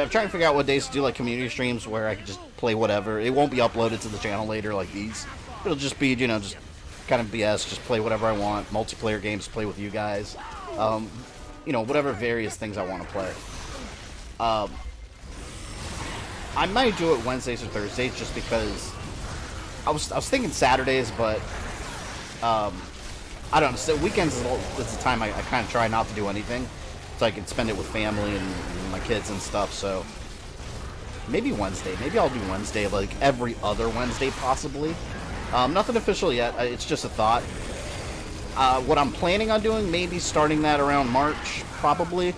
I'm trying to figure out what days to do like community streams where I can just play whatever. It won't be uploaded to the channel later like these. It'll just be, you know, just kind of BS, just play whatever I want. Multiplayer games, play with you guys. You know, whatever various things I want to play. I might do it Wednesdays or Thursdays just because I was thinking Saturdays, but I don't know. So weekends is the time I kind of try not to do anything, so I can spend it with family and my kids and stuff. So maybe Wednesday. Maybe I'll do Wednesday, like every other Wednesday, possibly. Nothing official yet. It's just a thought. What I'm planning on doing, maybe starting that around March, probably,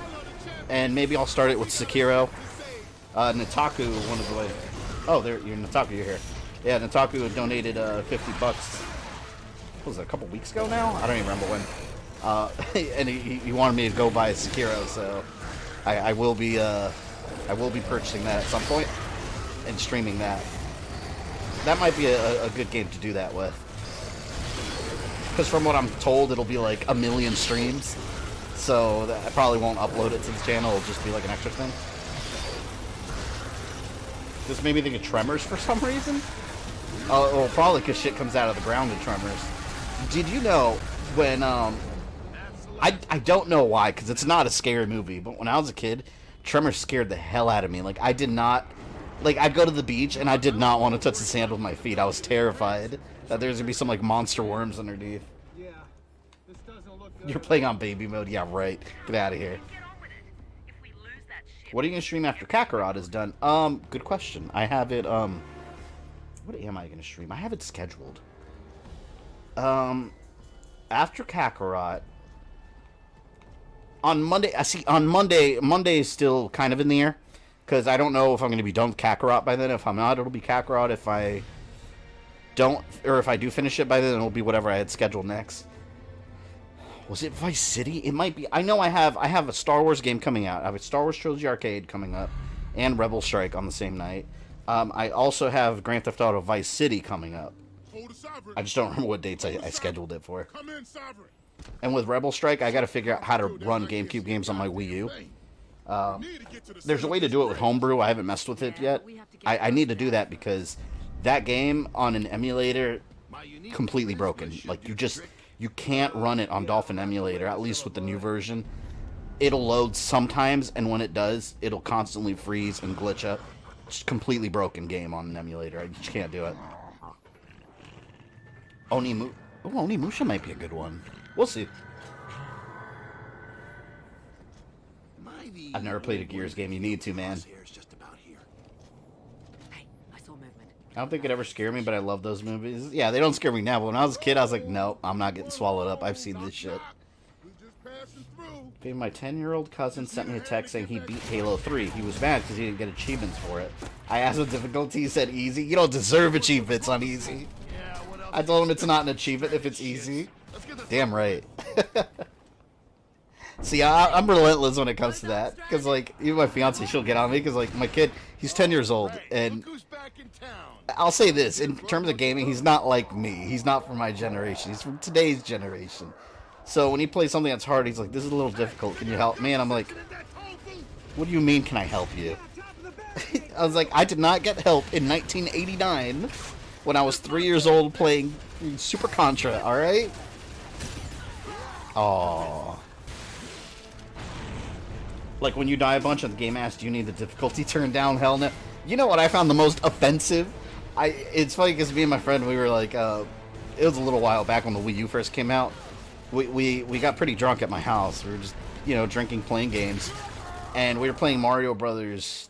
and maybe I'll start it with Sekiro. Nitaku, one of the way. Oh, there, you're Nitaku. You're here. Yeah, Nitaku donated $50. What was that, a couple weeks ago now? I don't even remember when. And he wanted me to go buy Sekiro, so I will be purchasing that at some point and streaming that. That might be a good game to do that with. Because from what I'm told, it'll be like 1 million streams. So I probably won't upload it to the channel. It'll just be like an extra thing. This made me think of Tremors for some reason. Well, probably because shit comes out of the ground in Tremors. Did you know when, I don't know why, because it's not a scary movie, but when I was a kid, Tremors scared the hell out of me. Like, I did not... Like, I'd go to the beach, and I did not want to touch the sand with my feet. I was terrified that there's going to be some, like, monster worms underneath. Yeah, this doesn't look good. You're playing on baby mode? Yeah, right. Get out of here. What are you going to stream after Kakarot is done? Good question. I have it, what am I going to stream? I have it scheduled. After Kakarot... On Monday... Monday is still kind of in the air. Because I don't know if I'm going to be done with Kakarot by then. If I'm not, it'll be Kakarot. If I don't, or if I do finish it by then, it'll be whatever I had scheduled next. Was it Vice City? It might be. I know I have a Star Wars game coming out. I have a Star Wars Trilogy Arcade coming up, and Rebel Strike on the same night. I also have Grand Theft Auto Vice City coming up. I just don't remember what dates I scheduled it for. And with Rebel Strike, I got to figure out how to run GameCube games on my Wii U. There's a way to do it with Homebrew. I haven't messed with it yet. I need to do that because that game on an emulator, completely broken. Like, you can't run it on Dolphin emulator, at least with the new version. It'll load sometimes, and when it does, it'll constantly freeze and glitch up. It's completely broken game on an emulator. I just can't do it. Onimusha might be a good one. We'll see. I've never played a Gears game. You need to, man. I don't think it ever scared me, but I love those movies. Yeah, they don't scare me now, but when I was a kid, I was like, no, I'm not getting swallowed up. I've seen this shit. Okay, my 10-year-old cousin sent me a text saying he beat Halo 3. He was mad because he didn't get achievements for it. I asked what difficulty. He said easy. You don't deserve achievements on easy. I told him it's not an achievement if it's easy. Damn right. See, I'm relentless when it comes to that. Because, like, even my fiance, she'll get on me. Because, like, my kid, he's 10 years old. And I'll say this. In terms of gaming, he's not like me. He's not from my generation. He's from today's generation. So when he plays something that's hard, he's like, this is a little difficult. Can you help me? And I'm like, what do you mean, can I help you? I was like, I did not get help in 1989 when I was 3 years old playing Super Contra, alright? Aww. Like, when you die a bunch and the game asks, do you need the difficulty turned down? Hell no. You know what I found the most offensive? It's funny because me and my friend, we were like, it was a little while back when the Wii U first came out. We got pretty drunk at my house. We were just, you know, drinking, playing games. And we were playing Mario Brothers,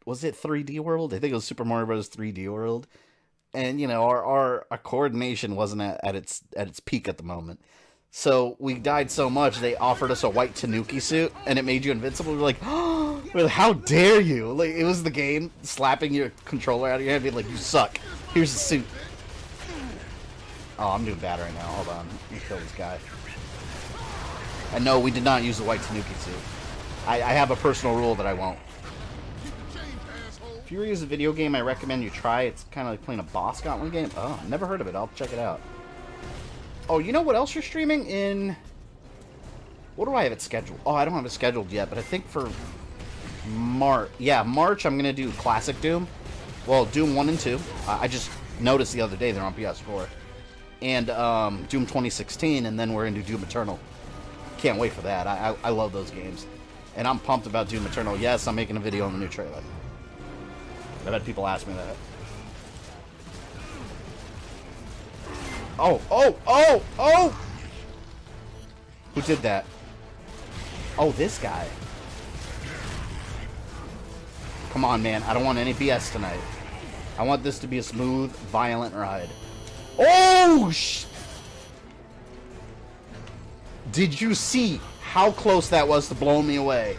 was it 3D World? I think it was Super Mario Brothers 3D World. And, you know, our coordination wasn't at its peak at the moment. So we died so much, they offered us a white Tanuki suit, and it made you invincible. We were like, oh, how dare you? Like, it was the game slapping your controller out of your hand, being like, you suck. Here's the suit. Oh, I'm doing bad right now. Hold on. Let me kill this guy. And no, we did not use the white Tanuki suit. I have a personal rule that I won't. Fury is a video game I recommend you try. It's kind of like playing a boss gauntlet game. Oh, never heard of it. I'll check it out. Oh, you know what else you're streaming in... What do I have it scheduled? Oh, I don't have it scheduled yet, but I think for March I'm gonna do Classic Doom. Well, Doom 1 and 2. I just noticed the other day they're on PS4. And Doom 2016, and then we're gonna do Doom Eternal. Can't wait for that. I love those games. And I'm pumped about Doom Eternal. Yes, I'm making a video on the new trailer. I've had people ask me that. Oh! Who did that? Oh, this guy. Come on, man. I don't want any BS tonight. I want this to be a smooth, violent ride. Oh, Did you see how close that was to blowing me away?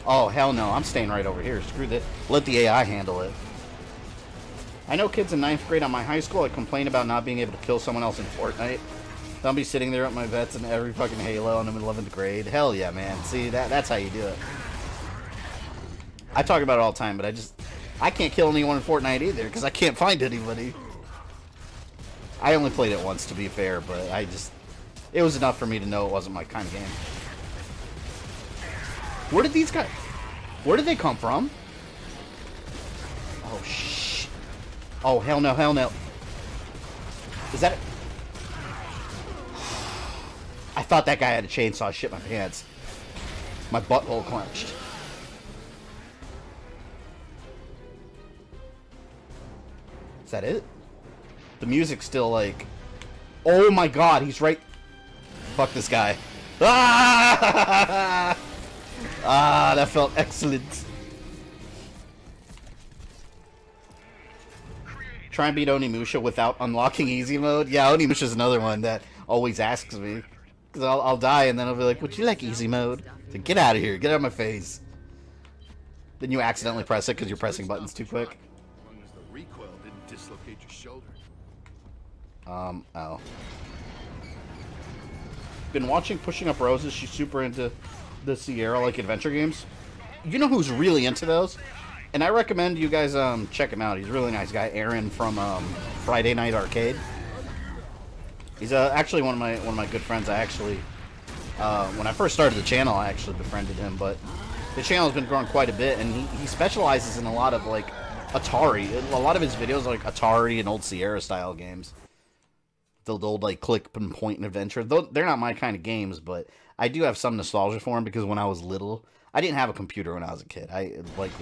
Oh, hell no. I'm staying right over here. Screw this. Let the AI handle it. I know kids in 9th grade on my high school that complain about not being able to kill someone else in Fortnite. I'll be sitting there at my vets in every fucking Halo and I'm in 11th grade. Hell yeah, man. See, that's how you do it. I talk about it all the time, but I can't kill anyone in Fortnite either because I can't find anybody. I only played it once, to be fair, but it was enough for me to know it wasn't my kind of game. Where did they come from? Oh, shit. Oh, hell no, hell no. Is that it? I thought that guy had a chainsaw. Shit my pants. My butthole clenched. Is that it? The music's still like... Oh my god, he's right... Fuck this guy. Ah! Ah, that felt excellent. Try and beat Onimusha without unlocking easy mode. Yeah, Onimusha's another one that always asks me. Because I'll die and then I'll be like, would you like easy mode? So get out of here. Get out of my face. Then you accidentally press it because you're pressing buttons too quick. As long as the recoil didn't dislocate your shoulder. Oh. Been watching Pushing Up Roses. She's super into the Sierra-like adventure games. You know who's really into those? And I recommend you guys check him out. He's a really nice guy. Aaron from Friday Night Arcade. He's actually one of my good friends. I actually, when I first started the channel, I actually befriended him. But the channel has been growing quite a bit, and he specializes in a lot of like Atari. A lot of his videos are like Atari and old Sierra style games. The old like click and point and adventure. Though they're not my kind of games, but I do have some nostalgia for them because when I was little, I didn't have a computer when I was a kid.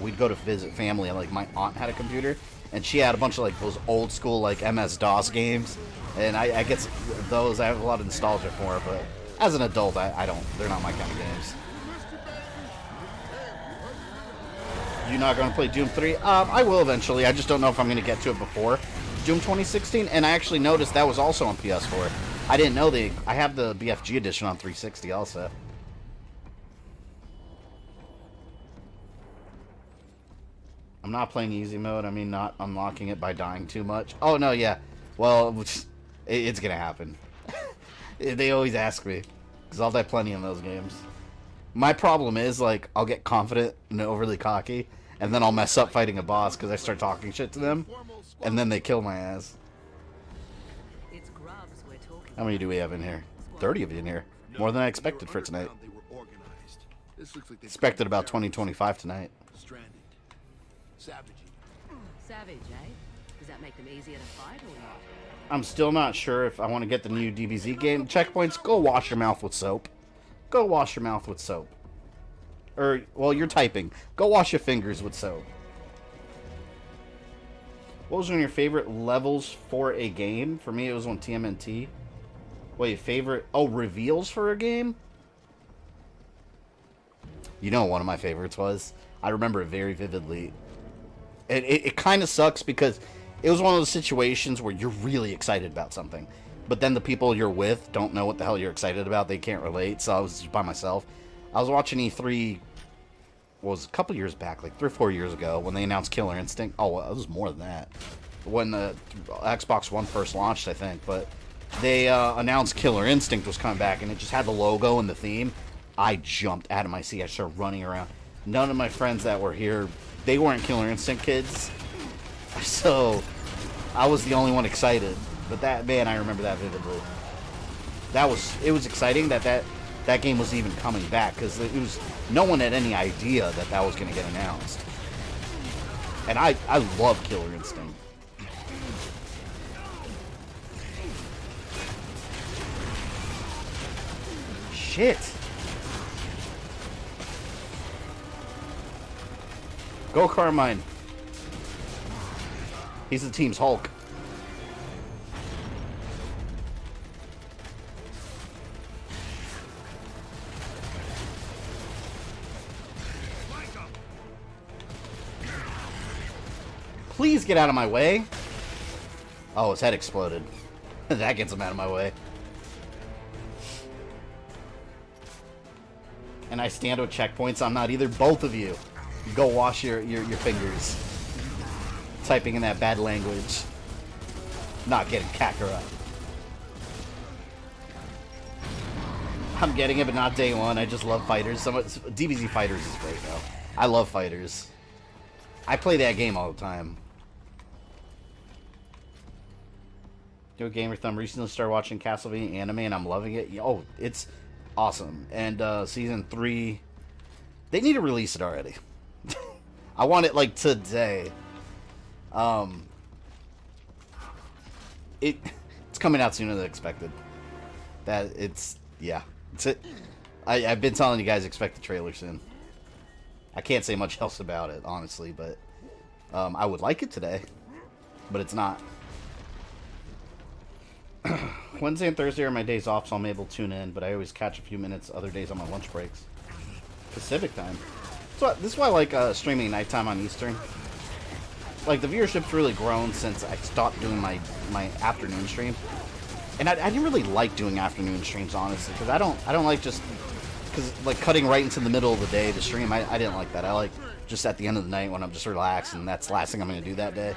We'd go to visit family, and like my aunt had a computer, and she had a bunch of like those old school like MS-DOS games, and I get those. I have a lot of nostalgia for it, but as an adult, I don't. They're not my kind of games. You not gonna play Doom 3? I will eventually. I just don't know if I'm gonna get to it before Doom 2016. And I actually noticed that was also on PS4. I didn't know I have the BFG edition on 360 also. I'm not playing easy mode. I mean, not unlocking it by dying too much. Oh, no, yeah. Well, it's going to happen. They always ask me. Because I'll die plenty in those games. My problem is, like, I'll get confident and overly cocky. And then I'll mess up fighting a boss because I start talking shit to them. And then they kill my ass. How many do we have in here? 30 of you in here. More than I expected for tonight. Expected about 20-25 tonight. Savage, eh? Does that make them easier to fight or not? I'm still not sure if I want to get the new DBZ game. Checkpoints, go wash your mouth with soap. Go wash your mouth with soap. Or, well, you're typing. Go wash your fingers with soap. What was one of your favorite levels for a game? For me, it was on TMNT. Wait, favorite... Oh, reveals for a game? You know what one of my favorites was? I remember it very vividly. It kind of sucks because it was one of those situations where you're really excited about something, but then the people you're with don't know what the hell you're excited about. They can't relate, so I was just by myself. I was watching E3, was a couple years back, like 3 or 4 years ago, when they announced Killer Instinct. Oh, well, it was more than that. When the Xbox One first launched, I think, but they announced Killer Instinct was coming back, and it just had the logo and the theme. I jumped out of my seat. I started running around. None of my friends that were here, they weren't Killer Instinct kids, so I was the only one excited. But that, man, I remember that vividly. It was exciting that that game was even coming back, because it was no one had any idea that that was going to get announced. And I love Killer Instinct. Shit. Go Carmine. He's the team's Hulk. Please get out of my way. Oh, his head exploded. That gets him out of my way. And I stand with checkpoints. I'm not either. Both of you. Go wash your fingers. Typing in that bad language. Not getting Kakarot. I'm getting it, but not day one. I just love fighters. So much. DBZ Fighters is great, though. I love fighters. I play that game all the time. Yo, Gamer Thumb recently started watching Castlevania anime, and I'm loving it. Oh, it's awesome. And season 3, they need to release it already. I want it like today. It's coming out sooner than expected. Yeah, it's it. I've been telling you guys expect the trailer soon. I can't say much else about it, honestly, but I would like it today, but it's not. Wednesday and Thursday are my days off, so I'm able to tune in, but I always catch a few minutes other days on my lunch breaks. Pacific time. So this is why I like streaming nighttime on Eastern. Like, the viewership's really grown since I stopped doing my afternoon stream. And I didn't really like doing afternoon streams, honestly, because I don't like just... Because, like, cutting right into the middle of the day to stream, I didn't like that. I like just at the end of the night when I'm just relaxed, and that's the last thing I'm going to do that day.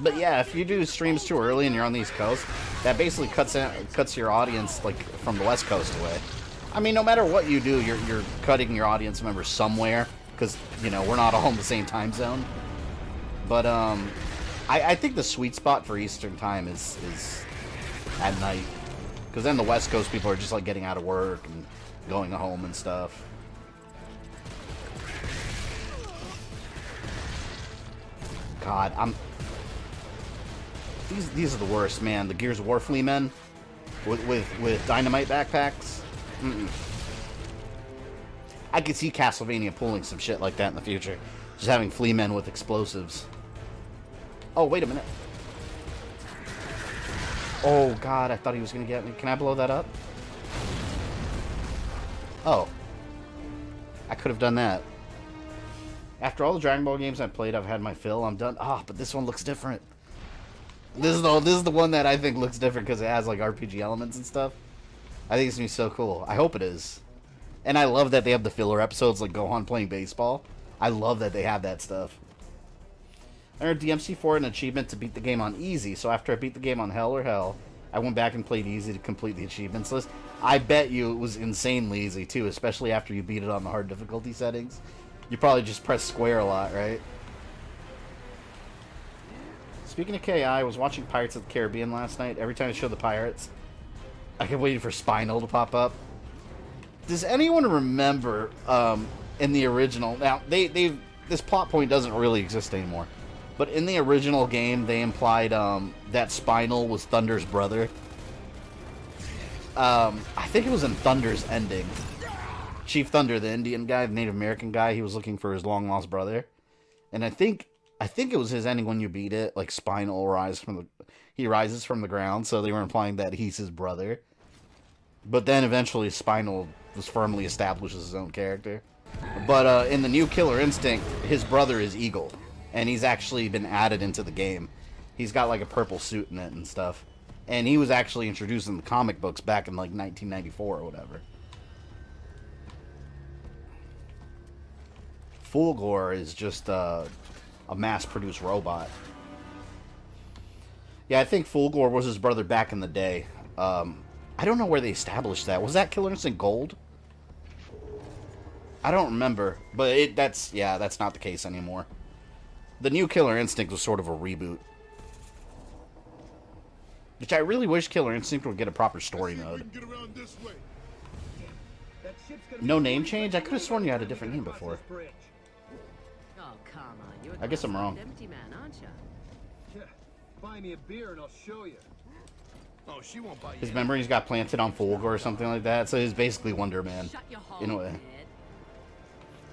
But yeah, if you do streams too early and you're on the East Coast, that basically cuts your audience, like, from the West Coast away. I mean, no matter what you do, you're cutting your audience members somewhere, because, you know, we're not all in the same time zone. But, I think the sweet spot for Eastern time is at night. Because then the West Coast people are just, like, getting out of work and going home and stuff. God, These are the worst, man. The Gears of War flea men with dynamite backpacks. I could see Castlevania pulling some shit like that in the future. Just having flea men with explosives. Oh, wait a minute. Oh, God, I thought he was going to get me. Can I blow that up? Oh. I could have done that. After all the Dragon Ball games I've played, I've had my fill. I'm done. Ah, but this one looks different. This is the one that I think looks different because it has, like, RPG elements and stuff. I think it's going to be so cool. I hope it is. And I love that they have the filler episodes, like Gohan playing baseball. I love that they have that stuff. I earned DMC for an achievement to beat the game on easy, so after I beat the game on hell or hell, I went back and played easy to complete the achievements list. I bet you it was insanely easy, too, especially after you beat it on the hard difficulty settings. You probably just press square a lot, right? Speaking of KI, I was watching Pirates of the Caribbean last night. Every time I show the pirates, I kept waiting for Spinal to pop up. Does anyone remember in the original... Now, this plot point doesn't really exist anymore. But in the original game, they implied that Spinal was Thunder's brother. I think it was in Thunder's ending. Chief Thunder, the Indian guy, the Native American guy, he was looking for his long-lost brother. And I think it was his ending when you beat it. Like, Spinal rises from the ground, so they were implying that he's his brother. But then eventually Spinal was firmly established as his own character. But in the new Killer Instinct, his brother is Eagle. And he's actually been added into the game. He's got like a purple suit in it and stuff. And he was actually introduced in the comic books back in like 1994 or whatever. Fulgore is just a mass-produced robot. Yeah, I think Fulgore was his brother back in the day. I don't know where they established that. Was that Killer Instinct Gold? I don't remember, but that's not the case anymore. The new Killer Instinct was sort of a reboot. Which I really wish Killer Instinct would get a proper story mode. No name change? I could have sworn you had a different name before. Oh, come on. You're I guess I'm wrong. empty man, aren't you? Yeah. Buy me a beer and I'll show you. Oh, she won't buy you. His memories got planted on Fulgur or something like that, so he's basically Wonder Man. Shut your hole, In a way. kid.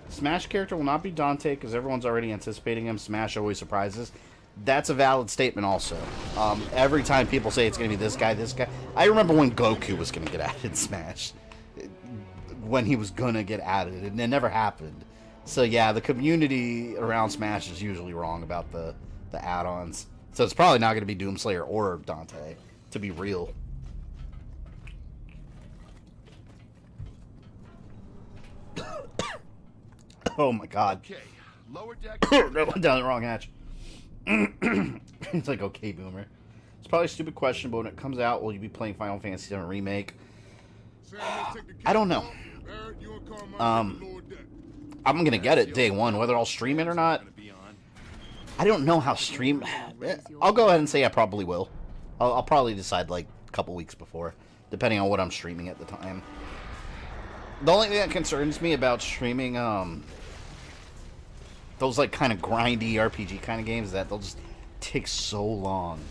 Smash character will not be Dante because everyone's already anticipating him. Smash always surprises. That's a valid statement also. Every time people say it's going to be this guy. I remember when Goku was going to get added in Smash. When he was going to get added, and it never happened. So yeah, the community around Smash is usually wrong about the add-ons. So it's probably not going to be Doomslayer or Dante, to be real. Oh my god. Okay, lower deck. That went down the wrong hatch. It's like, okay, Boomer. It's probably a stupid question, but when it comes out, will you be playing Final Fantasy VII Remake? I don't know. I'm going to get it day one, whether I'll stream it or not. I don't know how stream... I'll go ahead and say I probably will. I'll probably decide like a couple weeks before, depending on what I'm streaming at the time. The only thing that concerns me about streaming those like kind of grindy RPG kind of games is that they'll just take so long.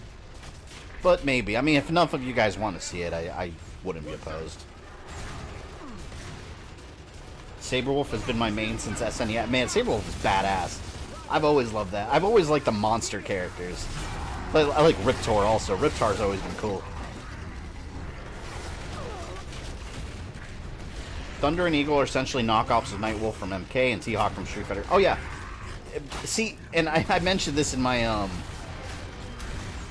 But maybe. I mean, if enough of you guys want to see it, I wouldn't be opposed. Saberwolf has been my main since SNES. Man, Saberwolf is badass. I've always loved that. I've always liked the monster characters. But I like Riptor also. Riptor's always been cool. Thunder and Eagle are essentially knockoffs of Nightwolf from MK and T-Hawk from Street Fighter. Oh yeah. See, and I mentioned this in my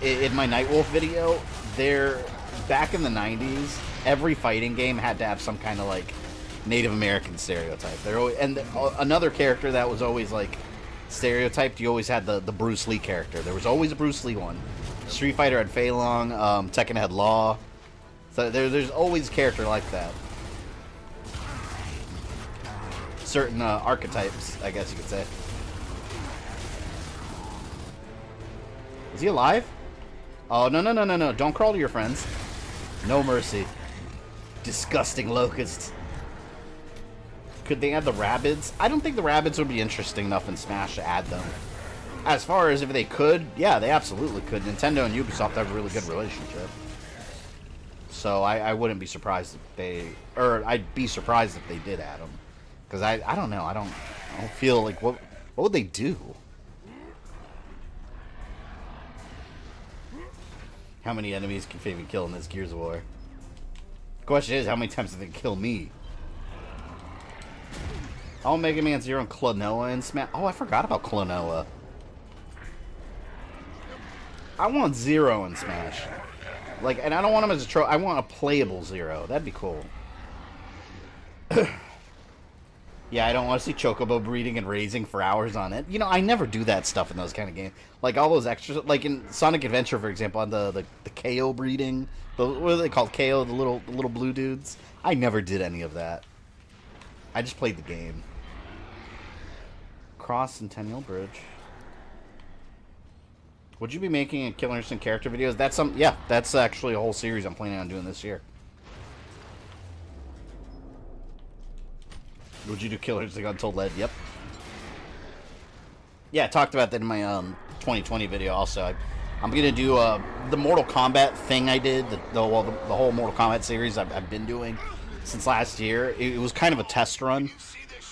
Nightwolf video. There, back in the 90s, every fighting game had to have some kind of like Native American stereotype. Another character that was always like stereotyped, you always had the Bruce Lee character. There was always a Bruce Lee one. Street Fighter had Fei Long, Tekken had Law. So there's always a character like that. Certain archetypes, I guess you could say. Is he alive? Oh, no. Don't crawl to your friends. No mercy. Disgusting locusts. Could they add the rabbits? I don't think the rabbits would be interesting enough in Smash to add them. As far as if they could, yeah, they absolutely could. Nintendo and Ubisoft have a really good relationship. So I wouldn't be surprised if they... Or I'd be surprised if they did add them. Because I don't know. I don't feel like... What would they do? How many enemies can Fabian kill in this Gears of War? The question is, how many times did they kill me? All Mega Man Zero and Klonoa in Smash. Oh, I forgot about Klonoa. I want Zero in Smash. Like, and I don't want him as a I want a playable Zero. That'd be cool. Yeah, I don't want to see Chocobo breeding and raising for hours on it. You know, I never do that stuff in those kind of games. Like, all those extras, like in Sonic Adventure, for example, on the KO breeding. What are they called? KO, the little blue dudes? I never did any of that. I just played the game. Cross Centennial Bridge. Would you be making a Killer Instinct character videos? That's actually a whole series I'm planning on doing this year. Would you do Killer Instinct Untold Lead? Yep. Yeah, I talked about that in my 2020 video also. I'm going to do the Mortal Kombat thing I did, the whole Mortal Kombat series I've been doing since last year. It was kind of a test run.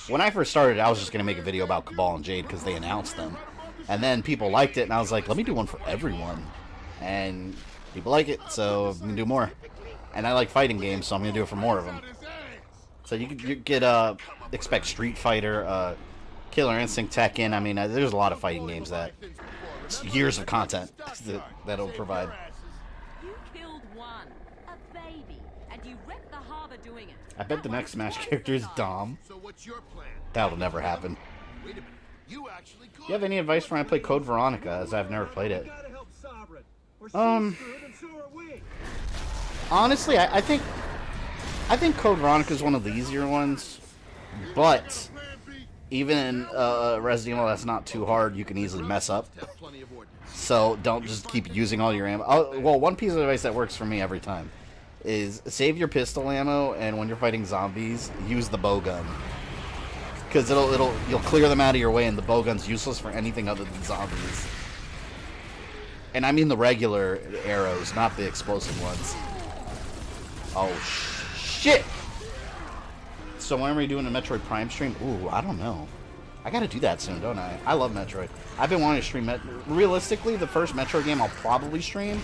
When I first started, I was just going to make a video about Cabal and Jade because they announced them. And then people liked it, and I was like, let me do one for everyone. And people like it, so I'm going to do more. And I like fighting games, so I'm going to do it for more of them. So you could expect Street Fighter, Killer Instinct, Tekken. I mean, there's a lot of fighting games that years of content that'll provide. You killed one, a baby, and you wrecked the harbor doing it. I bet the next Smash character is Dom. So what's your plan? That'll never happen. Wait a minute. You actually could. You have any advice for when I play Code Veronica, as I've never played it? Honestly, I think Code Veronica is one of the easier ones, but even in Resident Evil that's not too hard, you can easily mess up. Have plenty of ordnance. So don't just keep using all your ammo. Oh, well, one piece of advice that works for me every time is save your pistol ammo, and when you're fighting zombies, use the bow gun. Because you'll clear them out of your way, and the bow gun's useless for anything other than zombies. And I mean the regular arrows, not the explosive ones. Oh, shit! So when are we doing a Metroid Prime stream? Ooh, I don't know. I gotta do that soon, don't I? I love Metroid. I've been wanting to stream realistically, the first Metroid game I'll probably stream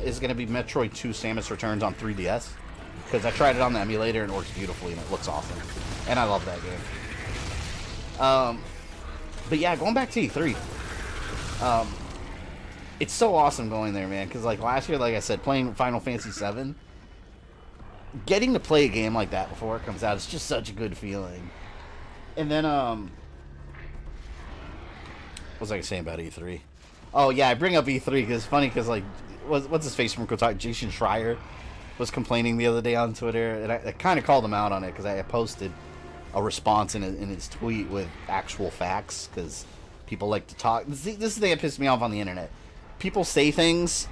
is gonna be Metroid 2 Samus Returns on 3DS. Because I tried it on the emulator and it works beautifully and it looks awesome. And I love that game. But yeah, going back to E3. It's so awesome going there, man. Because like last year, like I said, playing Final Fantasy VII, getting to play a game like that before it comes out, it's just such a good feeling. And then, what was I saying about E3? Oh, yeah, I bring up E3 because it's funny because, like, what's his face from Kotaku? Jason Schreier was complaining the other day on Twitter, and I kind of called him out on it because I posted a response in his tweet with actual facts because people like to talk. This is the thing that pissed me off on the internet. People say things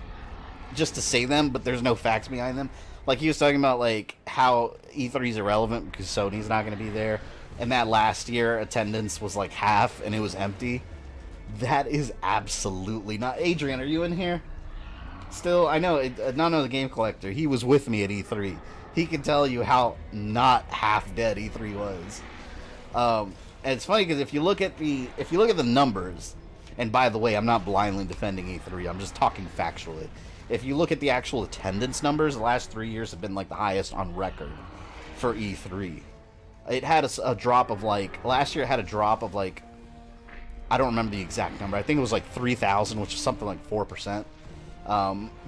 just to say them, but there's no facts behind them. Like, he was talking about, like, how E3 is irrelevant because Sony's not going to be there. And that last year, attendance was, like, half, and it was empty. That is absolutely not... Adrian, are you in here? Still, I know, NotAnotherGameCollector, he was with me at E3. He can tell you how not half-dead E3 was. And it's funny because if you look at the numbers... And by the way, I'm not blindly defending E3. I'm just talking factually. If you look at the actual attendance numbers, the last 3 years have been like the highest on record for E3. It had a drop of like... Last year it had a drop of like... I don't remember the exact number. I think it was like 3,000, which is something like 4%.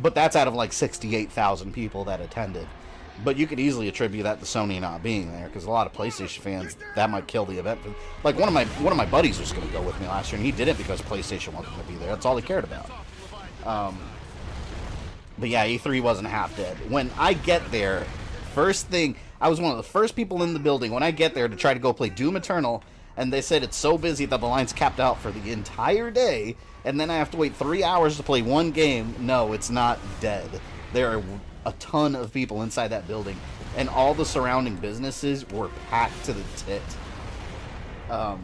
But that's out of like 68,000 people that attended. But you could easily attribute that to Sony not being there, because a lot of PlayStation fans, that might kill the event. Like one of my buddies was going to go with me last year, and he did it because PlayStation wasn't going to be there. That's all he cared about. But yeah, E3 wasn't half dead. When I get there, first thing, I was one of the first people in the building when I get there to try to go play Doom Eternal, and they said it's so busy that the line's capped out for the entire day, and then I have to wait 3 hours to play one game. No, it's not dead. There are a ton of people inside that building, and all the surrounding businesses were packed to the tit. I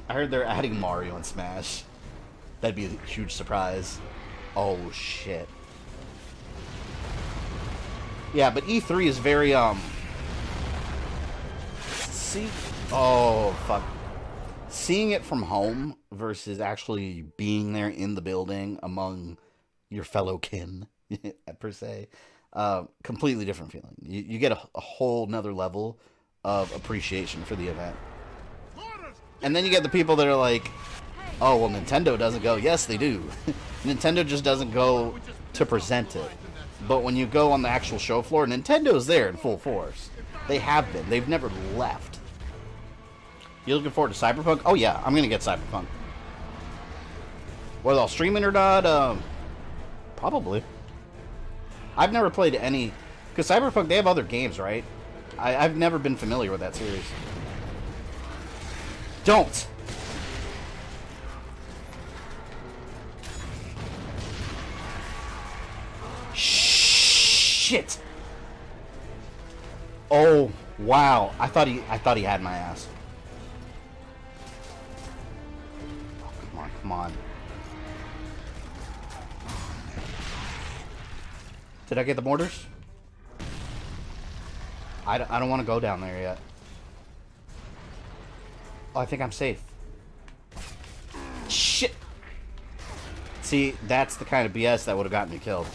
heard they're adding Mario and Smash. That'd be a huge surprise. Oh shit. Yeah, but E3 is very seeing it from home versus actually being there in the building among your fellow kin per se, completely different feeling. You get a whole nother level of appreciation for the event. And then you get the people that are like, oh, well, Nintendo doesn't go. Yes, they do. Nintendo just doesn't go to present it. But when you go on the actual show floor, Nintendo's there in full force. They have been. They've never left. You looking forward to Cyberpunk? Oh, yeah, I'm going to get Cyberpunk. Whether I'll stream it or not, probably. I've never played any... Because Cyberpunk, they have other games, right? I've never been familiar with that series. Don't! Shit! Oh, wow. I thought he had my ass. Oh, come on. Did I get the mortars? I don't want to go down there yet. Oh, I think I'm safe. Shit! See, that's the kind of BS that would have gotten me killed.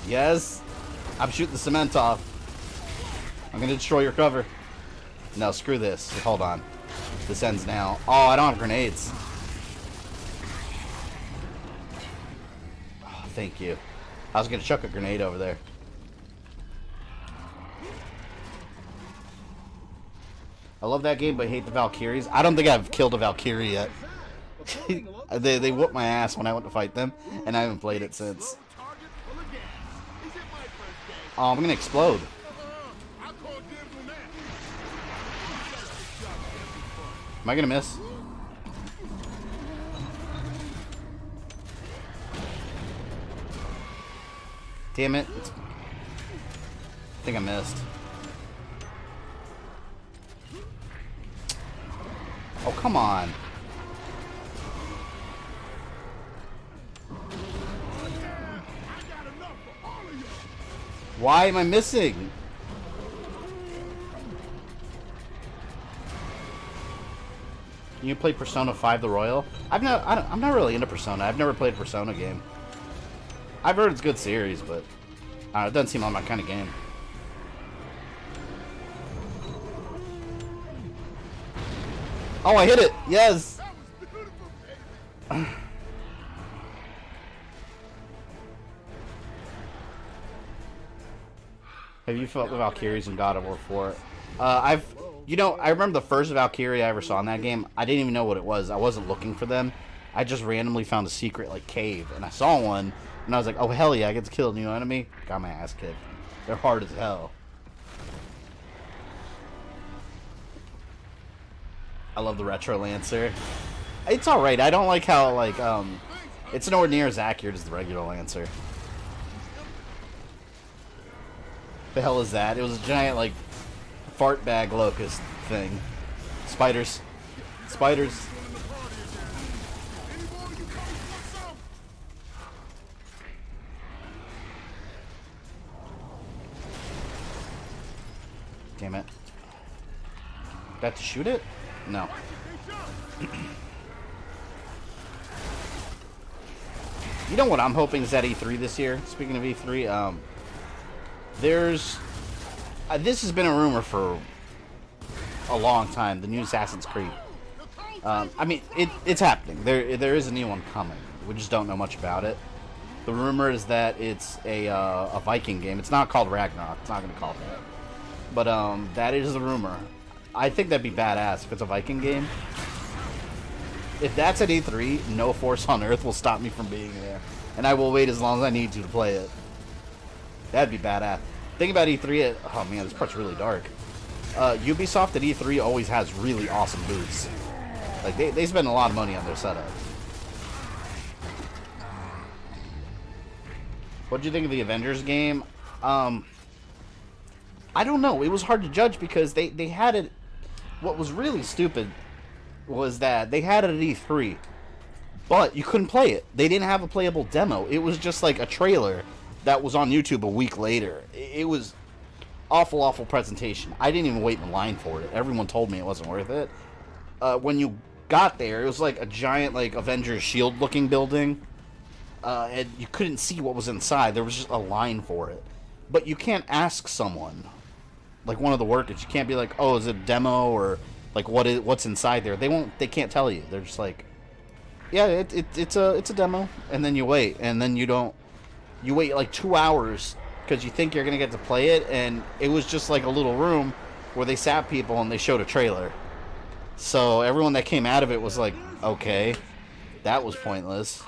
Yes! I'm shooting the cement off. I'm gonna destroy your cover. No, screw this. Hold on. This ends now. Oh, I don't have grenades. Oh, thank you. I was gonna chuck a grenade over there. I love that game, but I hate the Valkyries. I don't think I've killed a Valkyrie yet. They whooped my ass when I went to fight them, and I haven't played it since. Oh, I'm gonna explode. I call dibs on that. Am I gonna miss? Damn it. I think I missed. Oh, come on. Why am I missing? Can you play Persona 5 the Royal? I'm not really into Persona. I've never played a Persona game. I've heard it's a good series, but it doesn't seem like my kind of game. Oh, I hit it! Yes! Have you felt the Valkyries in God of War 4? I remember the first Valkyrie I ever saw in that game. I didn't even know what it was. I wasn't looking for them. I just randomly found a secret, like, cave, and I saw one, and I was like, oh, hell yeah, I get killed, you know what I mean? Got my ass kicked. They're hard as hell. I love the Retro Lancer. It's alright. I don't like how, like, it's nowhere near as accurate as the regular Lancer. The hell is that? It was a giant, like, fart bag locust thing. Spiders. Spiders. Damn it. Got to shoot it? No. You know what I'm hoping is at E3 this year? Speaking of E3, there's... this has been a rumor for a long time, the new Assassin's Creed. I mean, it's happening. There is a new one coming. We just don't know much about it. The rumor is that it's a Viking game. It's not called Ragnarok. It's not going to call it that. But that is the rumor. I think that'd be badass if it's a Viking game. If that's at E3, no force on Earth will stop me from being there. And I will wait as long as I need to play it. That'd be badass. Think about E3 oh man, this part's really dark. Ubisoft at E3 always has really awesome booths. Like, they spend a lot of money on their setup. What'd you think of the Avengers game? I don't know. It was hard to judge because they had it... What was really stupid was that they had it at E3, but you couldn't play it. They didn't have a playable demo. It was just like a trailer that was on YouTube a week later. It was awful, awful presentation. I didn't even wait in line for it. Everyone told me it wasn't worth it. When you got there, it was like a giant, like, Avengers Shield looking building, and you couldn't see what was inside. There was just a line for it. But you can't ask someone, like one of the workers. You can't be like, oh, is it a demo, or like what's inside there. They can't tell you. They're just like, yeah, it's a demo, and then you wait, and then you wait like 2 hours because you think you're gonna get to play it, and it was just like a little room where they sat people and they showed a trailer. So everyone that came out of it was like, okay, that was pointless.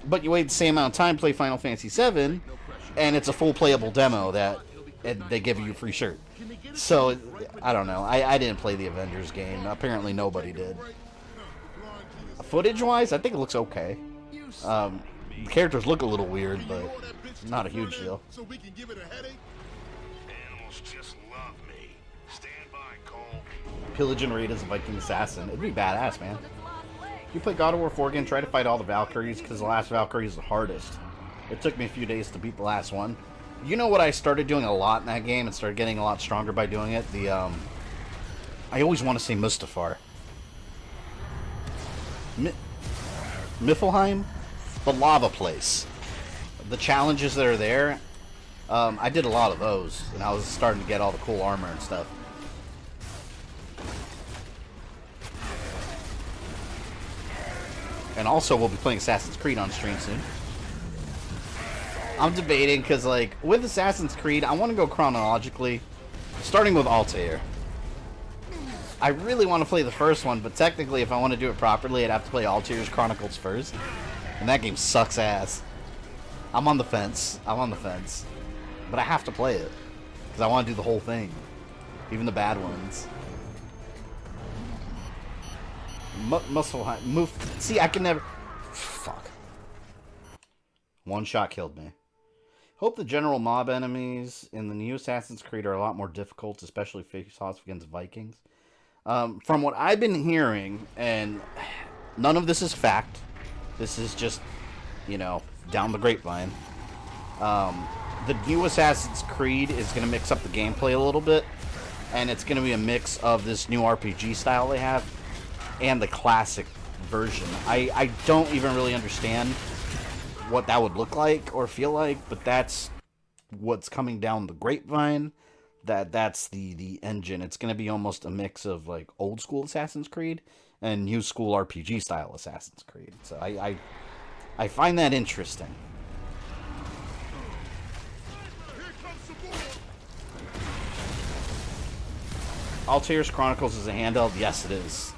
But you wait the same amount of time to play Final Fantasy VII, and it's a full playable demo that they give you a free shirt. So, I don't know. I didn't play the Avengers game. Apparently nobody did. Footage-wise, I think it looks okay. The characters look a little weird, but not a huge deal. Pillage and raid as a Viking assassin. It'd be badass, man. You play God of War 4 again, try to fight all the Valkyries, because the last Valkyrie is the hardest. It took me a few days to beat the last one. You know what I started doing a lot in that game and started getting a lot stronger by doing it? I always want to say Mustafar. Niflheim? The lava place. The challenges that are there, I did a lot of those, and I was starting to get all the cool armor and stuff. And also, we'll be playing Assassin's Creed on stream soon. I'm debating, because, like, with Assassin's Creed, I want to go chronologically, starting with Altair. I really want to play the first one, but technically, if I want to do it properly, I'd have to play Altair's Chronicles first. And that game sucks ass. I'm on the fence. I'm on the fence. But I have to play it. Because I want to do the whole thing. Even the bad ones. Move. See, I can never... Fuck. One shot killed me. Hope the general mob enemies in the new Assassin's Creed are a lot more difficult, especially face off against Vikings. From what I've been hearing, and none of this is fact, this is just, you know, down the grapevine. The new Assassin's Creed is going to mix up the gameplay a little bit, and it's going to be a mix of this new RPG style they have and the classic version. I don't even really understand what that would look like or feel like, but that's what's coming down the grapevine. That's the engine. It's going to be almost a mix of like old school Assassin's Creed and new school RPG style Assassin's Creed. So I find that interesting. Altair's Chronicles is a handheld? Yes, it is.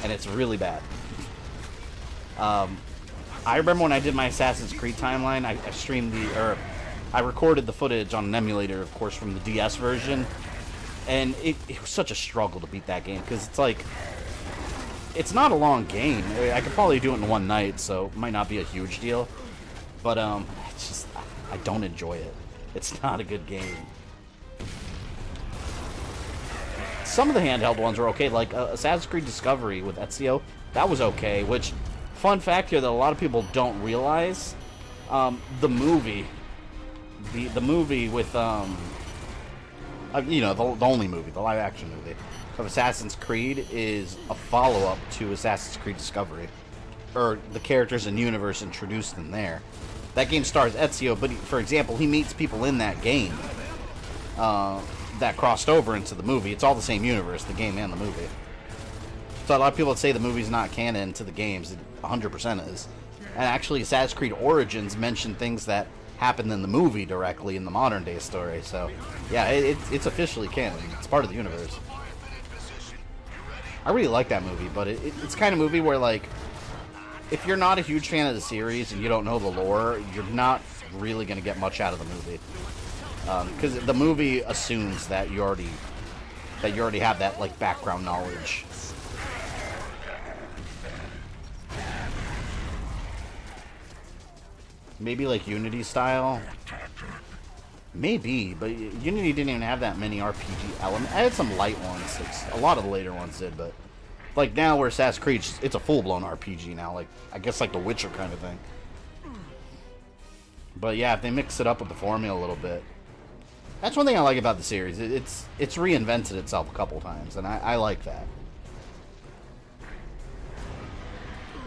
And it's really bad. I remember when I did my Assassin's Creed timeline, I streamed I recorded the footage on an emulator, of course, from the DS version. And it was such a struggle to beat that game, because it's like, it's not a long game. I could probably do it in one night, so it might not be a huge deal. But, it's just, I don't enjoy it. It's not a good game. Some of the handheld ones were okay, like Assassin's Creed Discovery with Ezio. That was okay, which, fun fact here that a lot of people don't realize, the movie, the movie with, you know, the only movie, the live-action movie of Assassin's Creed is a follow-up to Assassin's Creed Discovery. Or the characters and universe introduced in there. That game stars Ezio, but for example, he meets people in that game that crossed over into the movie. It's all the same universe, the game and the movie. So a lot of people that say the movie's not canon to the games, it 100% is. And actually, Assassin's Creed Origins mentioned things that happened in the movie directly in the modern day story. So, yeah, it's officially canon. It's part of the universe. I really like that movie, but it's kind of movie where, like, if you're not a huge fan of the series and you don't know the lore, you're not really going to get much out of the movie. Because the movie assumes that you already have that, like, background knowledge. Maybe like Unity style. Maybe, but Unity didn't even have that many RPG elements. I had some light ones. A lot of the later ones did, but like now where Assassin's Creed, it's a full-blown RPG now. Like, I guess like The Witcher kind of thing. But yeah, if they mix it up with the formula a little bit. That's one thing I like about the series. It's reinvented itself a couple times, and I like that.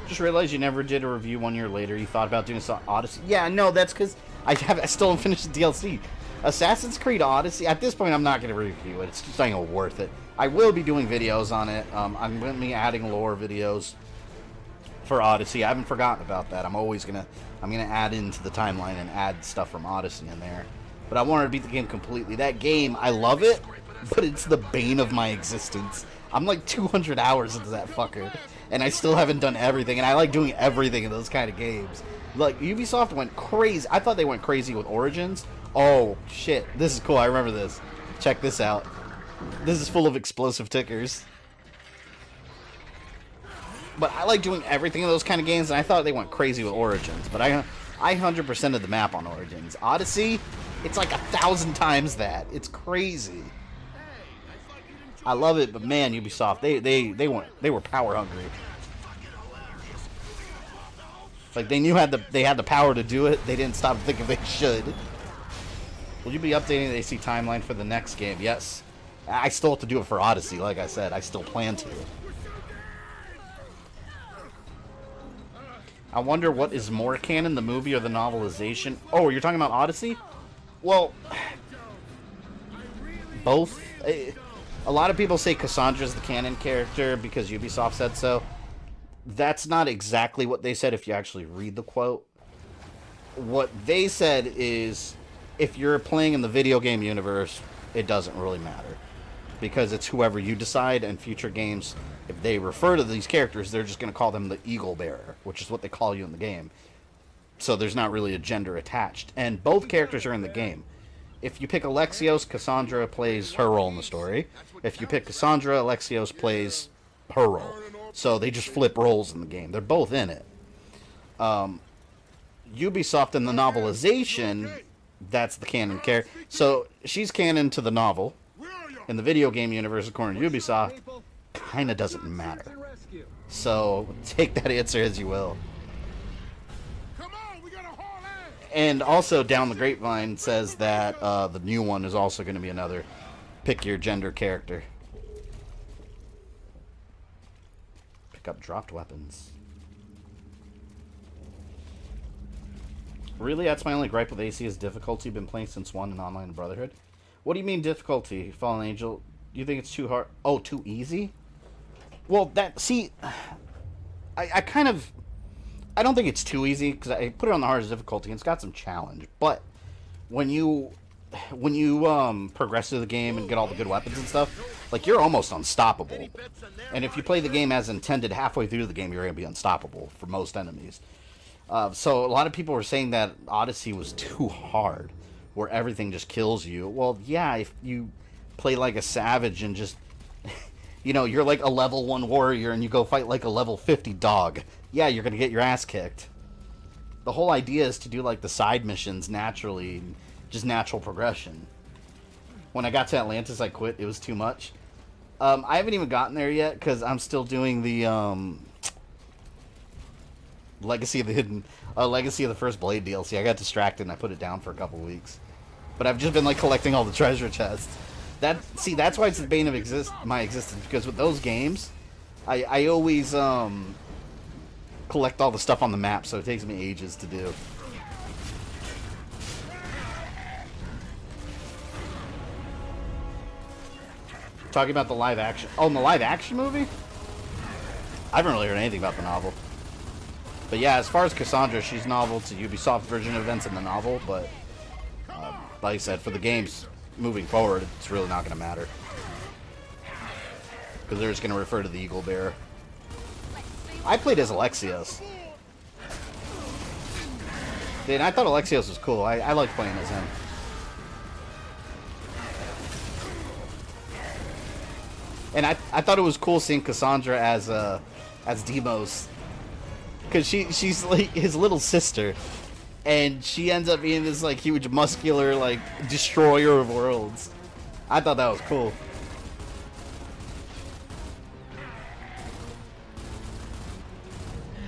Just realized you never did a review 1 year later. You thought about doing some Odyssey. Yeah, no, that's because I still haven't finished the DLC. Assassin's Creed Odyssey, at this point I'm not going to review it. It's just not even worth it. I will be doing videos on it. I'm going to be adding lore videos for Odyssey. I haven't forgotten about that. I'm gonna add into the timeline and add stuff from Odyssey in there. But I wanted to beat the game completely. That game, I love it, but it's the bane of my existence. I'm like 200 hours into that fucker, and I still haven't done everything, and I like doing everything in those kind of games. Like, Ubisoft went crazy. I thought they went crazy with Origins. Oh, shit. This is cool. I remember this. Check this out. This is full of explosive tickers. But I like doing everything in those kind of games, and I thought they went crazy with Origins. But I 100%ed the map on Origins. Odyssey, it's like 1,000 times that. It's crazy. I love it, but man, Ubisoft, they were power hungry. Like, they knew they had the power to do it. They didn't stop thinking they should. Will you be updating the AC timeline for the next game? Yes. I still have to do it for Odyssey, like I said. I still plan to. I wonder what is more canon, the movie or the novelization? Oh, you're talking about Odyssey? Well, both. A lot of people say Cassandra's the canon character because Ubisoft said so. That's not exactly what they said if you actually read the quote. What they said is, if you're playing in the video game universe, it doesn't really matter. Because it's whoever you decide, and future games, if they refer to these characters, they're just going to call them the Eagle Bearer, which is what they call you in the game. So there's not really a gender attached. And both characters are in the game. if you pick Alexios, Cassandra plays her role in the story. If you pick Cassandra, Alexios plays her role. So they just flip roles in the game. They're both in it. Ubisoft in the novelization, that's the canon character. So she's canon to the novel. In the video game universe, according to Ubisoft, kind of doesn't matter. So take that answer as you will. And also, down the grapevine says that the new one is also going to be another pick your gender character. Pick up dropped weapons. Really, that's my only gripe with AC is difficulty. Been playing since 1 in Online Brotherhood. What do you mean difficulty, Fallen Angel? You think it's too hard? Oh, too easy? Well, see, I kind of... I don't think it's too easy, because I put it on the hardest difficulty, and it's got some challenge. But when you progress through the game and get all the good weapons and stuff, like, you're almost unstoppable. And if you play the game as intended, halfway through the game, you're going to be unstoppable for most enemies. So a lot of people were saying that Odyssey was too hard, where everything just kills you. Well, yeah, if you play like a savage and just... You know, you're like a level 1 warrior and you go fight like a level 50 dog. Yeah, you're going to get your ass kicked. The whole idea is to do like the side missions naturally, just natural progression. When I got to Atlantis, I quit. It was too much. I haven't even gotten there yet because I'm still doing the Legacy of the First Blade DLC. I got distracted and I put it down for a couple weeks. But I've just been like collecting all the treasure chests. That's why it's the bane of my existence, because with those games, I always collect all the stuff on the map, so it takes me ages to do. Talking about the live action. Oh, in the live action movie? I haven't really heard anything about the novel. But yeah, as far as Cassandra, she's novel to Ubisoft version events in the novel, but like I said, for the games moving forward, it's really not going to matter. Because they're just going to refer to the Eagle Bearer. I played as Alexios. Dude, I thought Alexios was cool. I liked playing as him. And I thought it was cool seeing Cassandra as Deimos. Because she's like his little sister. And she ends up being this like huge muscular like destroyer of worlds. I thought that was cool.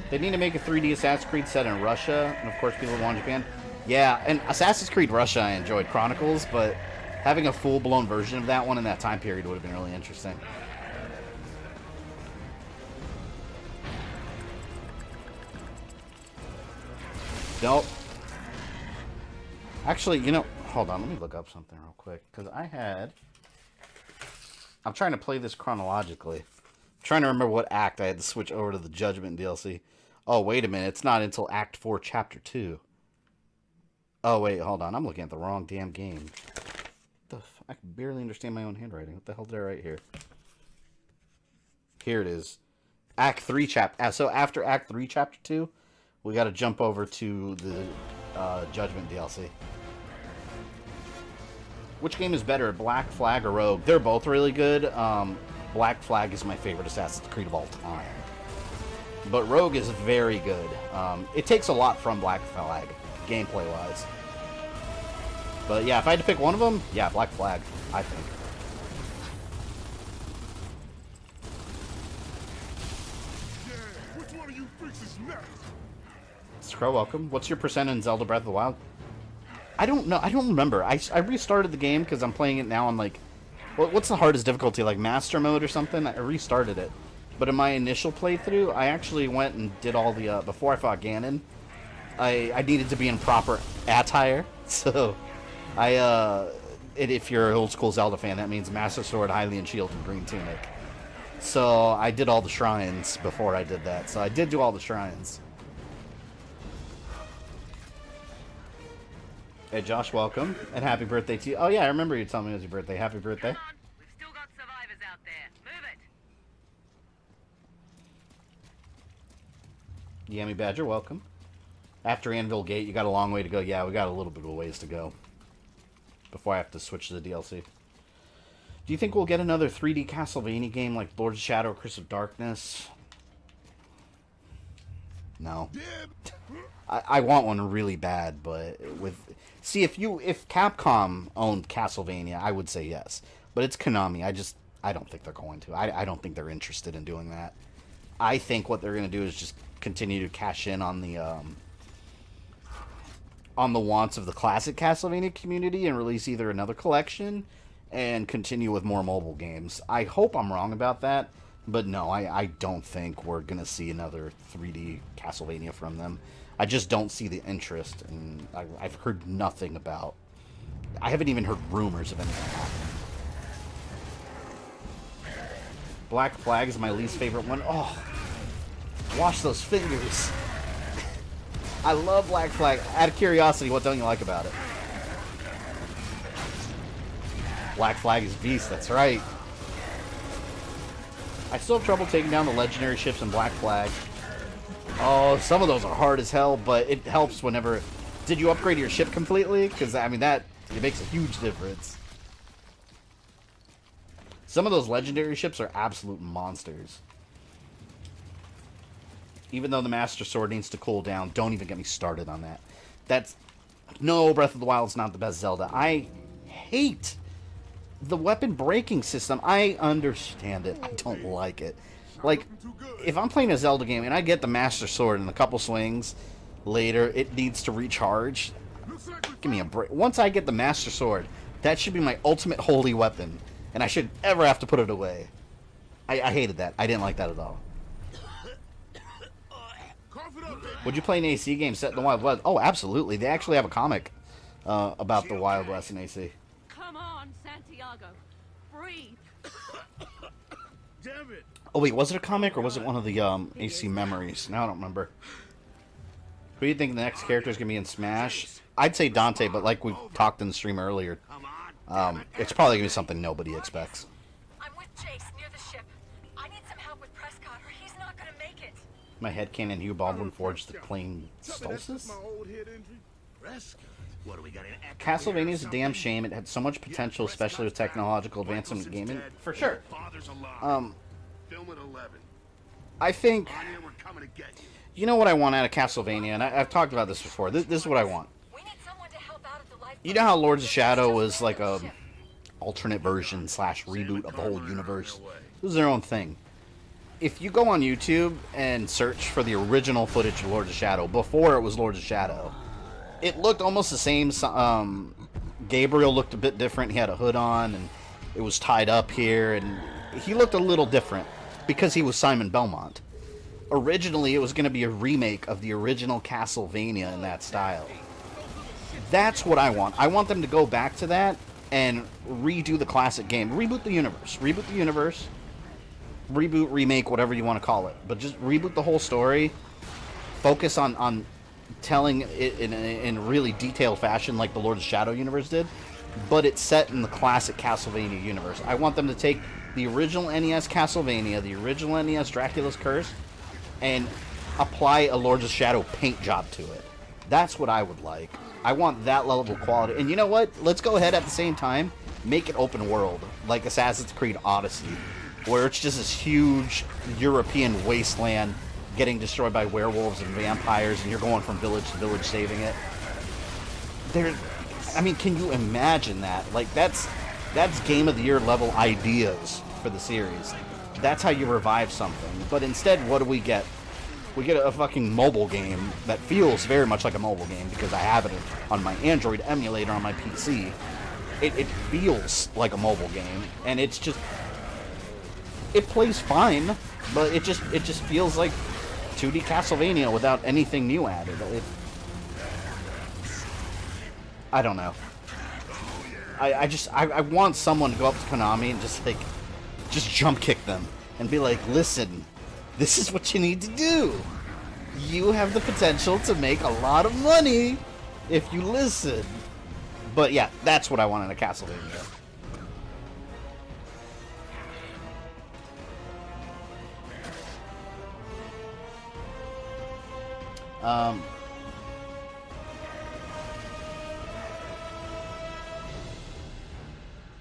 They need to make a 3D Assassin's Creed set in Russia, and of course people want Japan. Yeah, and Assassin's Creed Russia I enjoyed Chronicles, but having a full-blown version of that one in that time period would have been really interesting. Nope. Actually, you know, hold on, let me look up something real quick, because I'm trying to play this chronologically. I'm trying to remember what act I had to switch over to the Judgment DLC. Oh, wait a minute, it's not until Act 4, Chapter 2. Oh, wait, hold on, I'm looking at the wrong damn game. I can barely understand my own handwriting. What the hell did I write here? Here it is. Act 3, so after Act 3, Chapter 2, we got to jump over to the Judgment DLC. Which game is better, Black Flag or Rogue? They're both really good. Black Flag is my favorite Assassin's Creed of all time. But Rogue is very good. It takes a lot from Black Flag, gameplay-wise. But yeah, if I had to pick one of them, yeah, Black Flag, I think. Yeah, which one of you freaks is next? Scroll, welcome. What's your percent in Zelda Breath of the Wild? I don't know. I don't remember. I restarted the game because I'm playing it now on, like... What's the hardest difficulty? Like Master Mode or something? I restarted it. But in my initial playthrough, I actually went and did all the... before I fought Ganon, I needed to be in proper attire. So, if you're an old-school Zelda fan, that means Master Sword, Hylian Shield, and Green Tunic. So, I did all the shrines before I did that. So, I did do all the shrines. Hey, Josh, welcome, and happy birthday to you. Oh, yeah, I remember you telling me it was your birthday. Happy birthday. Come on, we've still got survivors out there. Move it. Yammy Badger, welcome. After Anvil Gate, you got a long way to go. Yeah, we got a little bit of a ways to go. before I have to switch to the DLC. Do you think we'll get another 3D Castlevania game like Lord of Shadow, Curse of Darkness? No. I want one really bad, but with... See, if Capcom owned Castlevania, I would say yes. But it's Konami. I don't think they're going to. I don't think they're interested in doing that. I think what they're going to do is just continue to cash in on the wants of the classic Castlevania community and release either another collection and continue with more mobile games. I hope I'm wrong about that, but no, I don't think we're going to see another 3D Castlevania from them. I just don't see the interest, and I've heard nothing about... I haven't even heard rumors of anything happening. Black Flag is my least favorite one. Oh, wash those fingers. I love Black Flag. Out of curiosity, what don't you like about it? Black Flag is beast, that's right. I still have trouble taking down the legendary ships in Black Flag. Oh, some of those are hard as hell, but it helps whenever... Did you upgrade your ship completely? Because, I mean, it makes a huge difference. Some of those legendary ships are absolute monsters. Even though the Master Sword needs to cool down, don't even get me started on that. No, Breath of the Wild's not the best Zelda. I hate the weapon breaking system. I understand it. I don't like it. Like, if I'm playing a Zelda game and I get the Master Sword in a couple swings later, it needs to recharge. Give me a break. Once I get the Master Sword, that should be my ultimate holy weapon. And I should ever have to put it away. I hated that. I didn't like that at all. Would you play an AC game set in the Wild West? Oh, absolutely. They actually have a comic about the Wild West in AC. Come on, Santiago. Breathe. Damn it! Oh, wait. Was it a comic or was it one of the AC memories? Now I don't remember. Who do you think the next character is going to be in Smash? I'd say Dante, but like we talked in the stream earlier, it's probably going to be something nobody expects. I'm with Jace near the ship. I need some help with Prescott or he's not going to make it. My headcanon Hugh Baldwin forged the plain Stolces? What do we got in Castlevania's a damn shame. It had so much potential, especially with technological advancement in gaming. For sure. Film at 11. I think... Anya, we're coming to get you. You know what I want out of Castlevania, and I've talked about this before. This is what I want. We need someone to help out at the life. You know how Lords of Shadow was like a alternate version / reboot of the whole universe? This is their own thing. If you go on YouTube and search for the original footage of Lords of Shadow, before it was Lords of Shadow, it looked almost the same. Gabriel looked a bit different. He had a hood on, and it was tied up here, and he looked a little different because he was Simon Belmont. Originally, it was going to be a remake of the original Castlevania in that style. That's what I want. I want them to go back to that and redo the classic game. Reboot the universe. Reboot the universe. Reboot, remake, whatever you want to call it. But just reboot the whole story. Focus on telling it in a really detailed fashion like the Lord of Shadow universe did. But it's set in the classic Castlevania universe. I want them to take the original NES Castlevania, the original NES Dracula's Curse, and apply a Lords of Shadow paint job to it. That's what I would like. I want that level of quality. And you know what? Let's go ahead at the same time, make it open world, like Assassin's Creed Odyssey, where it's just this huge European wasteland getting destroyed by werewolves and vampires, and you're going from village to village saving it. I mean, can you imagine that? Like, that's Game of the Year level ideas for the series. That's how you revive something. But instead, what do we get? We get a fucking mobile game that feels very much like a mobile game because I have it on my Android emulator on my PC. It feels like a mobile game, and it's just... It plays fine, but it just feels like 2D Castlevania without anything new added. I don't know. I want someone to go up to Konami and just jump kick them and be like, listen, this is what you need to do. You have the potential to make a lot of money if you listen. But yeah, that's what I want in a Castlevania.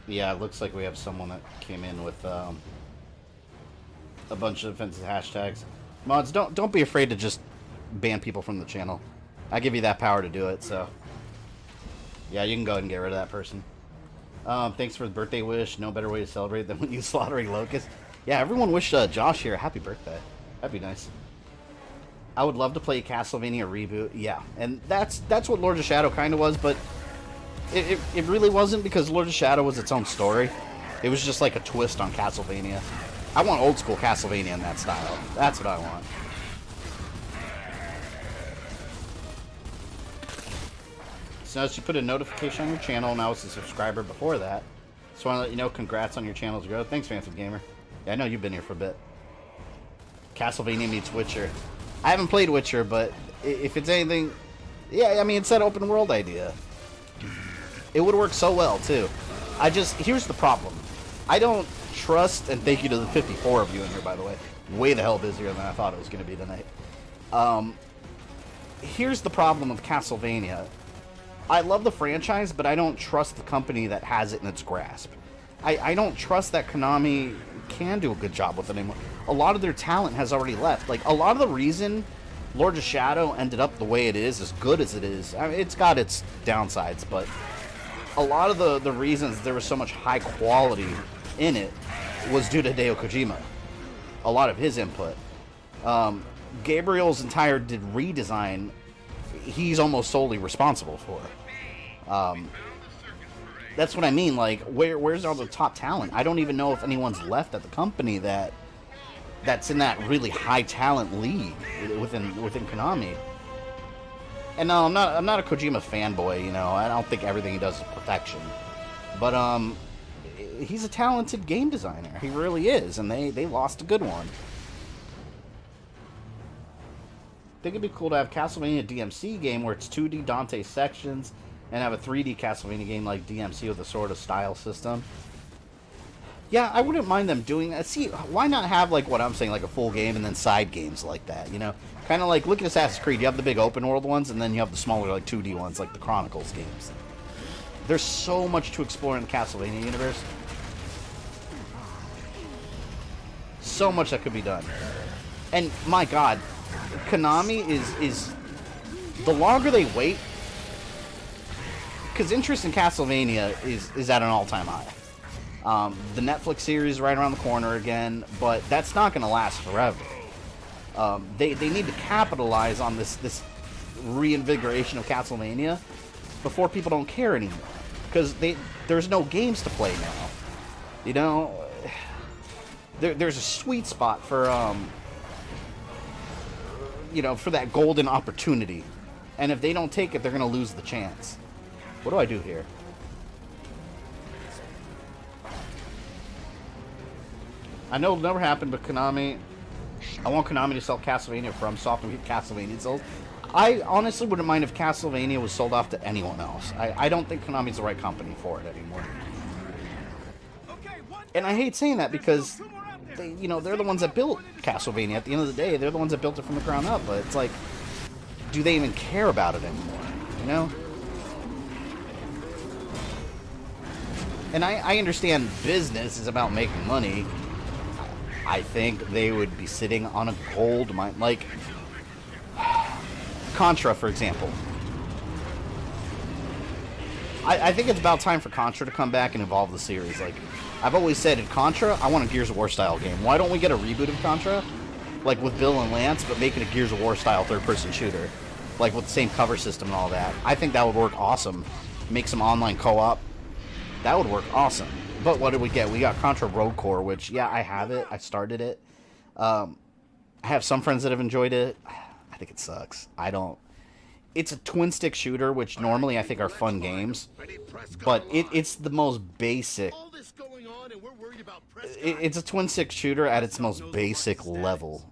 Yeah, it looks like we have someone that came in with a bunch of offensive hashtags. Mods, don't be afraid to just ban people from the channel. I give you that power to do it, so... Yeah, you can go ahead and get rid of that person. Thanks for the birthday wish. No better way to celebrate than when you slaughtering locusts. Yeah, everyone wish Josh here a happy birthday. That'd be nice. I would love to play Castlevania reboot. Yeah, and that's what Lord of Shadow kind of was, but it really wasn't, because Lord of Shadow was its own story. It was just like a twist on Castlevania. I want old school Castlevania in that style. That's what I want. So notice you put a notification on your channel. Now it's a subscriber before that. Just want to let you know, congrats on your channel's growth. Thanks, Phantom Gamer. Yeah, I know you've been here for a bit. Castlevania meets Witcher. I haven't played Witcher, but if it's anything... Yeah, I mean, it's that open world idea. It would work so well, too. Here's the problem. I don't trust, and thank you to the 54 of you in here, by the way. Way the hell busier than I thought it was going to be tonight. Here's the problem with Castlevania. I love the franchise, but I don't trust the company that has it in its grasp. I don't trust that Konami can do a good job with it anymore. A lot of their talent has already left. Like, a lot of the reason Lord of Shadow ended up the way it is, as good as it is, I mean, it's got its downsides, but a lot of the reasons there was so much high quality in it was due to Hideo Kojima. A lot of his input. Gabriel's entire redesign, he's almost solely responsible for. That's what I mean. Like, where's all the top talent? I don't even know if anyone's left at the company that's in that really high talent league within Konami. And no, I'm not a Kojima fanboy. You know, I don't think everything he does is perfection. But he's a talented game designer. He really is, and they lost a good one. I think it'd be cool to have Castlevania DMC game where it's 2D Dante sections and have a 3D Castlevania game like DMC with a sort of style system. Yeah, I wouldn't mind them doing that. See, why not have, like, what I'm saying, like a full game and then side games like that, you know? Kind of like, look at Assassin's Creed. You have the big open world ones, and then you have the smaller, like, 2D ones, like the Chronicles games. There's so much to explore in the Castlevania universe. So much that could be done. And, my God, Konami is the longer they wait, because interest in Castlevania is at an all-time high. The Netflix series is right around the corner again, but that's not going to last forever. They need to capitalize on this reinvigoration of Castlevania before people don't care anymore, because there's no games to play now. You know, there's a sweet spot for you know, for that golden opportunity, and if they don't take it, they're going to lose the chance. What do I do here? I know it'll never happen, but Konami... I want Konami to sell Castlevania from Soft and get Castlevania sold. I honestly wouldn't mind if Castlevania was sold off to anyone else. I don't think Konami's the right company for it anymore. And I hate saying that because they, you know, they're the ones that built Castlevania. At the end of the day, they're the ones that built it from the ground up. But it's like, do they even care about it anymore? You know? And I understand business is about making money. I think they would be sitting on a gold mine. Like, Contra, for example. I think it's about time for Contra to come back and evolve the series. Like, I've always said, in Contra, I want a Gears of War style game. Why don't we get a reboot of Contra? Like with Bill and Lance, but make it a Gears of War style third-person shooter. Like with the same cover system and all that. I think that would work awesome. Make some online co-op. That would work awesome. But what did we get? We got Contra Road Corps, which, yeah, I have it. I started it. I have some friends that have enjoyed it. I think it sucks. I don't... It's a twin-stick shooter, which normally I think are fun games. But it's the most basic... It's a twin-stick shooter at its most basic level.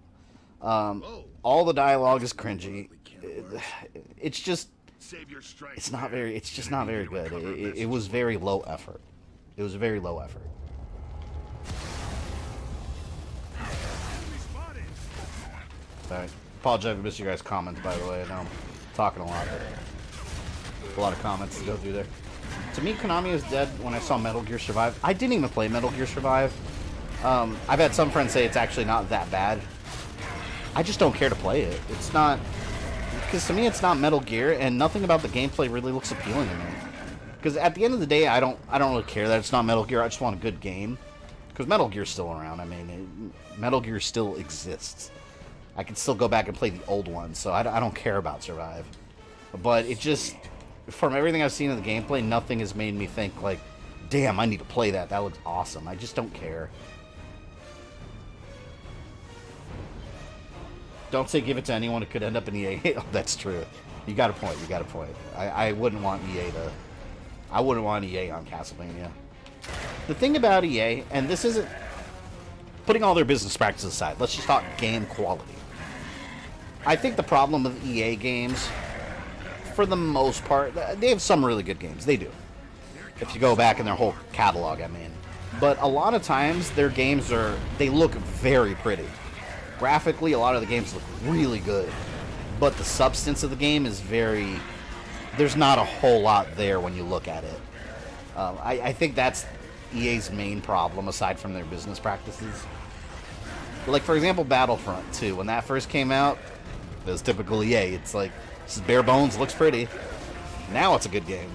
All the dialogue is cringy. It's just... It's not very... It's just not very good. It was very low effort. It was very low effort. Sorry. Apologize if I missed your guys' comments, by the way. I know I'm talking a lot, but a lot of comments to go through there. To me, Konami is dead when I saw Metal Gear Survive. I didn't even play Metal Gear Survive. I've had some friends say it's actually not that bad. I just don't care to play it. It's not... Because to me, it's not Metal Gear, and nothing about the gameplay really looks appealing to me. Because at the end of the day, I don't really care that it's not Metal Gear. I just want a good game. Because Metal Gear's still around. I mean, Metal Gear still exists. I can still go back and play the old ones, so I don't care about Survive. But it just... From everything I've seen in the gameplay, nothing has made me think, like, damn, I need to play that. That looks awesome. I just don't care. Don't say give it to anyone. It could end up in EA. Oh, that's true. You got a point. You got a point. I wouldn't want EA to... I wouldn't want EA on Castlevania. The thing about EA, and this isn't... Putting all their business practices aside, let's just talk game quality. I think the problem with EA games... For the most part, they have some really good games. They do. If you go back in their whole catalog, I mean. But a lot of times, their games are... They look very pretty. Graphically, a lot of the games look really good. But the substance of the game is very... There's not a whole lot there when you look at it. I think that's EA's main problem, aside from their business practices. Like, for example, Battlefront 2. When that first came out, it was typical EA. It's like... This is bare bones, looks pretty. Now it's a good game.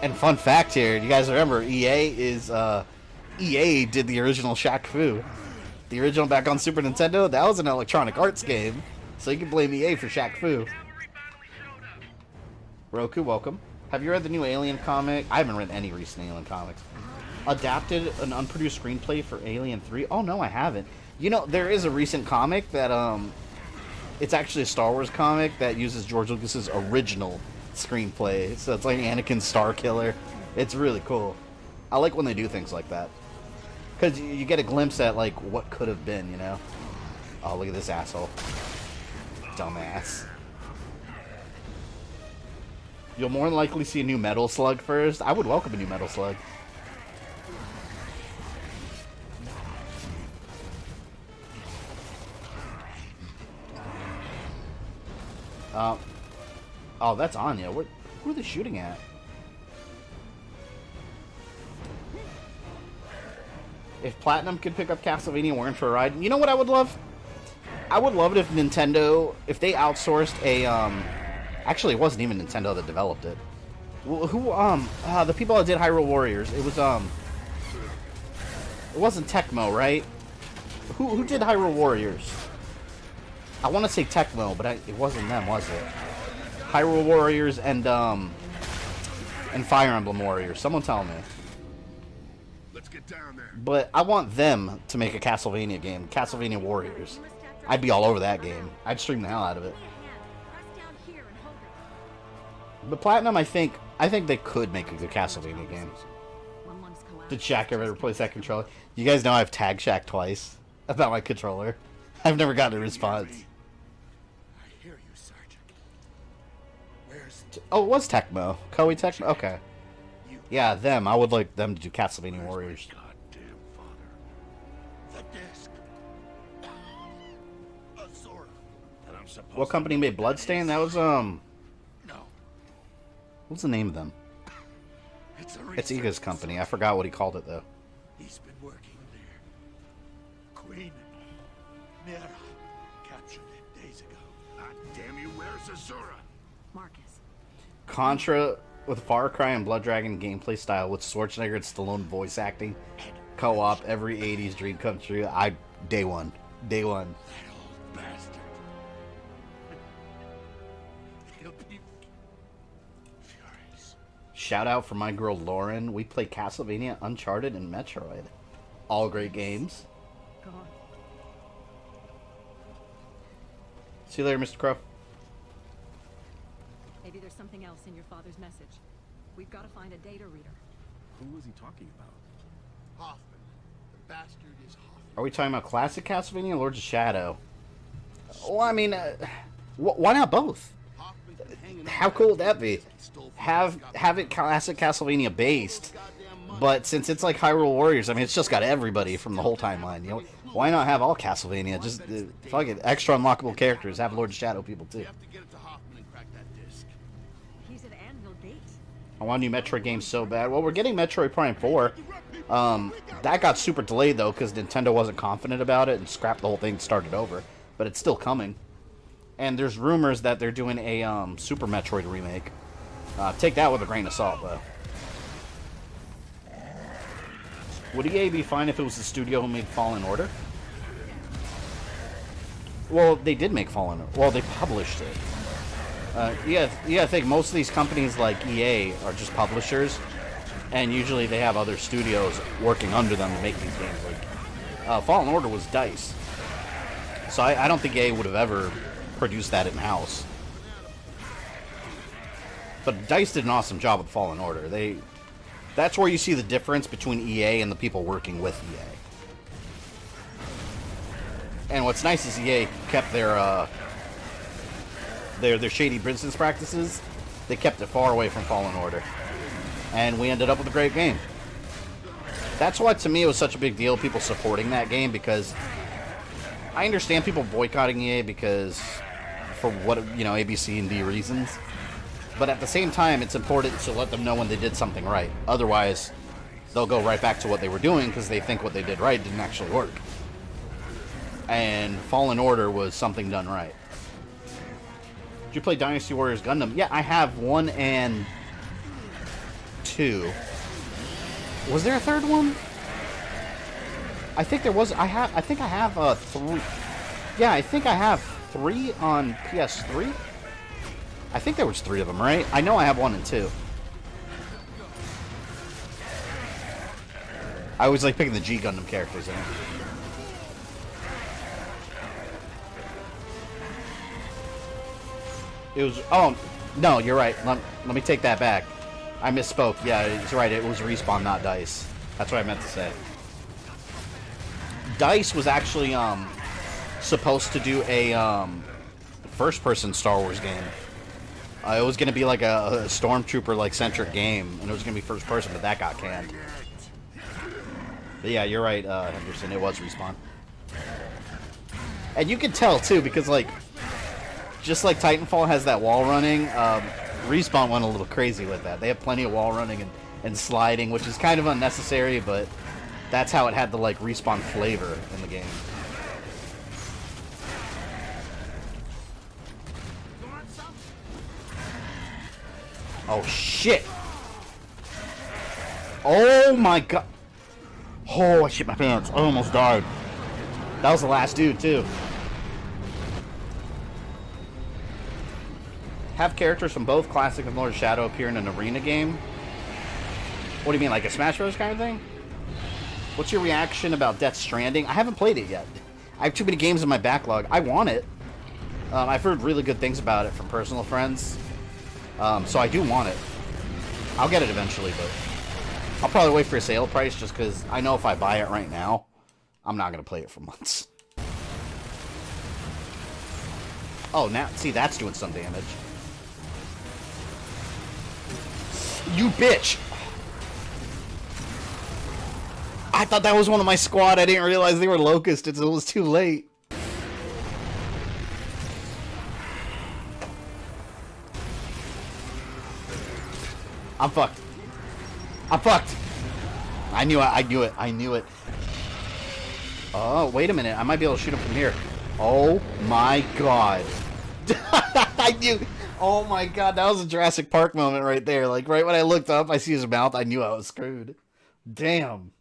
And fun fact here, you guys remember EA is EA did the original Shaq Fu. The original back on Super Nintendo, that was an Electronic Arts game. So you can blame EA for Shaq Fu. Roku, welcome. Have you read the new Alien comic? I haven't read any recent Alien comics. Adapted an unproduced screenplay for Alien 3? Oh, no, I haven't. You know, there is a recent comic that, it's actually a Star Wars comic that uses George Lucas's original screenplay. So it's like Anakin's Star Killer. It's really cool. I like when they do things like that. Because you get a glimpse at, like, what could have been, you know? Oh, look at this asshole. Dumbass. You'll more than likely see a new Metal Slug first. I would welcome a new Metal Slug. Oh, that's Anya. Who are they shooting at? If Platinum could pick up Castlevania and we're in for a ride, you know what I would love? I would love it if Nintendo, if they outsourced a, actually it wasn't even Nintendo that developed it. The people that did Hyrule Warriors, it wasn't Tecmo, right? Who did Hyrule Warriors? I want to say Tecmo, but it wasn't them, was it? Hyrule Warriors and Fire Emblem Warriors. Someone tell me. Let's get down there. But I want them to make a Castlevania game, Castlevania Warriors. I'd be all over that game. I'd stream the hell out of it. But Platinum, I think they could make a good Castlevania game. Did Shaq ever replace that controller? You guys know I've tagged Shaq twice about my controller. I've never gotten a response. I hear you, Sergeant. Where's... Oh, it was Tecmo. Koei Tecmo? Okay. Yeah, them. I would like them to do Castlevania Warriors. Goddamn father. The disc. Azora. That I'm supposed What company made Bloodstain? That was, No. What's the name of them? It's Iga's company. I forgot what he called it, though. He's been working there. Queen Mira captured it days ago. God damn you, where's Azura? Marcus. Contra with Far Cry and Blood Dragon gameplay style with Schwarzenegger and Stallone voice acting. Co-op, every 80s dream come true. Day one. That old bastard. He'll be furious. Shout out for my girl Lauren. We play Castlevania, Uncharted, and Metroid. All great games. Go on. See you later, Mr. Crow. Maybe there's something else in your father's message. We've got to find a data reader. Who was he talking about? Hoffman. The bastard is Hoffman. Are we talking about classic Castlevania or Lords of Shadow? Well, I mean, why not both? How cool would that be? Have it classic Castlevania based, But since it's like Hyrule Warriors, I mean, it's just got everybody from the whole timeline. You know, why not have all Castlevania? Just fuck it, extra unlockable characters. Have Lord Shadow people too. I want a new Metroid game so bad. Well, we're getting Metroid Prime 4. That got super delayed though because Nintendo wasn't confident about it and scrapped the whole thing, and started over. But it's still coming. And there's rumors that they're doing a Super Metroid remake. Take that with a grain of salt, though. Would EA be fine if it was the studio who made Fallen Order? Well, they did make Fallen Order. Well, they published it. Yeah, I think most of these companies like EA are just publishers, and usually they have other studios working under them to make these games. Like Fallen Order was DICE, so I don't think EA would have ever produced that in-house. But DICE did an awesome job with Fallen Order. That's where you see the difference between EA and the people working with EA. And what's nice is EA kept their shady business practices. They kept it far away from Fallen Order. And we ended up with a great game. That's why, to me, it was such a big deal, people supporting that game, because I understand people boycotting EA because, for what, you know, A, B, C, and D reasons. But at the same time, it's important to let them know when they did something right. Otherwise, they'll go right back to what they were doing because they think what they did right didn't actually work. And Fallen Order was something done right. Did you play Dynasty Warriors Gundam? Yeah, I have 1 and 2. Was there a third one? I think there was. I think I have 3. Yeah, I think I have 3 on PS3. I think there was 3 of them, right? I know I have 1 and 2. I always like picking the G Gundam characters in it. It was... Oh, no, you're right. Let me take that back. I misspoke. Yeah, it's right. It was Respawn, not DICE. That's what I meant to say. DICE was actually supposed to do a first-person Star Wars game. It was going to be like a Stormtrooper centric game, and it was going to be first-person, but that got canned. But yeah, you're right, Henderson. It was Respawn. And you can tell, too, because, just like Titanfall has that wall running, Respawn went a little crazy with that. They have plenty of wall running and sliding, which is kind of unnecessary, but that's how it had the, Respawn flavor in the game. Oh, shit! Oh, my God! Oh, I shit my pants. I almost died. That was the last dude, too. Have characters from both Classic and Lord Shadow appear in an arena game? What do you mean, like a Smash Bros. Kind of thing? What's your reaction about Death Stranding? I haven't played it yet. I have too many games in my backlog. I want it. I've heard really good things about it from personal friends. So I do want it. I'll get it eventually, but I'll probably wait for a sale price just because I know if I buy it right now, I'm not going to play it for months. Oh, now, see, that's doing some damage. You bitch! I thought that was one of my squad. I didn't realize they were locusts until it was too late. I'm fucked. I'm fucked. I knew it. Oh, wait a minute. I might be able to shoot him from here. Oh my God. I knew. Oh my God. That was a Jurassic Park moment right there. Right when I looked up, I see his mouth. I knew I was screwed. Damn.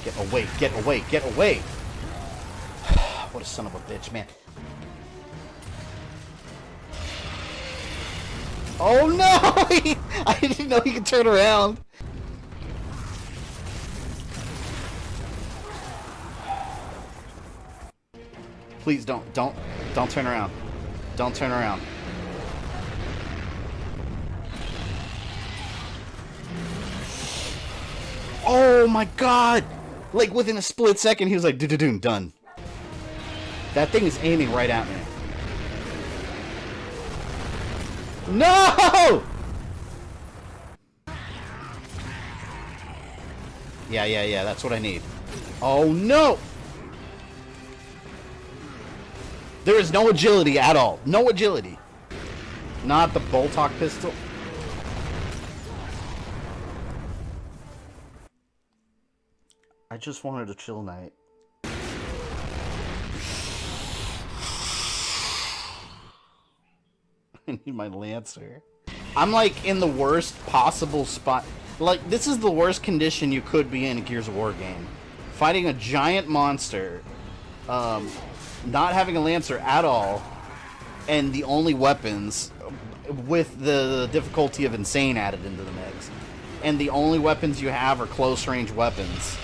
Get away. Get away. Get away. What a son of a bitch, man. Oh no! I didn't know he could turn around. Please don't turn around. Don't turn around. Oh my God! Within a split second, he was like, "Do-do-do, done." That thing is aiming right at me. No! Yeah, that's what I need. Oh, no! There is no agility at all. No agility. Not the Boltok pistol. I just wanted a chill night. I need my Lancer. I'm like in the worst possible spot. Like, this is the worst condition you could be in a Gears of War game. Fighting a giant monster, not having a Lancer at all, and the only weapons, with the difficulty of Insane added into the mix, and the only weapons you have are close-range weapons.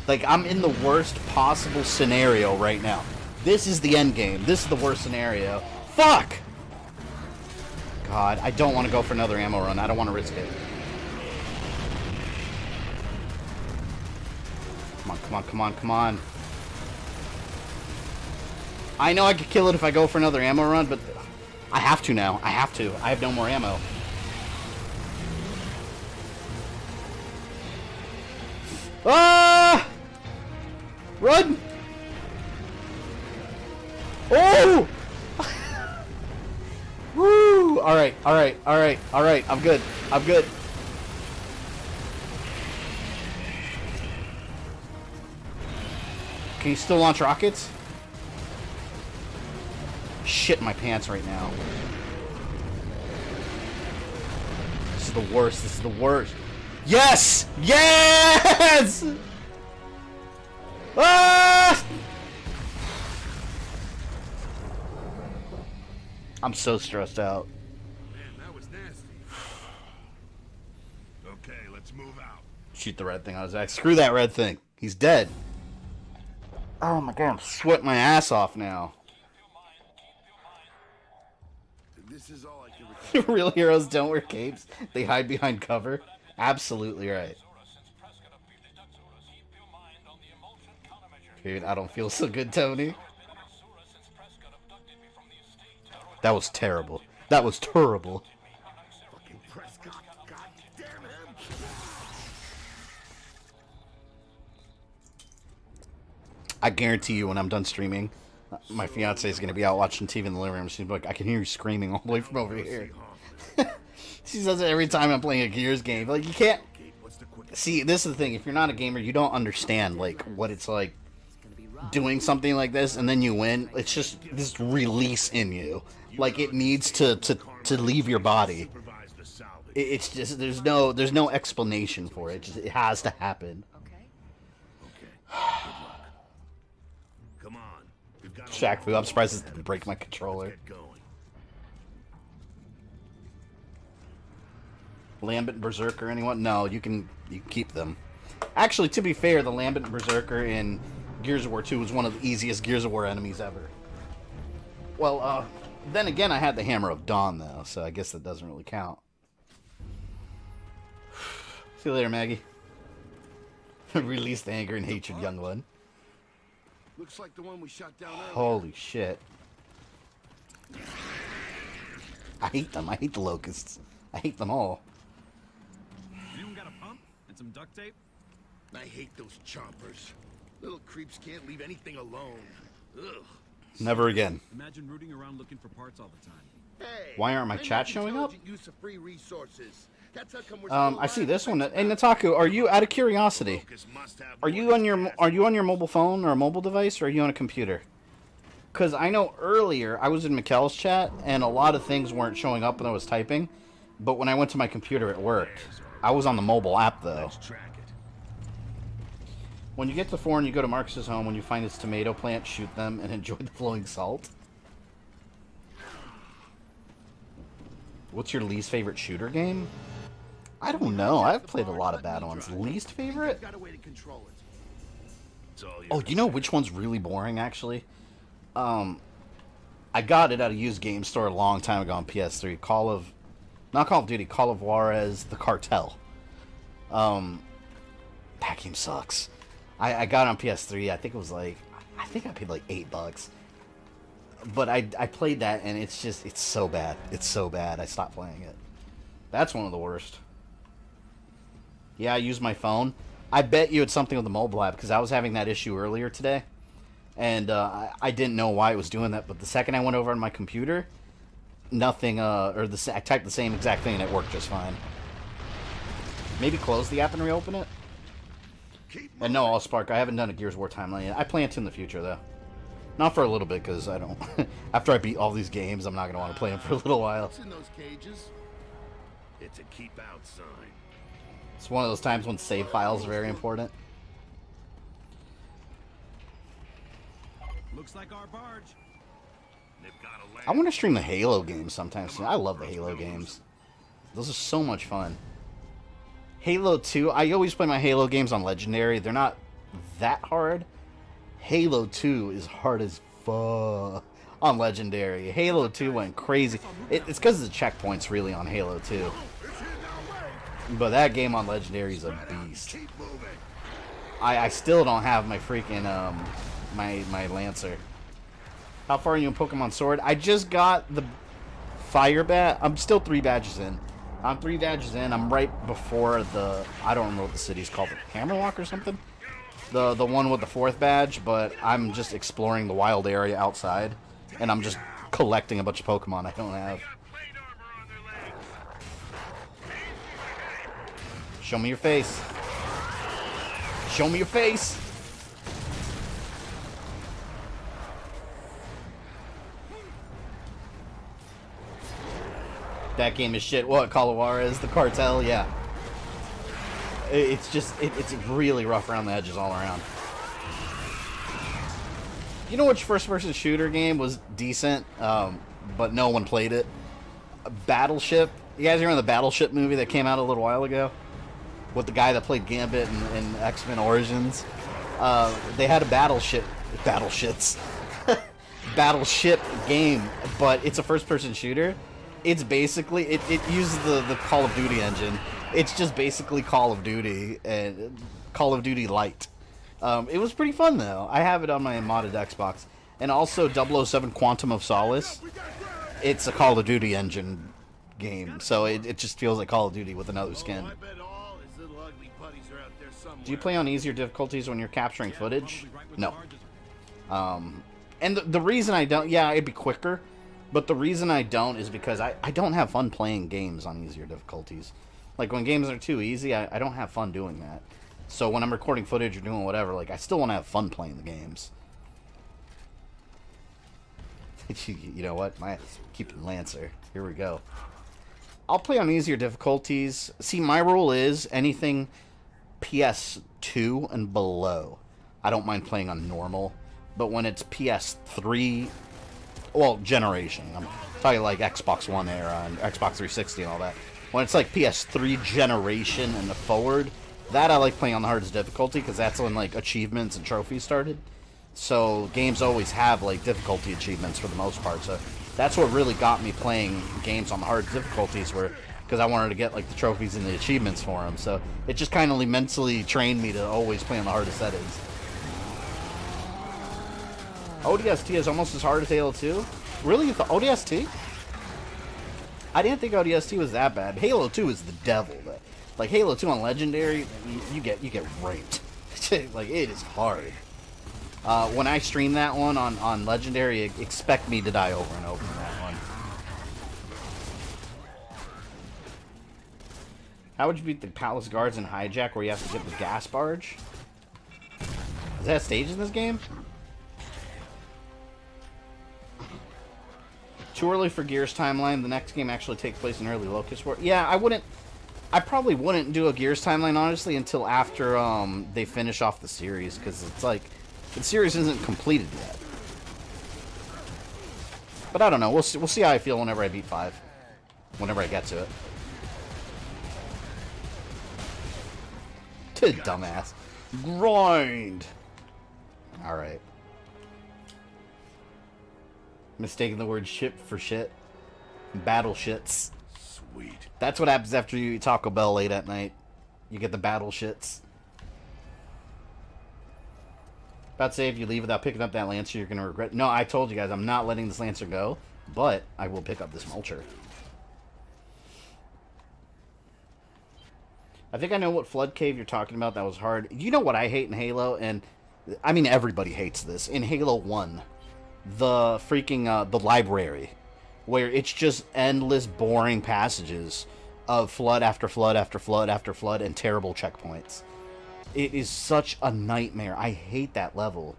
Like, I'm in the worst possible scenario right now. This is the end game. This is the worst scenario. Fuck! God, I don't want to go for another ammo run. I don't want to risk it. Come on. I know I could kill it if I go for another ammo run, but I have to now. I have to. I have no more ammo. Ah! Run! Oh! Woo! Alright. I'm good. Can you still launch rockets? Shit my pants right now. This is the worst. Yes! Yes! Ah! I'm so stressed out. Man, that was nasty. Okay, let's move out. Shoot the red thing on his back. Screw that red thing. He's dead. Oh my god, I'm sweating my ass off now. This is all I can Real heroes don't wear capes. They hide behind cover. Absolutely right. Dude, I don't feel so good, Tony. That was terrible. That was terrible. fucking Prescott. God damn him. I guarantee you when I'm done streaming, my fiance is going to be out watching TV in the living room. She's like, I can hear you screaming all the way from over here. She says it every time I'm playing a Gears game. Like, you can't... See, this is the thing. If you're not a gamer, you don't understand, like, what it's like doing something like this, and then you win. It's just this release in you. Like, it needs to leave your body. It's just, there's no explanation for it. It has to happen. Come on. We've got Shaq Fu, I'm surprised it didn't break my controller. get going. Lambent and Berserker, anyone? No, you can keep them. Actually, to be fair, the Lambent and Berserker in Gears of War 2 was one of the easiest Gears of War enemies ever. Well, then again, I had the Hammer of Dawn, though, so I guess that doesn't really count. See you later, Maggie. Release the anger and hatred, young one. Looks like the one we shot down earlier. Holy shit. I hate them. I hate the locusts. I hate them all. Anyone got a pump and some duct tape? I hate those chompers. Little creeps can't leave anything alone. Ugh. Never again. Imagine rooting around looking for parts all the time. Hey, Why aren't my I chat make showing up? intelligent use of free resources. That's how come we're still I see alive this and one. things Hey, matter. Nitaku, are you, out of curiosity, Locust must have are more you on than your mobile phone or a mobile device, or are you on a computer? Because I know earlier I was in Mekel's chat and a lot of things weren't showing up when I was typing, but when I went to my computer it worked. I was on the mobile app though. Let's track it. When you get to 4 and you go to Marcus's home, when you find his tomato plant, shoot them and enjoy the flowing salt. What's your least favorite shooter game? I don't know. I've played a lot of bad ones. Least favorite? Got a way to control it. It's all Oh, do you know which one's really boring, actually? I got it at a used game store a long time ago on PS3. Not Call of Duty, Call of Juarez, The Cartel. That game sucks. I got it on PS3. I think it was like, I think I paid like $8. But I played that and it's so bad. It's so bad. I stopped playing it. That's one of the worst. Yeah, I use my phone. I bet you it's something with the mobile app, because I was having that issue earlier today. And I didn't know why it was doing that, but the second I went over on my computer, nothing, I typed the same exact thing and it worked just fine. Maybe close the app and reopen it? And no, Allspark, I haven't done a Gears of War timeline yet. I plan to in the future, though. Not for a little bit, because I don't... After I beat all these games, I'm not going to want to play them for a little while. What's in those cages? It's a keep out sign. It's one of those times when save files are very important. Looks like our barge. They've got a land. I want to stream the Halo games sometime soon. I love the Halo games. Those are so much fun. Halo 2, I always play my Halo games on Legendary. They're not that hard. Halo 2 is hard as fuck on Legendary. Halo 2 went crazy. It's because of the checkpoints, really, on Halo 2. But that game on Legendary is a beast. I still don't have my freaking, my Lancer. How far are you in Pokemon Sword? I just got the Fire Bat. I'm still 3 badges in. I'm 3 badges in. I'm right before the... I don't remember what the city's called. Hammerlock or something? The one with the 4th badge, but I'm just exploring the wild area outside. And I'm just collecting a bunch of Pokemon I don't have. Show me your face. Show me your face. That game is shit. What, Call of Juarez, the cartel? Yeah. It's just, it's really rough around the edges all around. You know which first-person shooter game was decent, but no one played it? Battleship. You guys remember the Battleship movie that came out a little while ago? With the guy that played Gambit in X-Men Origins? They had a Battleship game, but it's a first-person shooter. It's basically, it uses the Call of Duty engine. It's just basically Call of Duty, and Call of Duty Light. It was pretty fun, though. I have it on my modded Xbox. And also 007 Quantum of Solace. It's a Call of Duty engine game, so it just feels like Call of Duty with another skin. I bet all his little ugly buddies are out there somewhere. Do you play on easier difficulties when you're capturing footage? No. And the reason I don't, yeah, it'd be quicker. But the reason I don't is because I don't have fun playing games on easier difficulties. Like, when games are too easy, I don't have fun doing that. So when I'm recording footage or doing whatever, like, I still want to have fun playing the games. You know what? Keeping Lancer. Here we go. I'll play on easier difficulties. See, my rule is anything PS2 and below, I don't mind playing on normal. But when it's PS3... well, generation. I'm talking like Xbox One era and Xbox 360 and all that. When it's like PS3 generation and the forward, that I like playing on the hardest difficulty because that's when like achievements and trophies started. So games always have like difficulty achievements for the most part. So that's what really got me playing games on the hardest difficulties, were because I wanted to get like the trophies and the achievements for them. So it just kind of mentally trained me to always play on the hardest settings. ODST is almost as hard as Halo 2? Really? You thought ODST? I didn't think ODST was that bad. Halo 2 is the devil. Like, Halo 2 on Legendary, you get raped. Like, it is hard. When I stream that one on Legendary, expect me to die over and over in that one. How would you beat the Palace Guards in Hijack, where you have to get the gas barge? Is that a stage in this game? Too early for Gears timeline. The next game actually takes place in early Locust War. Yeah, I probably wouldn't do a Gears timeline, honestly, until after they finish off the series, because it's like, the series isn't completed yet. But I don't know. We'll see how I feel whenever I beat 5. Whenever I get to it. Dumbass. Grind! Alright. Mistaking the word ship for shit. Battle shits. Sweet. That's what happens after you eat Taco Bell late at night. You get the battle shits. About to say, if you leave without picking up that Lancer, you're going to regret... No, I told you guys, I'm not letting this Lancer go. But I will pick up this Mulcher. I think I know what Flood Cave you're talking about. That was hard. You know what I hate in Halo? And, I mean, everybody hates this. In Halo 1, the freaking, the library, where it's just endless, boring passages of flood after flood after flood after flood and terrible checkpoints. It is such a nightmare. I hate that level.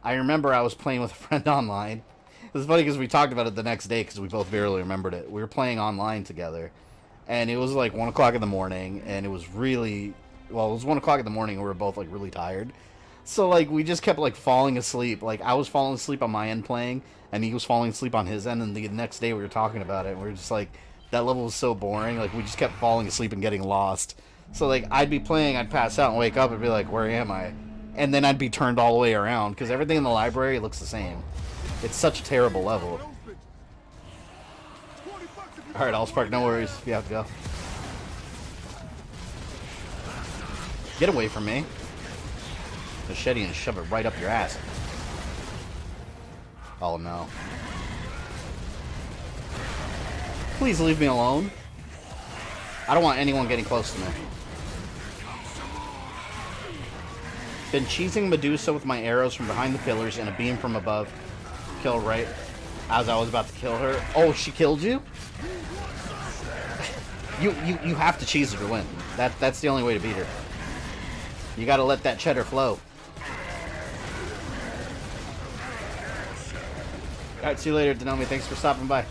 I remember I was playing with a friend online. It was funny because we talked about it the next day because we both barely remembered it. We were playing online together. And it was like 1 o'clock in the morning. And it was really... Well, it was 1 o'clock in the morning and we were both like really tired. So like we just kept like falling asleep. Like I was falling asleep on my end playing. And he was falling asleep on his end. And the next day we were talking about it. And we were just like... That level was so boring. Like we just kept falling asleep and getting lost. So like I'd be playing, I'd pass out and wake up and be like, where am I? And then I'd be turned all the way around because everything in the library looks the same. It's such a terrible level. Alright, Allspark, no worries if you have to go. Get away from me. Machete and shove it right up your ass. Oh no. Please leave me alone. I don't want anyone getting close to me. Been cheesing Medusa with my arrows from behind the pillars and a beam from above. Kill right as I was about to kill her. Oh, she killed you? You have to cheese her to win. That's the only way to beat her. You gotta let that cheddar flow. Alright, see you later, Denomi. Thanks for stopping by.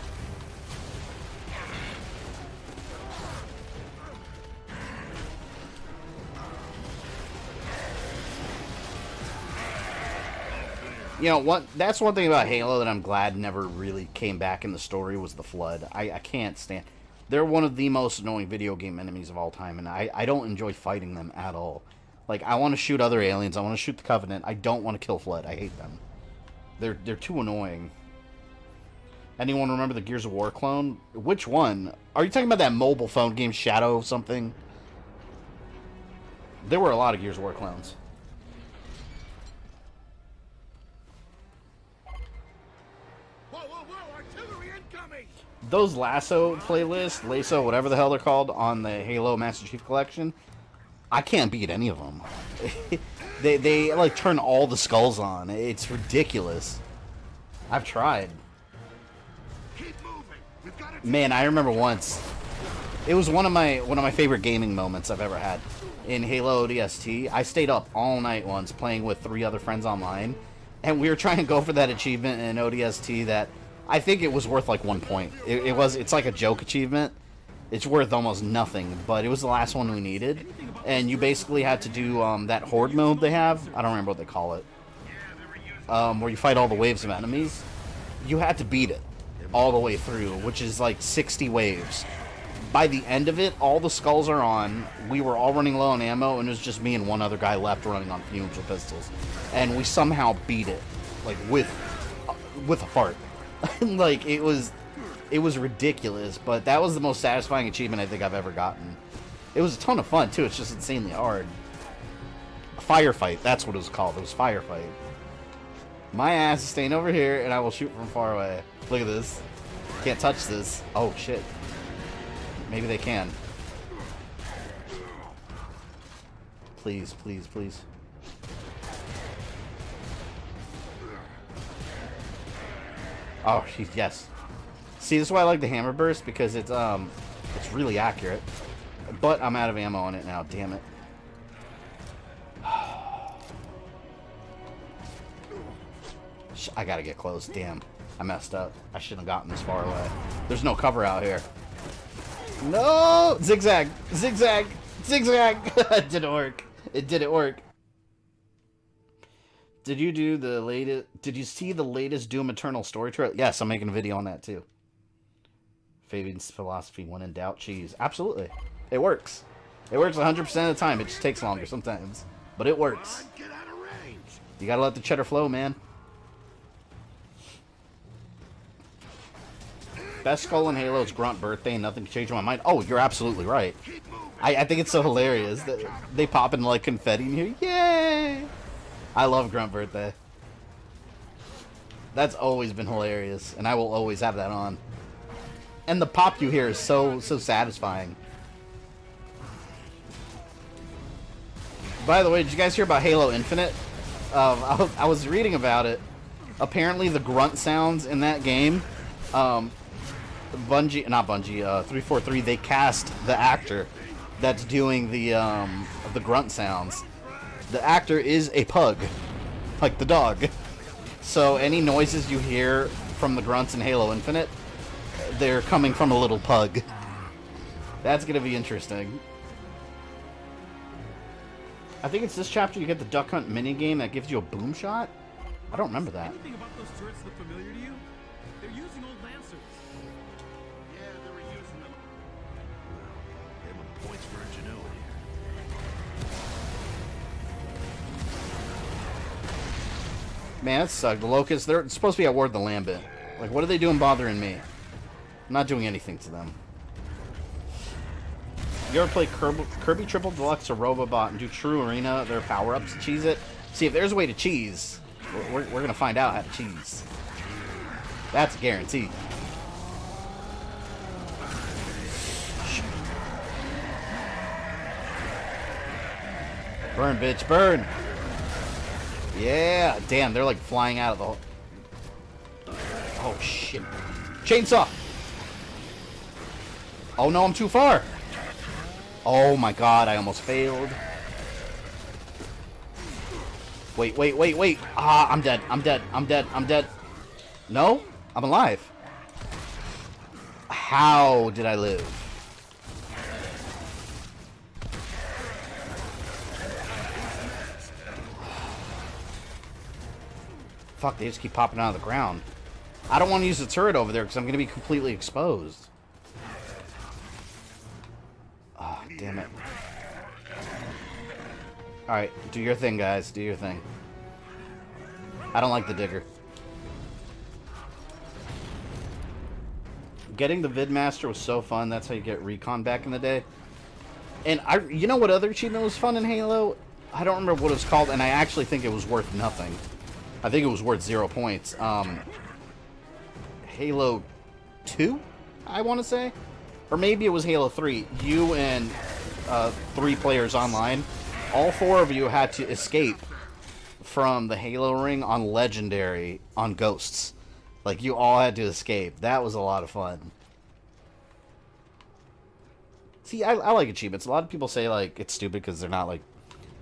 You know, that's one thing about Halo that I'm glad never really came back in the story was the Flood. I can't stand... They're one of the most annoying video game enemies of all time, and I don't enjoy fighting them at all. Like, I want to shoot other aliens, I want to shoot the Covenant, I don't want to kill Flood, I hate them. They're too annoying. Anyone remember the Gears of War clone? Which one? Are you talking about that mobile phone game, Shadow something? There were a lot of Gears of War clones. Those Lasso playlists, Lasso, whatever the hell they're called, on the Halo Master Chief Collection, I can't beat any of them. they like turn all the skulls on. It's ridiculous. I've tried. Man, I remember once. It was one of my favorite gaming moments I've ever had. In Halo ODST, I stayed up all night once playing with 3 other friends online, and we were trying to go for that achievement in ODST that I think it was worth like 1 point. It's like a joke achievement. It's worth almost nothing, but it was the last one we needed. And you basically had to do that horde mode they have. I don't remember what they call it. Where you fight all the waves of enemies. You had to beat it all the way through, which is like 60 waves. By the end of it, all the skulls are on. We were all running low on ammo, and it was just me and one other guy left running on fumes with pistols. And we somehow beat it, like with a fart. Like it was ridiculous, but that was the most satisfying achievement I think I've ever gotten. It was a ton of fun too. It's just insanely hard. Firefight, that's what it was called. It was Firefight. My ass is staying over here, and I will shoot from far away. Look at this. Can't touch this. Oh shit. Maybe they can. Please, please, please. Oh, yes. See, this is why I like the hammer burst, because it's really accurate. But I'm out of ammo on it now, damn it. I gotta get close, damn. I messed up. I shouldn't have gotten this far away. There's no cover out here. No! Zigzag! Zigzag! Zigzag! It didn't work. It didn't work. Did you do the latest... Did you see the latest Doom Eternal story trailer? Yes, I'm making a video on that too. Fabian's philosophy, when in doubt, cheese. Absolutely. It works. It works 100% of the time. It just takes longer sometimes. But it works. You gotta let the cheddar flow, man. Best skull in Halo is Grunt birthday and nothing can change my mind. Oh, you're absolutely right. I think it's so hilarious that they pop into like confetti in here. Yay! I love Grunt birthday. That's always been hilarious, and I will always have that on. And the pop you hear is so satisfying. By the way, did you guys hear about Halo Infinite? I was reading about it. Apparently, the grunt sounds in that game, not Bungie, 343, they cast the actor that's doing the grunt sounds. The actor is a pug, like the dog. So any noises you hear from the grunts in Halo Infinite, they're coming from a little pug. That's gonna be interesting. I think it's this chapter you get the duck hunt minigame that gives you a boom shot. I don't remember that. Anything about those turrets look familiar to you? They're using old lancers. Yeah, they were using them. Give them points for ingenuity. Man, that sucked. The Locusts, they're supposed to be at war with the Lambent. Like, what are they doing bothering me? I'm not doing anything to them. You ever play Kirby Triple Deluxe or Robobot and do True Arena, their power-ups, cheese it? See, if there's a way to cheese, we're going to find out how to cheese. That's guaranteed. Burn, bitch, burn! Yeah! Damn, they're like flying out of the... Oh, shit. Chainsaw! Oh, no, I'm too far! Oh my god, I almost failed. Wait, wait, wait, wait. Ah, I'm dead. I'm dead. I'm dead. I'm dead. No? I'm alive. How did I live? Fuck, they just keep popping out of the ground. I don't want to use the turret over there because I'm going to be completely exposed. Oh, damn it. Alright, do your thing, guys. Do your thing. I don't like the digger. Getting the Vidmaster was so fun. That's how you get recon back in the day. And you know what other achievement was fun in Halo? I don't remember what it was called, and I actually think it was worth nothing. I think it was worth 0 points. Halo 2, I want to say? Or maybe it was Halo 3. You and 3 players online, all 4 of you had to escape from the Halo ring on Legendary on Ghosts. Like, you all had to escape. That was a lot of fun. See, I like achievements. A lot of people say, like, it's stupid because they're not, like,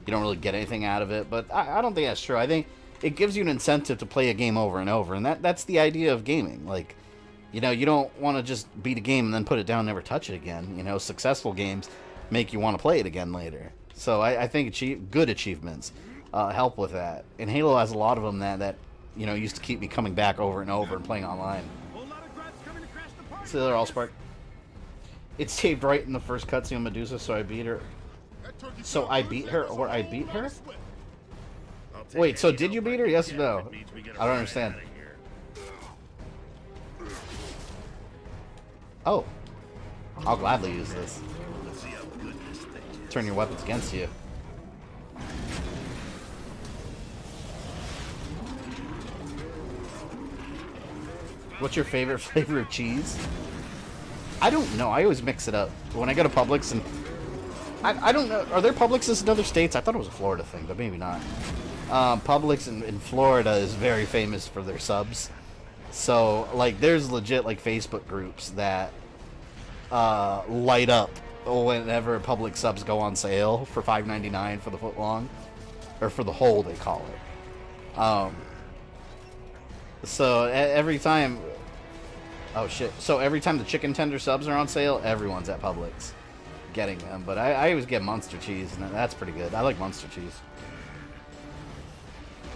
you don't really get anything out of it. But I don't think that's true. I think it gives you an incentive to play a game over and over. And that's the idea of gaming. Like, you know, you don't want to just beat a game and then put it down and never touch it again. You know, successful games make you want to play it again later. So I think good achievements help with that. And Halo has a lot of them that you know, used to keep me coming back over and over and playing online. So they're all spark. It's taped right in the first cutscene of Medusa, so I beat her. So I beat her, or I beat her? Wait, so did you beat her? Yes or no? I don't understand. Oh. I'll gladly use this. Turn your weapons against you. What's your favorite flavor of cheese? I don't know. I always mix it up. When I go to Publix and... I don't know. Are there Publixes in other states? I thought it was a Florida thing, but maybe not. Publix in Florida is very famous for their subs. So, like, there's legit, like, Facebook groups that light up whenever Publix subs go on sale for $5.99 for the foot long. Or for the whole, they call it. So, every time... Oh, shit. So, every time the chicken tender subs are on sale, everyone's at Publix getting them. But I always get Munster cheese, and that's pretty good. I like Munster cheese.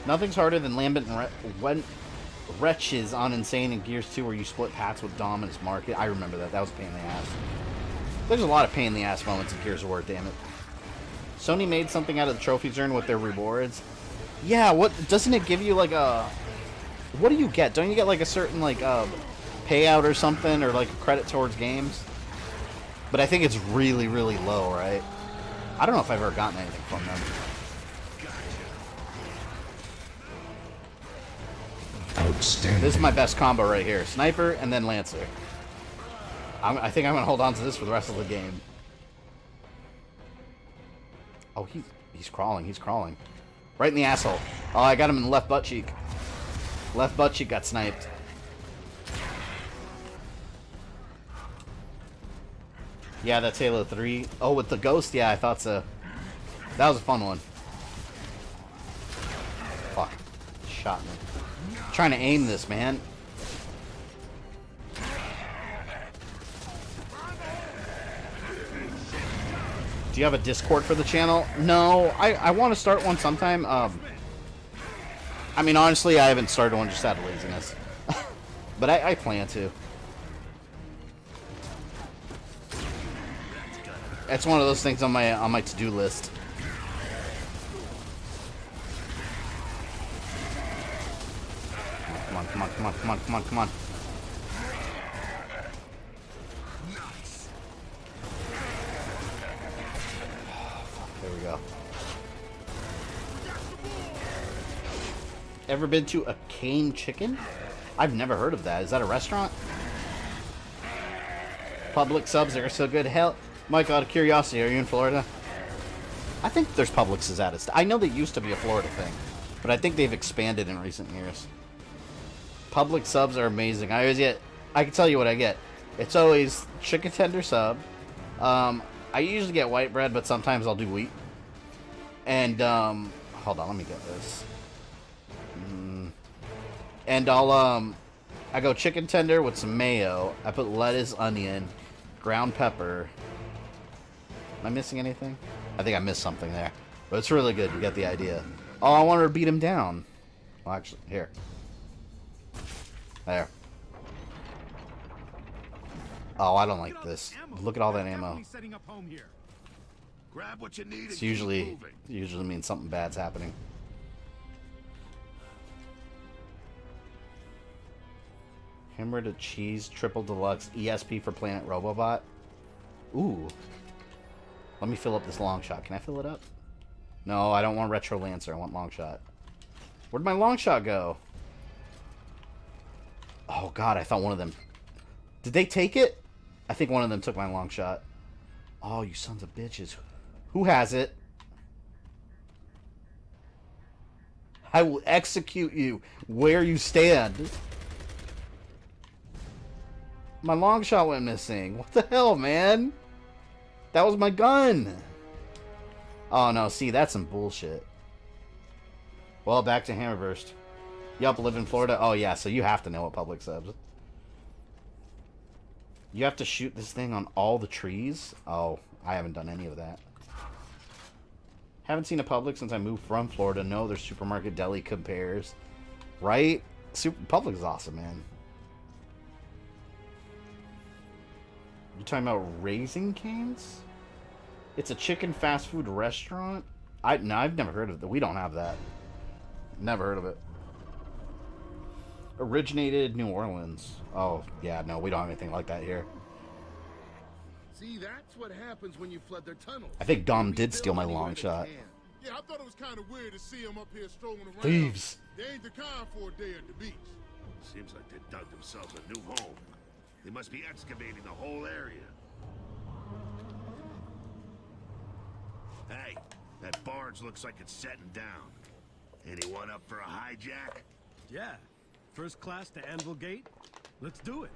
Nothing's harder than Lambent and Wretches on Insane in Gears 2 where you split paths with Dom and his market. I remember that. That was a pain in the ass. There's a lot of pain in the ass moments in Gears of War, damn it. Sony made something out of the trophies earned with their rewards. Yeah, what doesn't it give you like a... What do you get? Don't you get like a certain like payout or something, or like a credit towards games? But I think it's really, really low, right? I don't know if I've ever gotten anything from them. Outstanding. This is my best combo right here. Sniper and then Lancer. I think I'm going to hold on to this for the rest of the game. Oh, He's crawling. He's crawling. Right in the asshole. Oh, I got him in the left butt cheek. Left butt cheek got sniped. Yeah, that's Halo 3. Oh, with the ghost? Yeah, I thought so. That was a fun one. Fuck. Shot me. I'm trying to aim this, man. Do you have a Discord for the channel? No, I want to start one sometime. I mean, honestly, I haven't started one just out of laziness. But I plan to. It's one of those things on my to-do list. Come on, come on, come on, come on, come on, come on. There we go. Ever been to a Cane Chicken? I've never heard of that. Is that a restaurant? Public subs are so good. Hell, Mike, out of curiosity, are you in Florida? I think there's Publixes at it. I know they used to be a Florida thing, but I think they've expanded in recent years. Public subs are amazing. I can tell you what I get. It's always chicken tender sub. I usually get white bread, but sometimes I'll do wheat. And, hold on, let me get this. And I go chicken tender with some mayo. I put lettuce, onion, ground pepper. Am I missing anything? I think I missed something there. But it's really good. You get the idea. Oh, I wanted to beat him down. Well, actually, here. There. Oh, I don't like this. Look at all that ammo. Grab what you need. It's usually means something bad's happening. Hammer to cheese, triple deluxe, ESP for Planet Robobot. Ooh. Let me fill up this long shot. Can I fill it up? No, I don't want Retro Lancer. I want long shot. Where'd my long shot go? Oh, God, I thought one of them... Did they take it? I think one of them took my long shot. Oh, you sons of bitches. Who has it? I will execute you where you stand. My long shot went missing. What the hell, man? That was my gun. Oh, no. See, that's some bullshit. Well, back to Hammerburst. Yup, live in Florida. Oh, yeah, so you have to know what public subs. You have to shoot this thing on all the trees? Oh, I haven't done any of that. Haven't seen a Publix since I moved from Florida. No, their supermarket deli compares. Right? Publix is awesome, man. You talking about Raising Cane's? It's a chicken fast food restaurant? No, I've never heard of it. We don't have that. Never heard of it. Originated New Orleans. Oh, yeah, no, we don't have anything like that here. See, that's what happens when you flood their tunnels. I think Dom did steal my long shot. Yeah, I thought it was kind of weird to see him up here strolling around. Thieves. They ain't the kind for a day at the beach. Seems like they dug themselves a new home. They must be excavating the whole area. Hey, that barge looks like it's setting down. Anyone up for a hijack? Yeah. First class to Anvil Gate? Let's do it.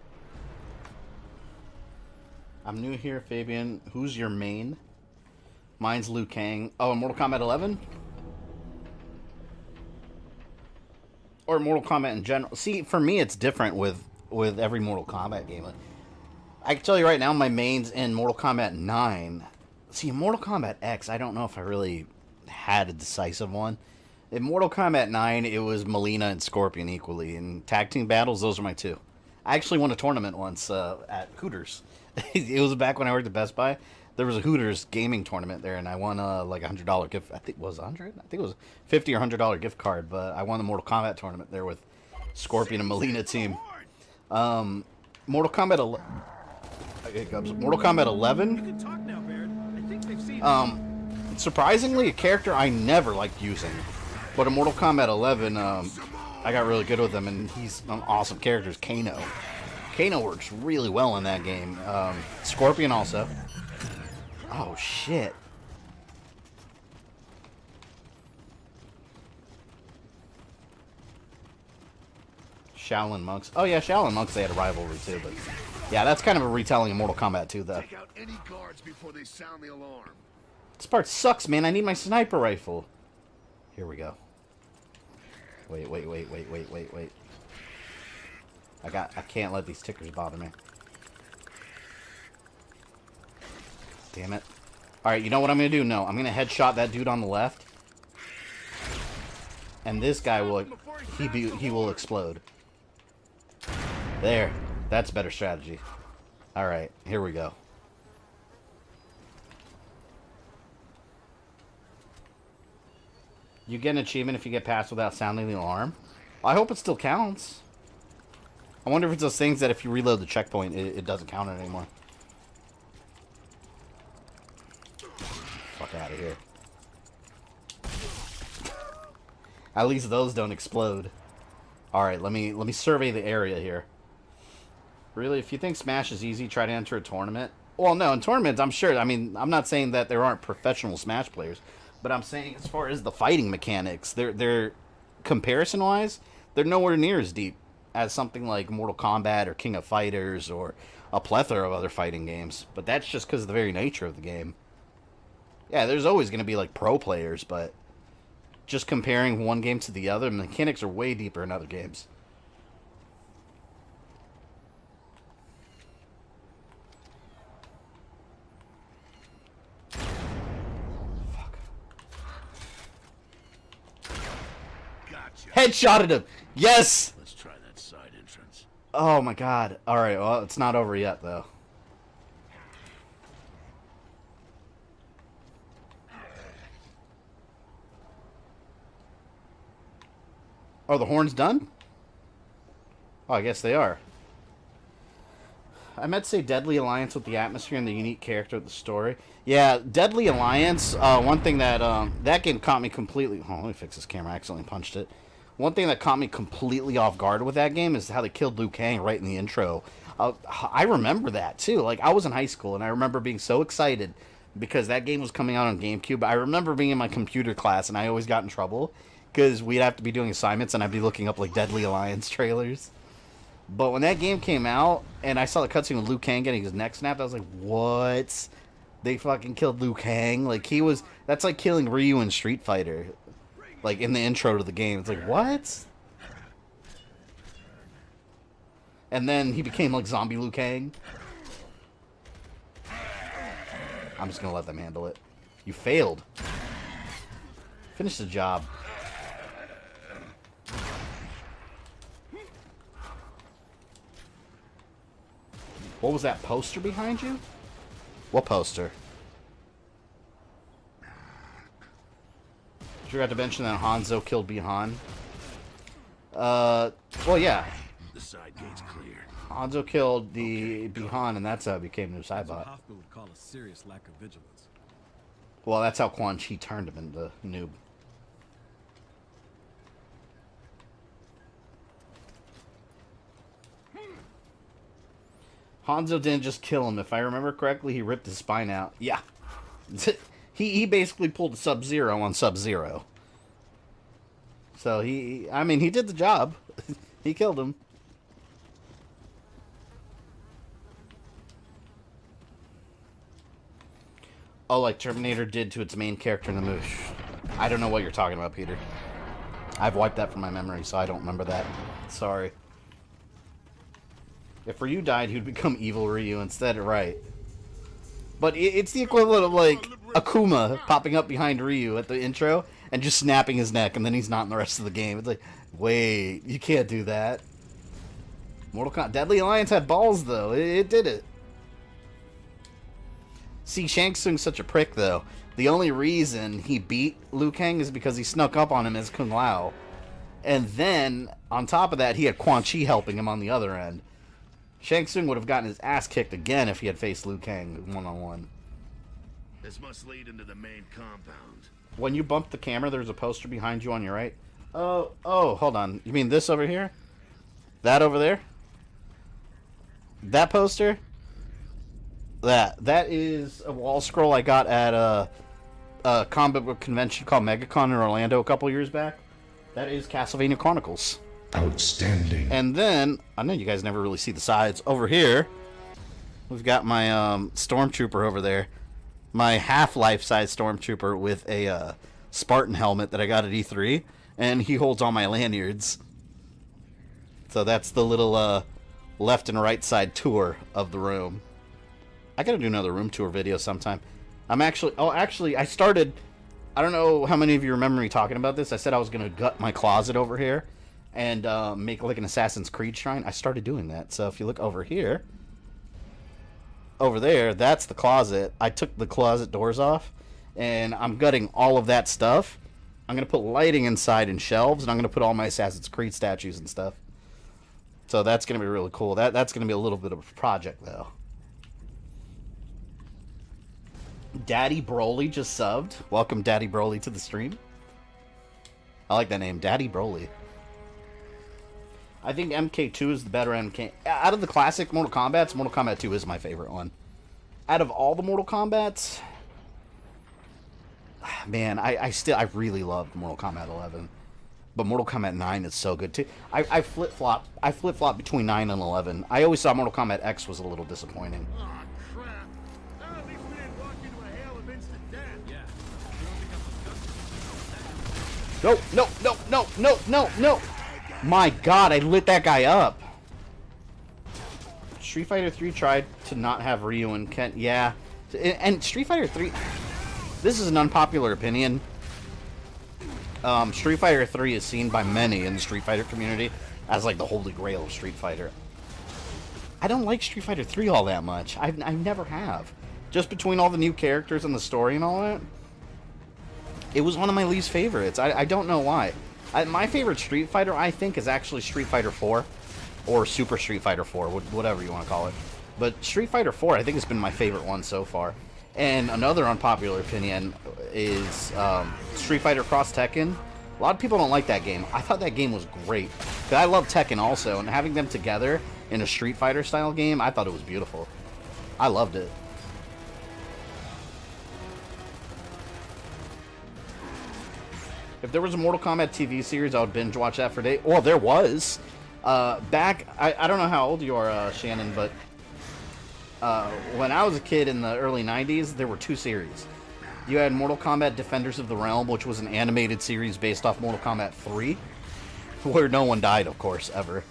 I'm new here, Fabian. Who's your main? Mine's Liu Kang. Oh, Mortal Kombat 11? Or Mortal Kombat in general. See, for me, it's different with every Mortal Kombat game. I can tell you right now, my main's in Mortal Kombat 9. See, Mortal Kombat X, I don't know if I really had a decisive one. In Mortal Kombat 9, it was Melina and Scorpion equally. In tag team battles, those are my two. I actually won a tournament once at Hooters. It was back when I worked at Best Buy. There was a Hooters gaming tournament there, and I won like a $100 gift. I think it was 100. I think it was $50 or $100 gift card. But I won the Mortal Kombat tournament there with Scorpion and Melina team. Mortal Kombat 11. Mortal Kombat 11. You can talk now, Baird. I think they've seen Surprisingly, a character I never liked using, but in Mortal Kombat 11, I got really good with him, and he's an awesome character. Kano. Kano works really well in that game. Scorpion also. Oh, shit. Shaolin monks. Oh yeah, Shaolin monks, they had a rivalry too, but yeah, that's kind of a retelling of Mortal Kombat 2 though. Take out any guards before they sound the alarm. This part sucks, man. I need my sniper rifle. Here we go. Wait. I can't let these tickers bother me. Damn it. Alright, you know what I'm gonna do? No, I'm gonna headshot that dude on the left. And this guy will he will explode. There. That's better strategy. Alright, here we go. You get an achievement if you get past without sounding the alarm. I hope it still counts. I wonder if it's those things that if you reload the checkpoint, it doesn't count it anymore. Fuck out of here. At least those don't explode. Alright, let me survey the area here. Really, if you think Smash is easy, try to enter a tournament. Well, no, in tournaments, I'm sure. I mean, I'm not saying that there aren't professional Smash players. But I'm saying as far as the fighting mechanics, they're comparison-wise, they're nowhere near as deep as something like Mortal Kombat or King of Fighters or a plethora of other fighting games. But that's just because of the very nature of the game. Yeah, there's always going to be like pro players, but just comparing one game to the other, mechanics are way deeper in other games. Headshotted him! Yes! Let's try that side entrance. Oh my god. Alright, well, it's not over yet, though. Oh, the horn's done? Oh, I guess they are. I meant to say Deadly Alliance with the atmosphere and the unique character of the story. Yeah, Deadly Alliance, one thing that, that game caught me completely... Oh, let me fix this camera. I accidentally punched it. One thing that caught me completely off guard with that game is how they killed Liu Kang right in the intro. I remember that, too. Like, I was in high school, and I remember being so excited because that game was coming out on GameCube. I remember being in my computer class, and I always got in trouble because we'd have to be doing assignments, and I'd be looking up, like, Deadly Alliance trailers. But when that game came out, and I saw the cutscene with Liu Kang getting his neck snapped, I was like, what? They fucking killed Liu Kang? Like, he was... That's like killing Ryu in Street Fighter. Like, in the intro to the game. It's like, what? And then he became, like, zombie Liu Kang. I'm just gonna let them handle it. You failed. Finish the job. What was that poster behind you? What poster? I forgot to mention that Hanzo killed Bihan. Well, yeah. The side gate's cleared. Hanzo killed the Bihan, and that's how it became Noob That's what Saibot. Hoffman would call a serious lack of vigilance. Well, that's how Quan Chi turned him into Noob. Hanzo didn't just kill him. If I remember correctly, he ripped his spine out. Yeah. He basically pulled Sub-Zero on Sub-Zero. So I mean, he did the job. He killed him. Oh, like Terminator did to its main character in the movie. I don't know what you're talking about, Peter. I've wiped that from my memory, so I don't remember that. Sorry. If Ryu died, he'd become evil Ryu instead, right? But it's the equivalent of, like, Akuma popping up behind Ryu at the intro and just snapping his neck, and then he's not in the rest of the game. It's like, wait, you can't do that. Mortal Kombat. Deadly Alliance had balls, though. It did it. See, Shang Tsung's such a prick, though. The only reason he beat Liu Kang is because he snuck up on him as Kung Lao. And then, on top of that, he had Quan Chi helping him on the other end. Shang Tsung would have gotten his ass kicked again if he had faced Liu Kang one-on-one. This must lead into the main compound. When you bump the camera, there's a poster behind you on your right. Oh, hold on. You mean this over here? That over there? That poster? That is a wall scroll I got at a comic book convention called MegaCon in Orlando a couple years back. That is Castlevania Chronicles. Outstanding. And then, I know you guys never really see the sides. Over here, we've got my Stormtrooper over there. My Half-Life size Stormtrooper with a Spartan helmet that I got at E3. And he holds all my lanyards. So that's the little left and right side tour of the room. I gotta do another room tour video sometime. Actually, I started... I don't know how many of you remember me talking about this. I said I was gonna gut my closet over here and make like an Assassin's Creed shrine. I started doing that. So if you look over here, over there, that's the closet. I took the closet doors off, and I'm gutting all of that stuff. I'm going to put lighting inside and shelves, and I'm going to put all my Assassin's Creed statues and stuff. So that's going to be really cool. That's going to be a little bit of a project, though. Daddy Broly just subbed. Welcome, Daddy Broly, to the stream. I like that name, Daddy Broly. I think MK2 is the better MK. Out of the classic Mortal Kombats, Mortal Kombat 2 is my favorite one. Out of all the Mortal Kombats, man, I really loved Mortal Kombat 11. But Mortal Kombat 9 is so good too. I flip-flop between 9 and 11. I always thought Mortal Kombat X was a little disappointing. Ah, crap. At least we didn't walk into a hail of instant death. Yeah. No. My God, I lit that guy up. Street Fighter 3 tried to not have Ryu and Ken. Yeah. And Street Fighter 3... This is an unpopular opinion. Street Fighter 3 is seen by many in the Street Fighter community as like the holy grail of Street Fighter. I don't like Street Fighter 3 all that much. I never have. Just between all the new characters and the story and all that, it was one of my least favorites. I don't know why. My favorite Street Fighter, I think, is actually Street Fighter 4. Or Super Street Fighter 4, whatever you want to call it. But Street Fighter 4, I think, has been my favorite one so far. And another unpopular opinion is Street Fighter Cross Tekken. A lot of people don't like that game. I thought that game was great. Because I love Tekken also, and having them together in a Street Fighter style game, I thought it was beautiful. I loved it. If there was a Mortal Kombat TV series, I would binge watch that for days. Well, there was. I don't know how old you are, Shannon, but when I was a kid in the early 90s, there were two series. You had Mortal Kombat Defenders of the Realm, which was an animated series based off Mortal Kombat 3, where no one died, of course, ever.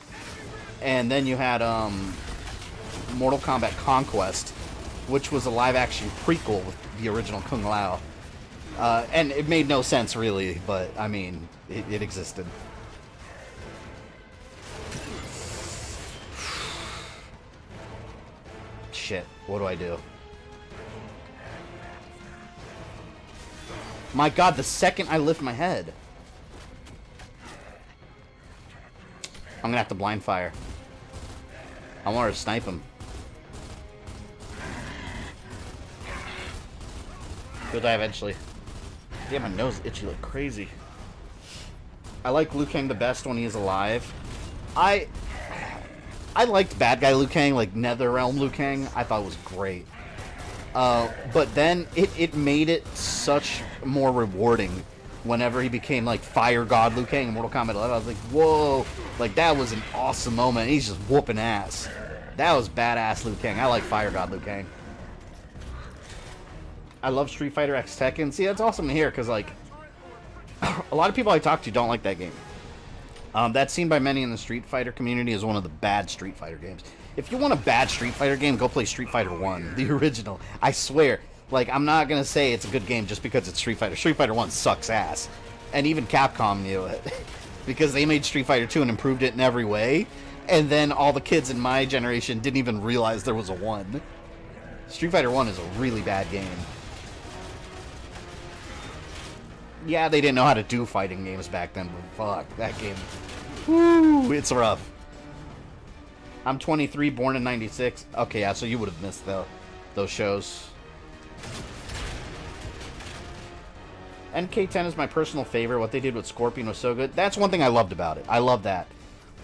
And then you had Mortal Kombat Conquest, which was a live-action prequel with the original Kung Lao. And it made no sense, really, but, I mean, it existed. Shit, what do I do? My God, the second I lift my head. I'm gonna have to blind fire. I want her to snipe him. He'll die eventually. Damn, my nose is itchy like crazy. I like Liu Kang the best when he is alive. I liked bad guy Liu Kang, like NetherRealm Liu Kang. I thought it was great. But then it made it such more rewarding whenever he became like Fire God Liu Kang in Mortal Kombat 11. I was like, whoa, like that was an awesome moment. He's just whooping ass. That was badass Liu Kang. I like Fire God Liu Kang. I love Street Fighter X Tekken. See, that's awesome to hear because like a lot of people I talk to don't like that game. That's seen by many in the Street Fighter community as one of the bad Street Fighter games. If you want a bad Street Fighter game, go play Street Fighter 1, the original. I swear. Like, I'm not going to say it's a good game just because it's Street Fighter. Street Fighter 1 sucks ass. And even Capcom knew it. Because they made Street Fighter 2 and improved it in every way. And then all the kids in my generation didn't even realize there was a 1. Street Fighter 1 is a really bad game. Yeah, they didn't know how to do fighting games back then, but fuck, that game. Woo, it's rough. I'm 23, born in 96. Okay, yeah, so you would have missed those shows. NK10 is my personal favorite. What they did with Scorpion was so good. That's one thing I loved about it. I love that.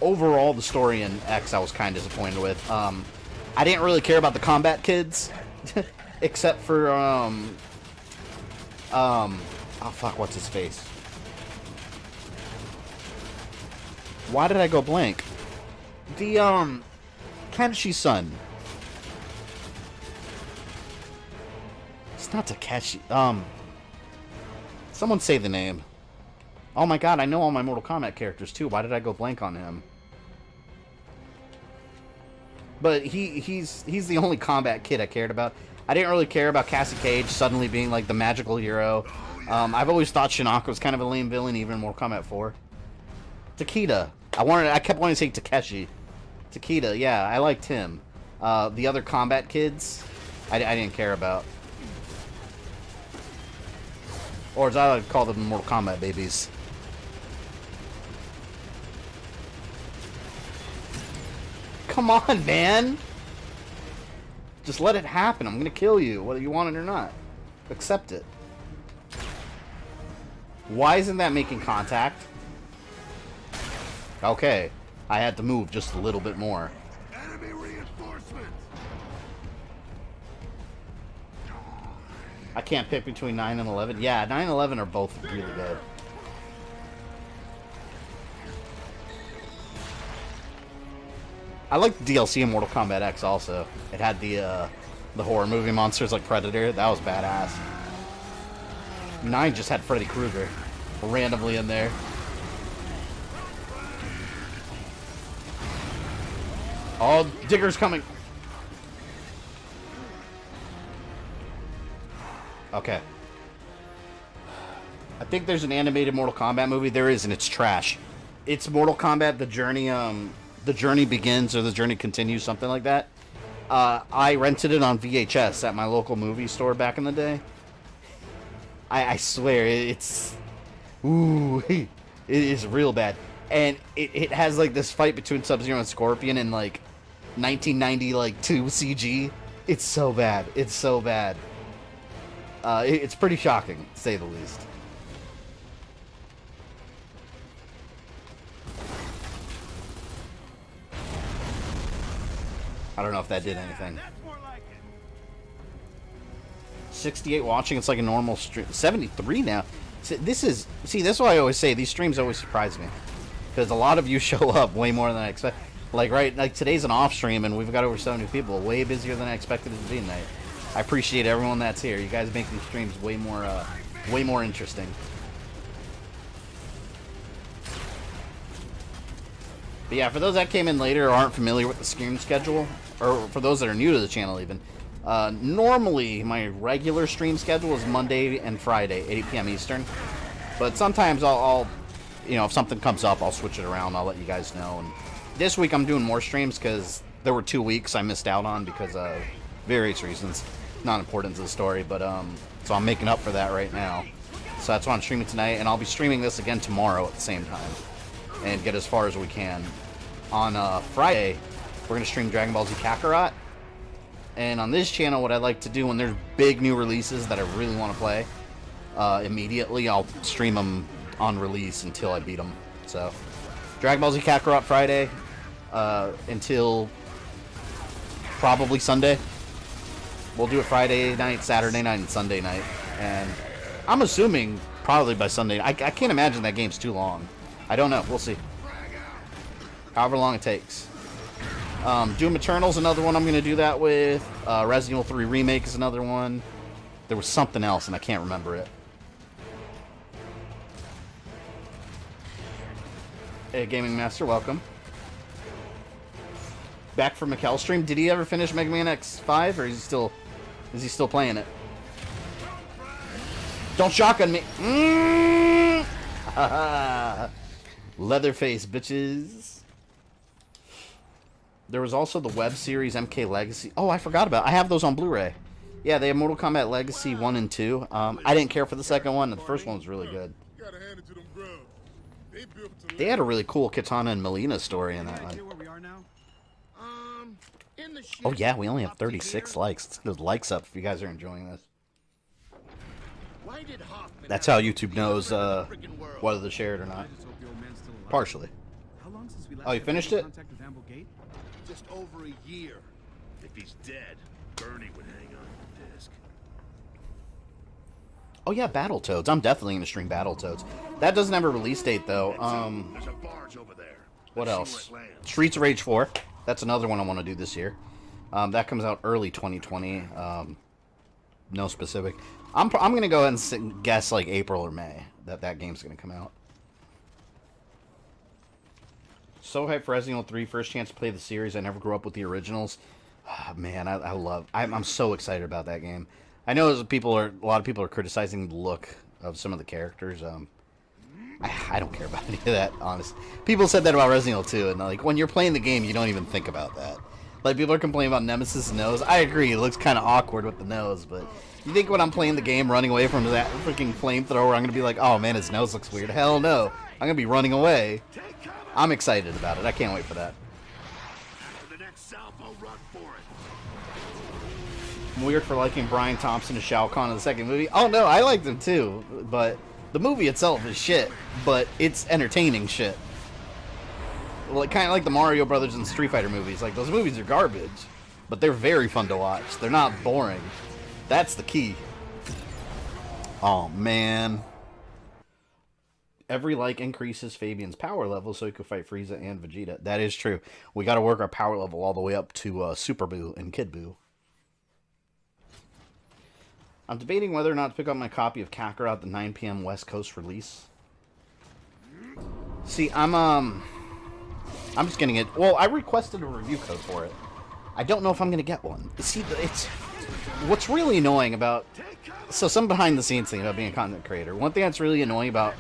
Overall, the story in X I was kind of disappointed with. I didn't really care about the combat kids. Except for, oh fuck, what's his face? Why did I go blank? The, Kenshi's son. It's not Takeshi. Someone say the name. Oh my god, I know all my Mortal Kombat characters too. Why did I go blank on him? But he's the only combat kid I cared about. I didn't really care about Cassie Cage suddenly being like the magical hero. I've always thought Shinnok was kind of a lame villain, even in Mortal Kombat 4. Takeda. I kept wanting to say Takeshi. Takeda, yeah, I liked him. The other combat kids, I didn't care about. Or as I like to call them, Mortal Kombat babies. Come on, man! Just let it happen. I'm gonna kill you, whether you want it or not. Accept it. Why isn't that making contact? Okay. I had to move just a little bit more. Enemy reinforcements. I can't pick between 9 and 11. Yeah, 9 and 11 are both really good. I like the DLC in Mortal Kombat X also. It had the horror movie monsters like Predator. That was badass. 9 just had Freddy Krueger randomly in there. Oh, Digger's coming. Okay. I think there's an animated Mortal Kombat movie. There is, and it's trash. It's Mortal Kombat: The Journey Begins or The Journey Continues, something like that. I rented it on VHS at my local movie store back in the day. I swear, it's... Ooh, it is real bad. And it has, like, this fight between Sub-Zero and Scorpion in, like, 1990, like, 2 CG. It's so bad. It's so bad. It's pretty shocking, to say the least. I don't know if that did anything. 68 watching, it's like a normal stream. 73 now. This is why I always say these streams always surprise me, because a lot of you show up way more than I expect. Like today's an off stream and we've got over 70 people, way busier than I expected it to be tonight. I appreciate everyone that's here. You guys make these streams way more interesting. But yeah, for those that came in later or aren't familiar with the stream schedule, or for those that are new to the channel even, normally my regular stream schedule is Monday and Friday, 8 p.m. Eastern. But sometimes I'll you know, if something comes up, I'll switch it around. I'll let you guys know. And this week I'm doing more streams because there were 2 weeks I missed out on because of various reasons. Not important to the story, but so I'm making up for that right now. So that's why I'm streaming tonight, and I'll be streaming this again tomorrow at the same time, and get as far as we can. On Friday, we're gonna stream Dragon Ball Z Kakarot, and on this channel, what I like to do when there's big new releases that I really want to play, immediately I'll stream them on release until I beat them. So, Dragon Ball Z Kakarot Friday until probably Sunday. We'll do it Friday night, Saturday night, and Sunday night. And I'm assuming probably by Sunday. I can't imagine that game's too long. I don't know. We'll see. However long it takes. Doom Eternal's another one I'm going to do that with. Resident Evil 3 Remake is another one. There was something else, and I can't remember it. Hey, Gaming Master, welcome. Back from Mekel stream. Did he ever finish Mega Man X5, or is he still playing it? Don't shotgun me. Leatherface, bitches. There was also the web series MK Legacy. Oh, I forgot about it. I have those on Blu-ray. Yeah, they have Mortal Kombat Legacy 1 and 2. I didn't care for the second one. The first one was really good. They had a really cool Katana and Melina story in that one. Oh yeah, we only have 36 likes. Let's get those likes up if you guys are enjoying this. That's how YouTube knows whether they're shared or not. Partially. Oh, you finished it? Just over a year. If he's dead, Bernie would hang on the disc. Oh yeah, Battletoads. I'm definitely gonna stream Battletoads. That doesn't have a release date though. There's a barge over there. What else? Streets of Rage 4. That's another one I want to do this year. That comes out early 2020. No specific. I'm going to go ahead and guess like April or May that game's going to come out. So hyped for Resident Evil 3. First chance to play the series. I never grew up with the originals. Oh, man, I'm so excited about that game. I know a lot of people are criticizing the look of some of the characters. I don't care about any of that, honestly. People said that about Resident Evil 2, and like when you're playing the game, you don't even think about that. Like people are complaining about Nemesis' nose. I agree, it looks kind of awkward with the nose, but you think when I'm playing the game, running away from that freaking flamethrower, I'm gonna be like, oh man, his nose looks weird. Hell no, I'm gonna be running away. I'm excited about it. I can't wait for that. After the next south, I'll run for it. I'm weird for liking Bryan Thompson and Shao Kahn in the second movie. Oh no, I liked him too, but the movie itself is shit, but it's entertaining shit. Like kind of like the Mario Brothers and Street Fighter movies. Like those movies are garbage, but they're very fun to watch. They're not boring. That's the key. Oh man. Every like increases Fabian's power level so he could fight Frieza and Vegeta. That is true. We got to work our power level all the way up to Super Boo and Kid Boo. I'm debating whether or not to pick up my copy of Kakarot, the 9 p.m. West Coast release. See, I'm just getting it. Well, I requested a review code for it. I don't know if I'm going to get one. See, it's what's really annoying about... So, some behind-the-scenes thing about being a content creator. One thing that's really annoying about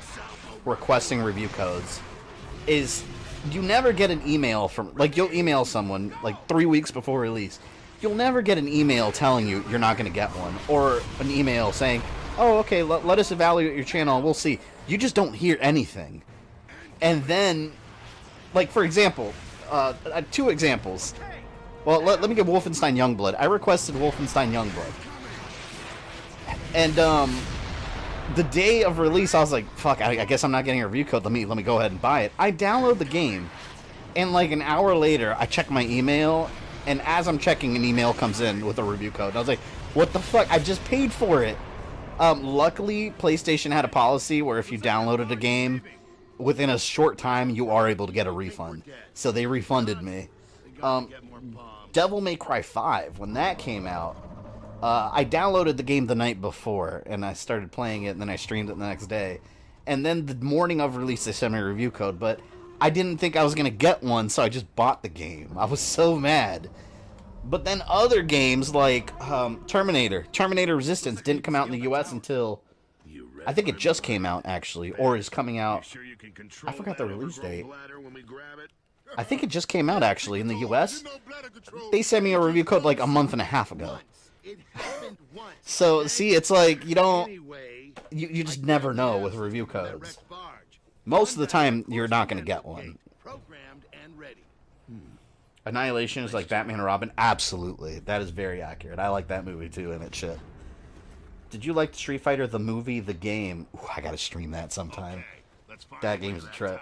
requesting review codes is you never get an email from... Like, you'll email someone, like, 3 weeks before release. You'll never get an email telling you you're not going to get one. Or an email saying, oh, okay, let us evaluate your channel and we'll see. You just don't hear anything. And then, like, for example, 2 examples. Well, let me get Wolfenstein Youngblood. I requested Wolfenstein Youngblood. And, the day of release, I was like, fuck, I guess I'm not getting a review code. Let me go ahead and buy it. I download the game, and like an hour later, I check my email, and as I'm checking, an email comes in with a review code. And I was like, what the fuck? I just paid for it. Luckily, PlayStation had a policy where if you downloaded a game, within a short time, you are able to get a refund. So they refunded me. Devil May Cry 5, when that came out, I downloaded the game the night before, and I started playing it, and then I streamed it the next day. And then the morning of release, they sent me a review code, but I didn't think I was going to get one, so I just bought the game. I was so mad. But then other games like Terminator Resistance didn't come out in the US until... I think it just came out, actually, or is coming out... I forgot the release date. I think it just came out, actually, in the US. They sent me a review code like a month and a half ago. So, see, it's like, you don't... You just never know with review codes. Most of the time, you're not going to get one. Annihilation is like Batman and Robin? Absolutely. That is very accurate. I like that movie, too, and it's shit. Did you like Street Fighter, the movie, the game? Ooh, I gotta stream that sometime. That game's a trip.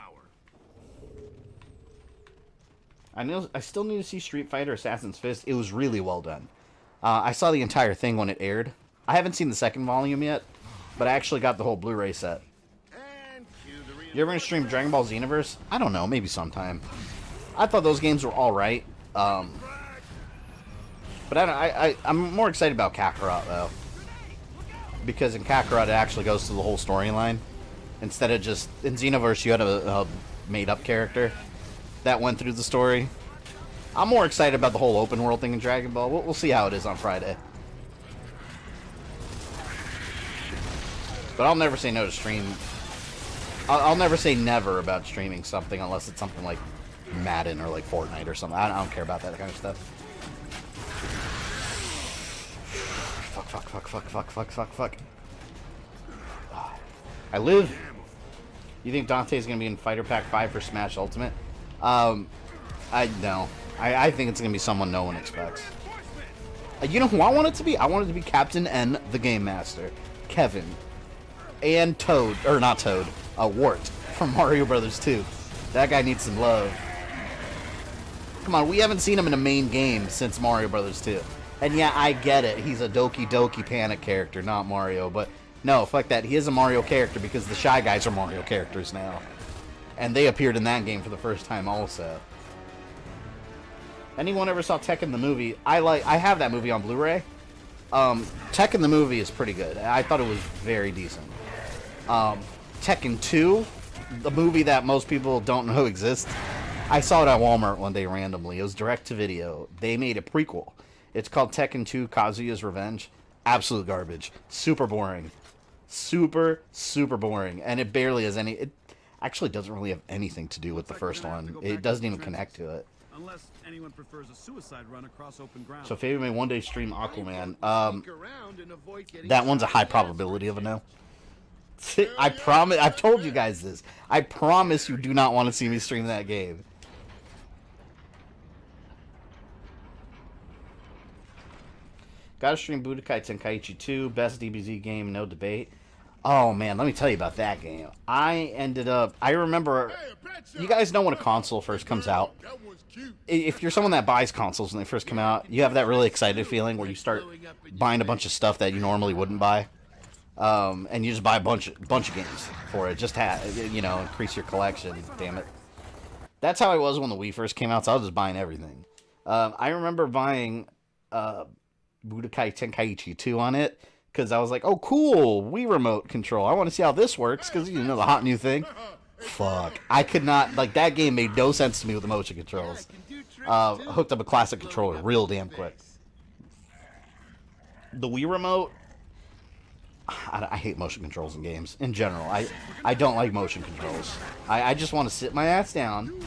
I still need to see Street Fighter Assassin's Fist. It was really well done. I saw the entire thing when it aired. I haven't seen the second volume yet, but I actually got the whole Blu-ray set. You ever gonna stream Dragon Ball Xenoverse? I don't know, maybe sometime. I thought those games were alright. But I'm more excited about Kakarot, though. Because in Kakarot, it actually goes to the whole storyline. Instead of just... In Xenoverse, you had a made-up character that went through the story. I'm more excited about the whole open world thing in Dragon Ball. We'll see how it is on Friday. But I'll never say no to stream. I'll never say never about streaming something unless it's something like Madden or like Fortnite or something. I don't care about that kind of stuff. Fuck. I live. You think Dante's gonna be in Fighter Pack 5 for Smash Ultimate? I think it's gonna be someone no one expects. You know who I want it to be? I want it to be Captain N, the Game Master, Kevin, and Toad, or not Toad, Wart from Mario Brothers 2. That guy needs some love. Come on, we haven't seen him in a main game since Mario Brothers 2. And yeah, I get it. He's a Doki Doki Panic character, not Mario. But no, fuck that. He is a Mario character because the Shy Guys are Mario characters now. and they appeared in that game for the first time also. Anyone ever saw Tekken the movie? I have that movie on Blu-ray. Tekken the movie is pretty good. I thought it was very decent. Tekken 2, the movie that most people don't know exists. I saw it at Walmart one day randomly. It was direct to video. They made a prequel. It's called Tekken 2 Kazuya's Revenge. Absolute garbage. Super boring. Super boring. And it barely has any... It actually doesn't really have anything to do with the first one. It doesn't even connect to it. Unless anyone prefers a suicide run across open ground. So Fabian may one day stream Aquaman. That one's a high probability of a no. I promise... I've told you guys this. I promise you do not want to see me stream that game. Gotta stream Budokai Tenkaichi 2, best DBZ game, no debate. Oh man, let me tell you about that game. I remember, you guys know when a console first comes out. If you're someone that buys consoles when they first come out, you have that really excited feeling where you start buying a bunch of stuff that you normally wouldn't buy. And you just buy a bunch of games for it, just increase your collection, damn it. That's how I was when the Wii first came out, so I was just buying everything. I remember buying, Budokai Tenkaichi 2 on it, because I was like, oh cool, Wii remote control, I want to see how this works, because you know the hot new thing. Fuck, I could not, like, that game made no sense to me with the motion controls. Hooked up a classic controller real damn quick. The Wii remote, I hate motion controls in games in general. I don't like motion controls. I just want to sit my ass down,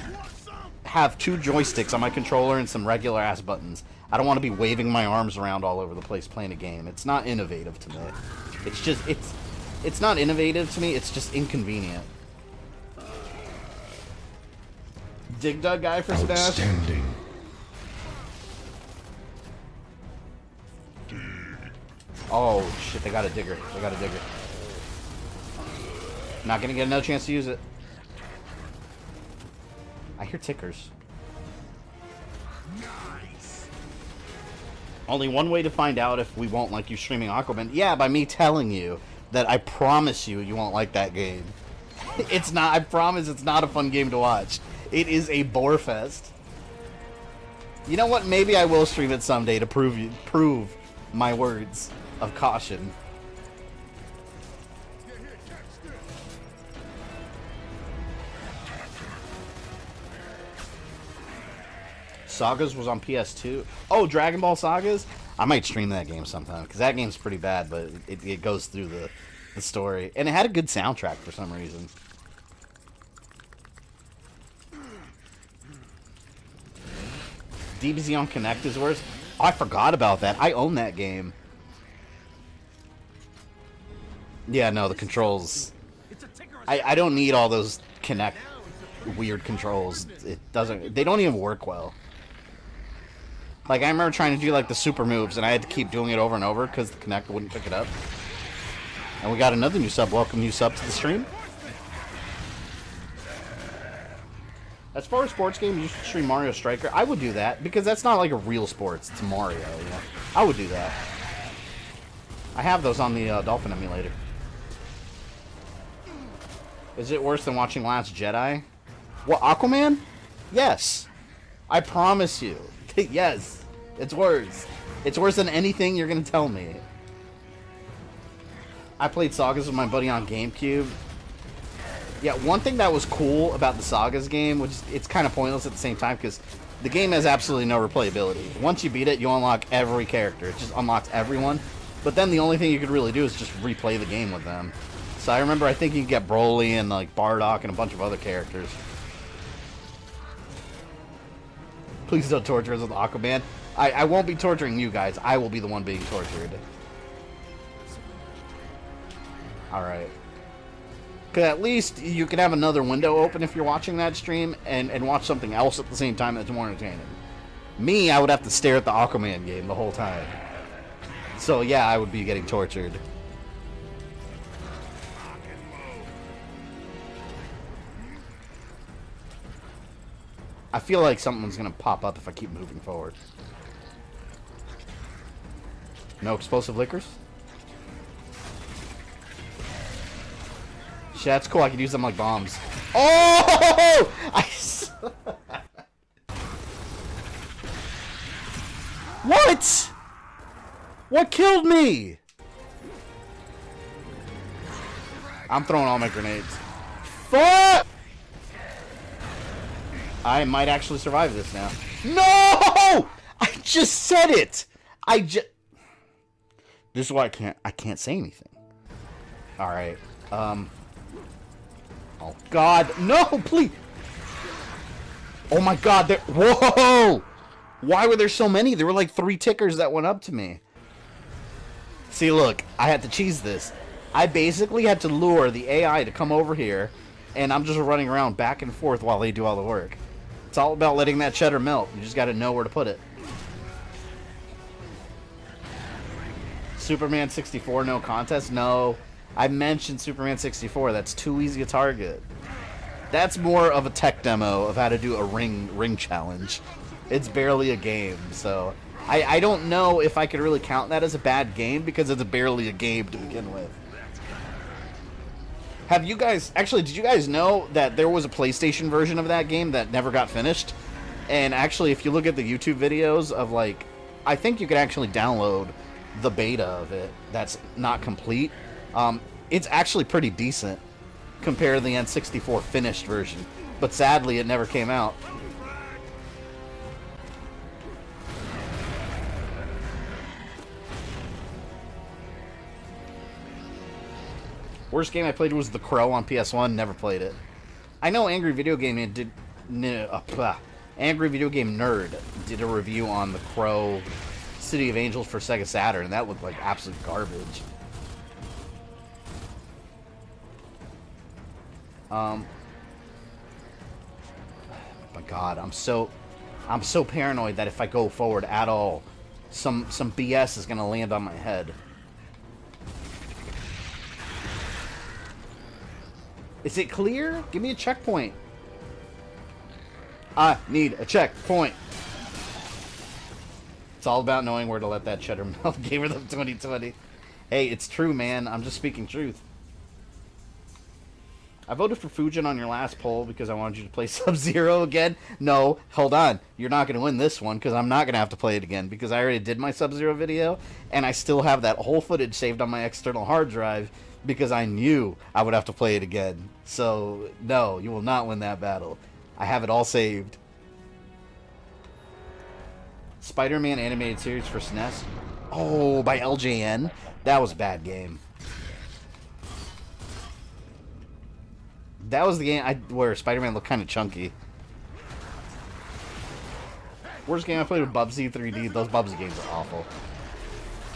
have 2 joysticks on my controller and some regular ass buttons. I don't want to be waving my arms around all over the place playing a game. It's not innovative to me. It's just, it's not innovative to me, it's just inconvenient. Dig Dug guy for Smash? Outstanding. Oh shit, they got a digger. They got a digger. Not gonna get another chance to use it. I hear tickers. Only one way to find out if we won't like you streaming Aquaman. Yeah, by me telling you that I promise you won't like that game. It's not, I promise it's not a fun game to watch. It is a bore fest. You know what? Maybe I will stream it someday to prove my words of caution. Sagas was on PS2. Oh, Dragon Ball Sagas? I might stream that game sometime, because that game's pretty bad, but it goes through the story. And it had a good soundtrack for some reason. DBZ on Connect is worse? Oh, I forgot about that. I own that game. Yeah, no, the controls. I don't need all those Connect weird controls. They don't even work well. Like, I remember trying to do, like, the super moves, and I had to keep doing it over and over because the Kinect wouldn't pick it up. And we got another new sub. Welcome, new sub to the stream. As far as sports games, you should stream Mario Striker. I would do that, because that's not, like, a real sports. It's Mario, you know? I would do that. I have those on the Dolphin emulator. Is it worse than watching Last Jedi? What, Aquaman? Yes. I promise you. Yes, it's worse. It's worse than anything you're gonna tell me. I played Sagas with my buddy on GameCube. Yeah, one thing that was cool about the Sagas game, which it's kind of pointless at the same time, because the game has absolutely no replayability. Once you beat it, you unlock every character. It just unlocks everyone. But then the only thing you could really do is just replay the game with them. So I remember, I think you could get Broly and like Bardock and a bunch of other characters. Please don't torture us with Aquaman. I won't be torturing you guys. I will be the one being tortured. Alright. Because at least you can have another window open if you're watching that stream and watch something else at the same time that's more entertaining. Me, I would have to stare at the Aquaman game the whole time. So yeah, I would be getting tortured. I feel like something's gonna pop up if I keep moving forward. No explosive liquors? Shit, that's cool. I could use them like bombs. Oh! What? What killed me? I'm throwing all my grenades. Fuck! I might actually survive this now. No! I just said it. This is why I can't say anything. All right. Oh God, no! Please. Oh my God! Whoa! Why were there so many? There were like 3 tickers that went up to me. See, look, I had to cheese this. I basically had to lure the AI to come over here, and I'm just running around back and forth while they do all the work. It's all about letting that cheddar melt. You just got to know where to put it. Superman 64, no contest? No. I mentioned Superman 64. That's too easy a target. That's more of a tech demo of how to do a ring challenge. It's barely a game, so I don't know if I could really count that as a bad game because it's barely a game to begin with. Have you guys... Actually, did you guys know that there was a PlayStation version of that game that never got finished? And actually, if you look at the YouTube videos of, like... I think you could actually download the beta of it that's not complete. It's actually pretty decent compared to the N64 finished version. But sadly, it never came out. Worst game I played was The Crow on PS1. Never played it. I know Angry Video Game Angry Video Game Nerd did a review on The Crow City of Angels for Sega Saturn, and that looked like absolute garbage. My God, I'm so paranoid that if I go forward at all, some BS is gonna land on my head. Is it clear? Give me a checkpoint. I need a checkpoint. It's all about knowing where to let that cheddar melt. Gamer of 2020. Hey, it's true, man. I'm just speaking truth. I voted for Fujin on your last poll because I wanted you to play Sub-Zero again. No, hold on. You're not going to win this one because I'm not going to have to play it again because I already did my Sub-Zero video and I still have that whole footage saved on my external hard drive because I knew I would have to play it again. So, no, you will not win that battle. I have it all saved. Spider-Man animated series for SNES. Oh, by LJN? That was a bad game. That was the game where Spider-Man looked kind of chunky. Worst game I played with Bubsy 3D. Those Bubsy games are awful.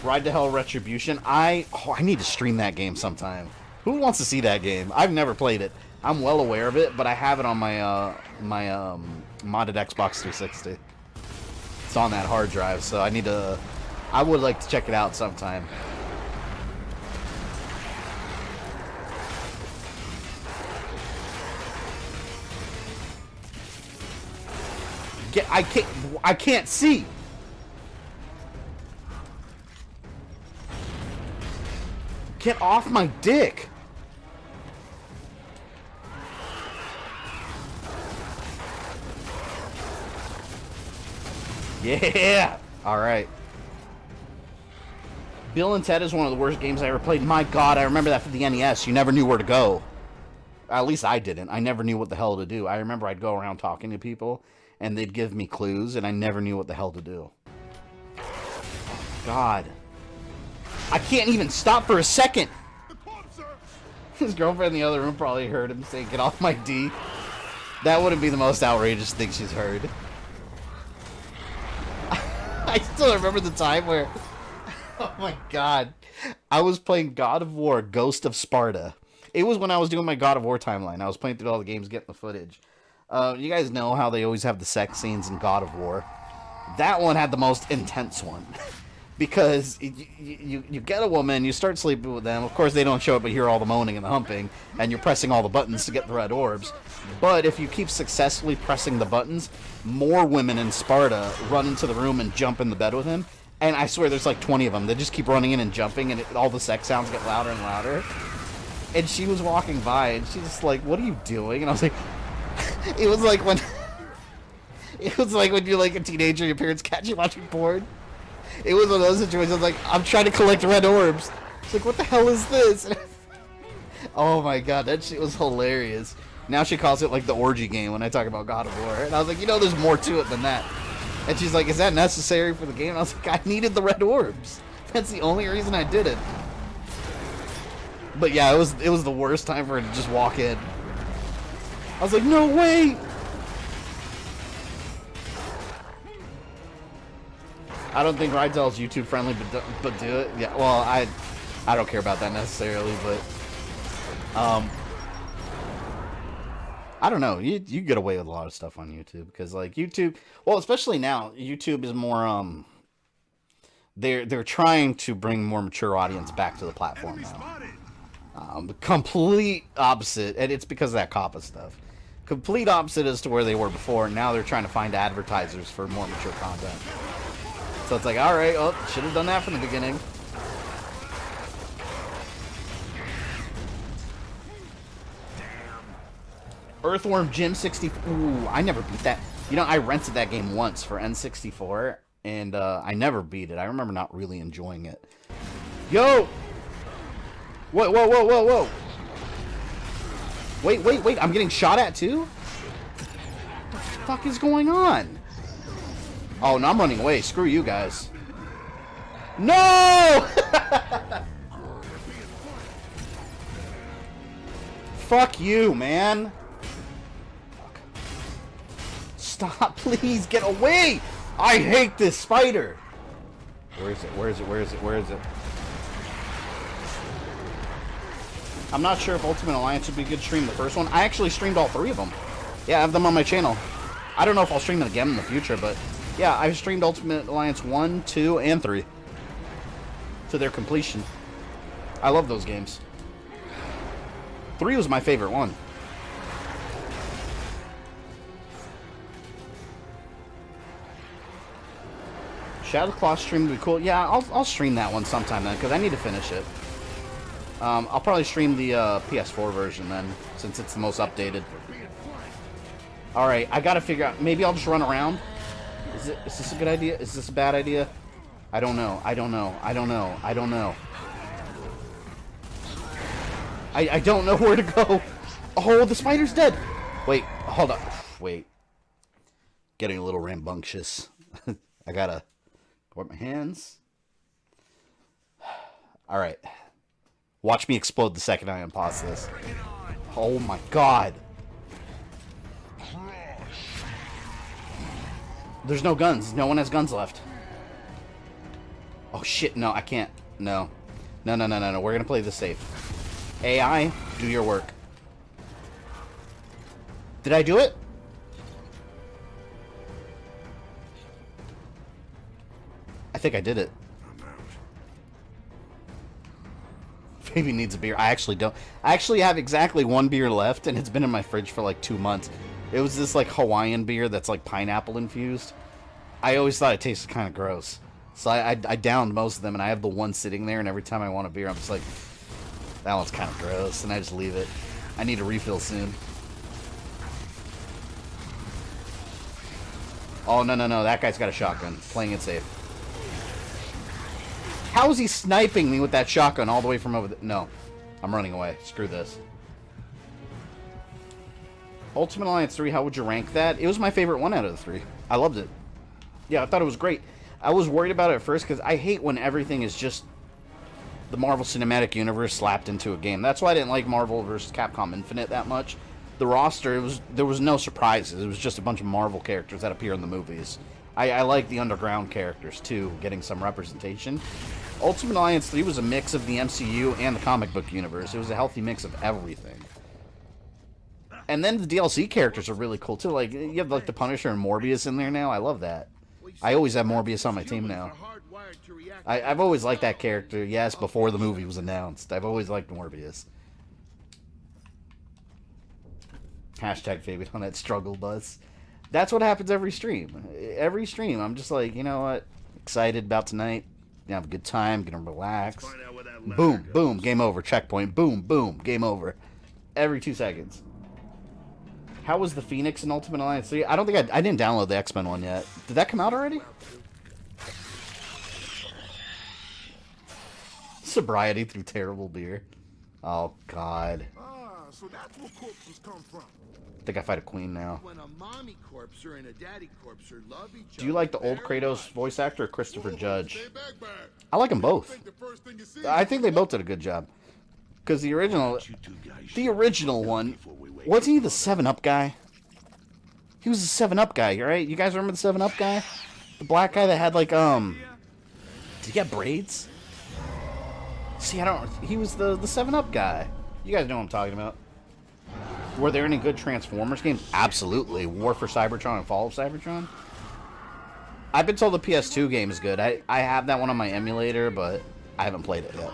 Ride to Hell Retribution. I need to stream that game sometime. Who wants to see that game? I've never played it. I'm well aware of it, but I have it on my modded Xbox 360. It's on that hard drive, so I would like to check it out sometime. I can't see. Get off my dick. Yeah. All right. Bill and Ted is one of the worst games I ever played. My God, I remember that for the NES. You never knew where to go. At least I didn't. I never knew what the hell to do. I remember I'd go around talking to people, and they'd give me clues, and I never knew what the hell to do. God. I can't even stop for a second. His girlfriend in the other room probably heard him say, "Get off my D." That wouldn't be the most outrageous thing she's heard. I still remember the time where... Oh my God. I was playing God of War, Ghost of Sparta. It was when I was doing my God of War timeline. I was playing through all the games, getting the footage. You guys know how they always have the sex scenes in God of War. That one had the most intense one. Because you get a woman, you start sleeping with them. Of course, they don't show up, but you hear all the moaning and the humping, and you're pressing all the buttons to get the red orbs. But if you keep successfully pressing the buttons, more women in Sparta run into the room and jump in the bed with him. And I swear there's like 20 of them. They just keep running in and jumping, and all the sex sounds get louder and louder. And she was walking by, and she's just like, "What are you doing?" And I was like, "It was like when, it was like when you're like a teenager, your parents catch you watching porn." It was one of those situations. Like, I'm trying to collect red orbs. It's like, what the hell is this? Oh my god, that shit was hilarious. Now she calls it like the orgy game when I talk about God of War, and I was like, you know, there's more to it than that. And she's like, is that necessary for the game? And I was like, I needed the red orbs. That's the only reason I did it. But yeah, it was the worst time for her to just walk in. I was like, no way! I don't think Rydell's YouTube friendly, but do it. Yeah, well, I don't care about that necessarily, but I don't know. You get away with a lot of stuff on YouTube because like YouTube, well, especially now, YouTube is more they're trying to bring more mature audience back to the platform now. Complete opposite, and it's because of that COPPA stuff. Complete opposite as to where they were before. Now they're trying to find advertisers for more mature content. So it's like, all right, oh, should have done that from the beginning. Earthworm Jim 64. Ooh, I never beat that. You know, I rented that game once for N64, and I never beat it. I remember not really enjoying it. Yo! Whoa, whoa, whoa, whoa, whoa! Wait, wait, wait, I'm getting shot at too? What the fuck is going on? Oh, no, I'm running away. Screw you guys. No! Fuck you, man. Fuck. Stop, please, get away! I hate this spider! Where is it? Where is it? Where is it? Where is it? I'm not sure if Ultimate Alliance would be a good stream. The first one, I actually streamed all three of them. Yeah, I have them on my channel. I don't know if I'll stream them again in the future, but yeah, I've streamed Ultimate Alliance 1, 2, and 3 to their completion. I love those games. 3 was my favorite one. Shadow Claw stream would be cool. Yeah, I'll stream that one sometime then, because I need to finish it. I'll probably stream the PS4 version then, since it's the most updated. Alright, I gotta figure out. Maybe I'll just run around. Is this a good idea? Is this a bad idea? I don't know. I don't know. I don't know. I don't know. I don't know where to go. Oh, the spider's dead. Wait, hold up. Wait. Getting a little rambunctious. I gotta wipe my hands. Alright. Watch me explode the second I unpause this. Oh my god. There's no guns. No one has guns left. Oh shit, no, I can't. No. No, no, no, no, no. We're gonna play this safe. AI, do your work. Did I do it? I think I did it. Baby needs a beer. I actually don't. I actually have exactly one beer left, and it's been in my fridge for like 2 months. It was this like Hawaiian beer that's like pineapple infused. I always thought it tasted kind of gross. So I downed most of them, and I have the one sitting there, and every time I want a beer, I'm just like, that one's kind of gross, and I just leave it. I need a refill soon. Oh, no, no, no. That guy's got a shotgun. Playing it safe. How is he sniping me with that shotgun all the way from over there? No. I'm running away. Screw this. Ultimate Alliance 3, how would you rank that? It was my favorite one out of the 3. I loved it. Yeah, I thought it was great. I was worried about it at first because I hate when everything is just the Marvel Cinematic Universe slapped into a game. That's why I didn't like Marvel vs. Capcom Infinite that much. The roster, there was no surprises. It was just a bunch of Marvel characters that appear in the movies. I like the underground characters, too, getting some representation. Ultimate Alliance 3 was a mix of the MCU and the comic book universe. It was a healthy mix of everything. And then the DLC characters are really cool, too. Like, you have, like, the Punisher and Morbius in there now. I love that. I always have Morbius on my team now. I've always liked that character, yes, before the movie was announced. I've always liked Morbius. Hashtag favorite on that struggle bus. That's what happens every stream. Every stream, I'm just like, you know what? Excited about tonight. gonna have a good time, gonna relax. Find out where that ladder Boom, goes. boom, game over. Checkpoint. Boom, boom, game over. Every 2 seconds. How was the Phoenix in Ultimate Alliance 3? I don't think I didn't download the X-Men one yet. Did that come out already? Sobriety through terrible beer. Oh, God. So that's where corpses come from. I think I fight a queen now. When a mommy corpser and a daddy corpser love each other. Do you like the old very Kratos much. voice actor or Christopher Judge? Stay back. I like them both. Think the first thing you see I think they both did a good job. Because the original one, wasn't he the 7-Up guy? He was the 7-Up guy, right? You guys remember the 7-Up guy? The black guy that had like, did he get braids? See, I don't, he was the 7-Up guy. You guys know what I'm talking about. Were there any good Transformers games? Absolutely. War for Cybertron and Fall of Cybertron. I've been told the PS2 game is good. I have that one on my emulator, but I haven't played it yet.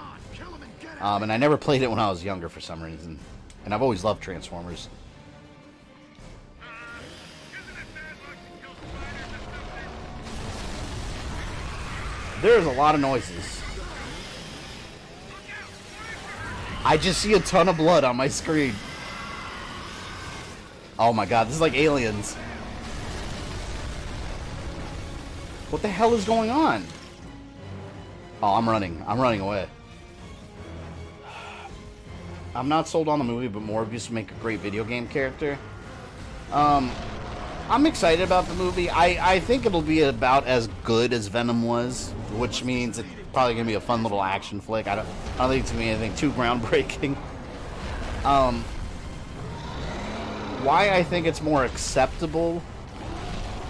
And I never played it when I was younger for some reason. And I've always loved Transformers. There's a lot of noises. I just see a ton of blood on my screen. Oh my god, this is like Aliens. What the hell is going on? Oh, I'm running. I'm running away. I'm not sold on the movie, but Morbius would make a great video game character. I'm excited about the movie. I think it'll be about as good as Venom was, which means it's probably going to be a fun little action flick. I don't think it's going to be anything too groundbreaking. Why I think it's more acceptable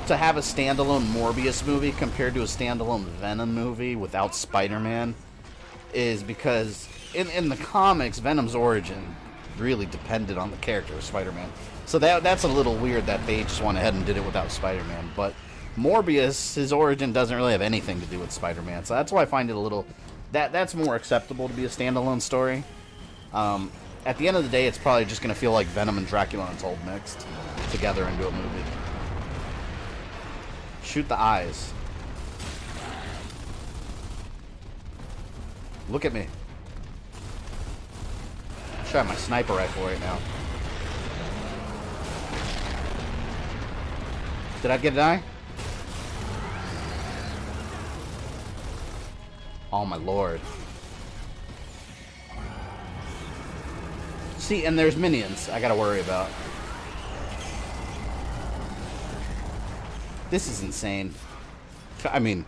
to have a standalone Morbius movie compared to a standalone Venom movie without Spider-Man is because in the comics, Venom's origin really depended on the character of Spider-Man. So that's a little weird that they just went ahead and did it without Spider-Man. But Morbius, his origin doesn't really have anything to do with Spider-Man. So that's why I find it a little... That's more acceptable to be a standalone story. At the end of the day, it's probably just going to feel like Venom and Dracula Untold mixed together into a movie. Shoot the eyes. Look at me. Try my sniper rifle right now. Did I get an eye? Oh my lord. See, and there's minions I gotta worry about. This is insane. I mean,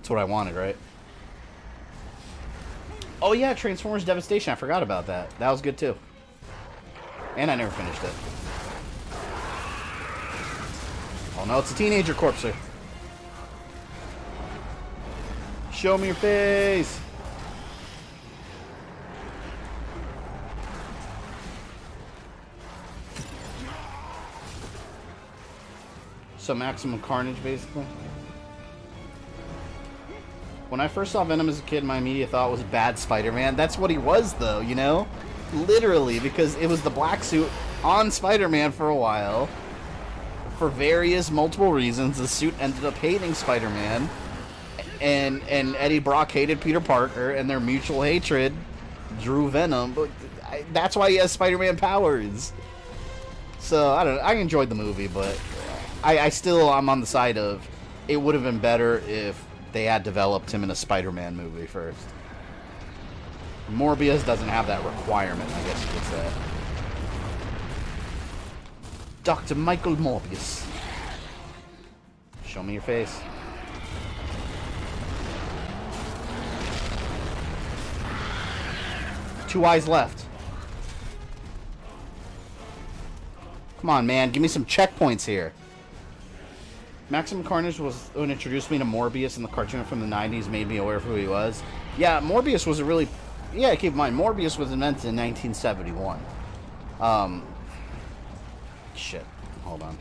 it's what I wanted, right? Oh yeah, Transformers Devastation. I forgot about that. That was good too. And I never finished it. Oh no, it's a teenager corpser. Show me your face. So maximum carnage, basically. When I first saw Venom as a kid, my immediate thought was bad Spider-Man. That's what he was, though, you know? Literally, because it was the black suit on Spider-Man for a while. For various, multiple reasons, the suit ended up hating Spider-Man. And Eddie Brock hated Peter Parker, and their mutual hatred drew Venom. But that's why he has Spider-Man powers. So, I don't know. I enjoyed the movie, but... I'm on the side of it would have been better if they had developed him in a Spider-Man movie first. Morbius doesn't have that requirement, I guess you could say. Dr. Michael Morbius. Show me your face. Two eyes left. Come on, man. Give me some checkpoints here. Maximum Carnage was what introduced me to Morbius in the cartoon from the 90s, made me aware of who he was. Yeah, Morbius was a really... Yeah, keep in mind, Morbius was invented in 1971. Shit. Hold on.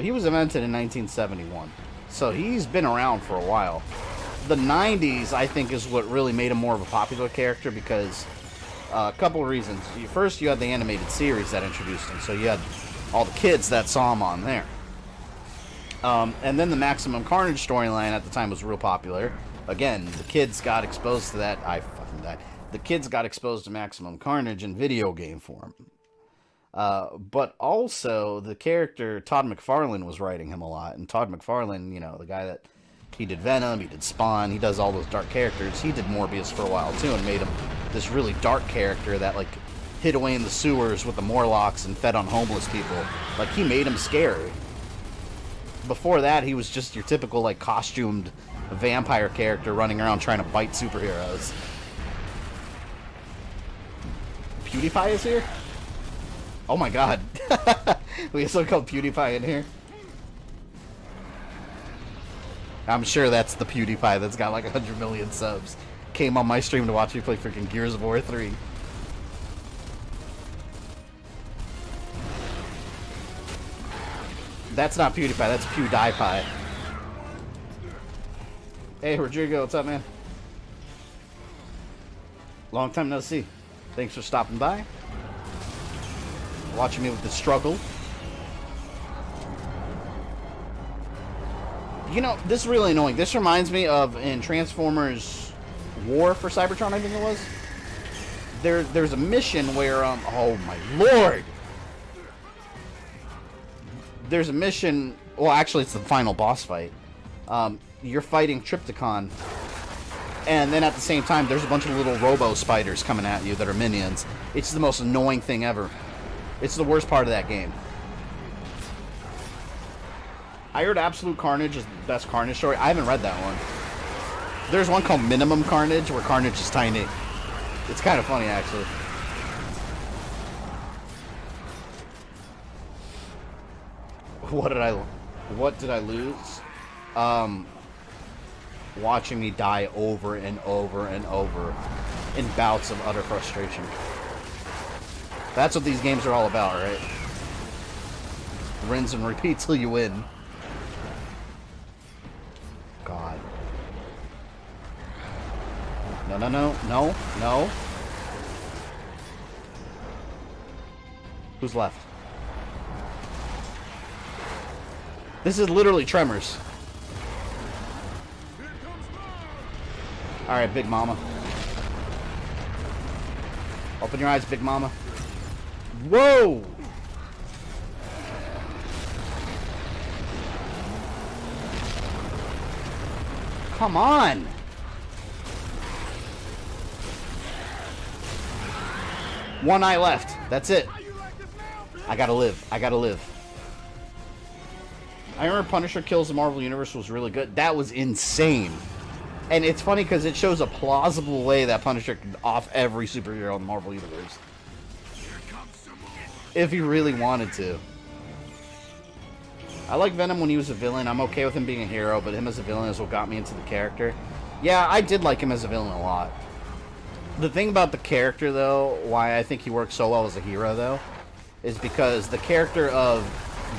He was invented in 1971. So he's been around for a while. The 90s, I think, is what really made him more of a popular character because... a couple of reasons. First, you had the animated series that introduced him, so you had all the kids that saw him on there. And then the Maximum Carnage storyline at the time was real popular. Again, the kids got exposed to that. I fucking died. The kids got exposed to Maximum Carnage in video game form. But also, the character Todd McFarlane was writing him a lot. And Todd McFarlane, you know, the guy that... He did Venom, he did Spawn, he does all those dark characters. He did Morbius for a while, too, and made him this really dark character that, like, hid away in the sewers with the Morlocks and fed on homeless people. Like, he made him scary. Before that, he was just your typical, like, costumed vampire character running around trying to bite superheroes. PewDiePie is here? Oh my god. We have someone called PewDiePie in here. I'm sure that's the PewDiePie that's got like 100 million subs. Came on my stream to watch me play freaking Gears of War 3. That's not PewDiePie, that's PewDiePie. Hey, Rodrigo, what's up, man? Long time no see. Thanks for stopping by. Watching me with the struggle. You know, this is really annoying. This reminds me of in Transformers War for Cybertron, I think it was. There's a mission where, oh my lord! There's a mission, well actually it's the final boss fight. You're fighting Trypticon, and then at the same time there's a bunch of little robo-spiders coming at you that are minions. It's the most annoying thing ever. It's the worst part of that game. I heard Absolute Carnage is the best Carnage story. I haven't read that one. There's one called Minimum Carnage, where Carnage is tiny. It's kind of funny, actually. What did I lose? Watching me die over and over and over in bouts of utter frustration. That's what these games are all about, right? Rinse and repeat till you win. God. No, no, no, no, no. Who's left? This is literally Tremors. Alright, Big Mama. Open your eyes, Big Mama. Whoa! Come on! One eye left. That's it. I gotta live. I gotta live. I remember Punisher Kills the Marvel Universe was really good. That was insane. And it's funny because it shows a plausible way that Punisher could off every superhero in the Marvel Universe. If he really wanted to. I like Venom when he was a villain. I'm okay with him being a hero, but him as a villain is what got me into the character. Yeah, I did like him as a villain a lot. The thing about the character, though, why I think he works so well as a hero, though, is because the character of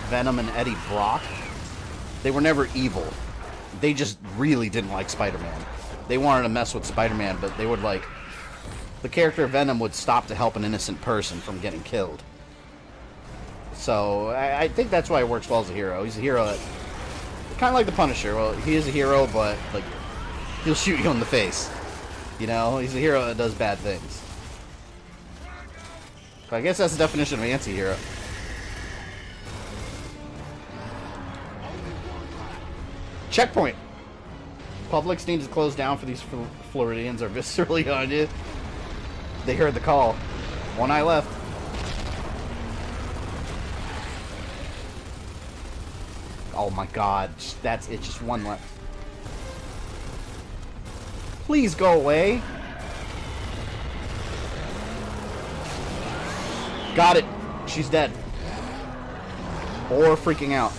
Venom and Eddie Brock, they were never evil. They just really didn't like Spider-Man. They wanted to mess with Spider-Man, but they would, like... The character of Venom would stop to help an innocent person from getting killed. So, I think that's why he works well as a hero. He's a hero that... Kind of like the Punisher. Well, he is a hero, but, like, he'll shoot you in the face. You know? He's a hero that does bad things. But I guess that's the definition of an anti-hero. Checkpoint! Publix needs to close down for these Floridians are viscerally on you. They heard the call. One eye left. Oh my god, that's it, just one left. Please go away. Got it. She's dead. Or freaking out.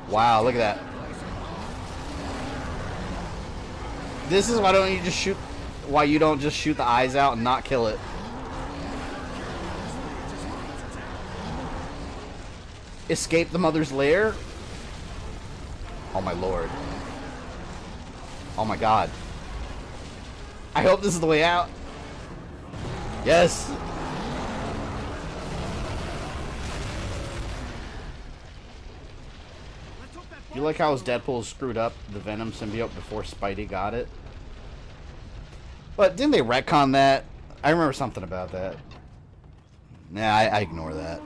Wow, look at that. This is why you don't just shoot the eyes out and not kill it. Escape the mother's lair? Oh my lord. Oh my god. I hope this is the way out. Yes. You like how his Deadpool screwed up the Venom symbiote before Spidey got it? But didn't they retcon that? I remember something about that. Nah, I ignore that.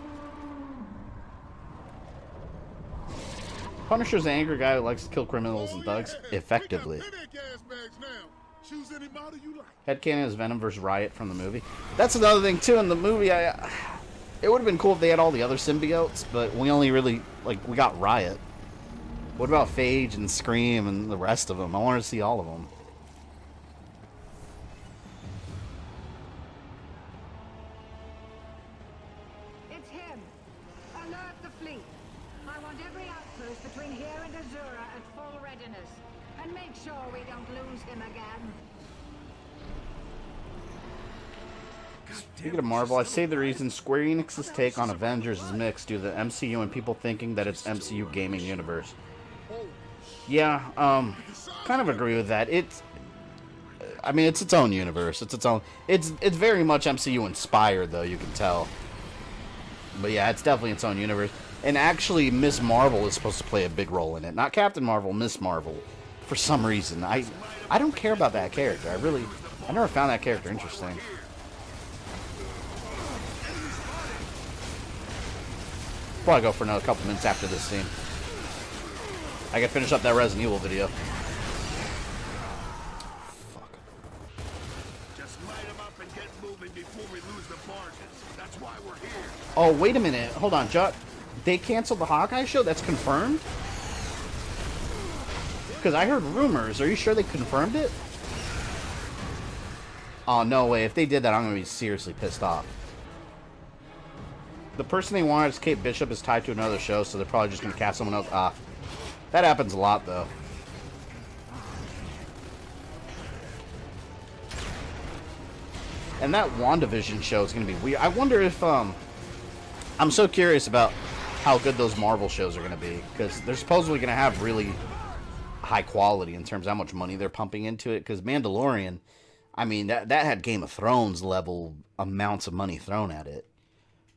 Punisher's an angry guy who likes to kill criminals and thugs effectively. Headcanon is Venom versus Riot from the movie. That's another thing too in the movie. It would have been cool if they had all the other symbiotes, but we only really we got Riot. What about Phage and Scream and the rest of them? I wanted to see all of them. It's him. Alert the fleet. I want every outpost between here and Azura at full readiness. And make sure we don't lose him again. Speaking of Marvel, I say the reason Square Enix's take on Avengers is mixed due to the MCU and people thinking that it's MCU gaming universe. Yeah, kind of agree with that. I mean, it's its own universe. It's very much MCU inspired, though, you can tell. But yeah, it's definitely its own universe. And actually, Miss Marvel is supposed to play a big role in it. Not Captain Marvel, Miss Marvel. For some reason. I don't care about that character. I never found that character interesting. Probably go for another couple minutes after this scene. I can finish up that Resident Evil video. Fuck. Just light them up and get moving before we lose the barges. That's why we're here. Oh, wait a minute. Hold on, Jut. They canceled the Hawkeye show? That's confirmed? Because I heard rumors. Are you sure they confirmed it? Oh, no way. If they did that, I'm going to be seriously pissed off. The person they wanted as Kate Bishop is tied to another show, so they're probably just going to cast someone else. That happens a lot, though. And that WandaVision show is going to be weird. I wonder if, I'm so curious about how good those Marvel shows are going to be, because they're supposedly going to have really high quality in terms of how much money they're pumping into it, because Mandalorian, I mean, that had Game of Thrones level amounts of money thrown at it.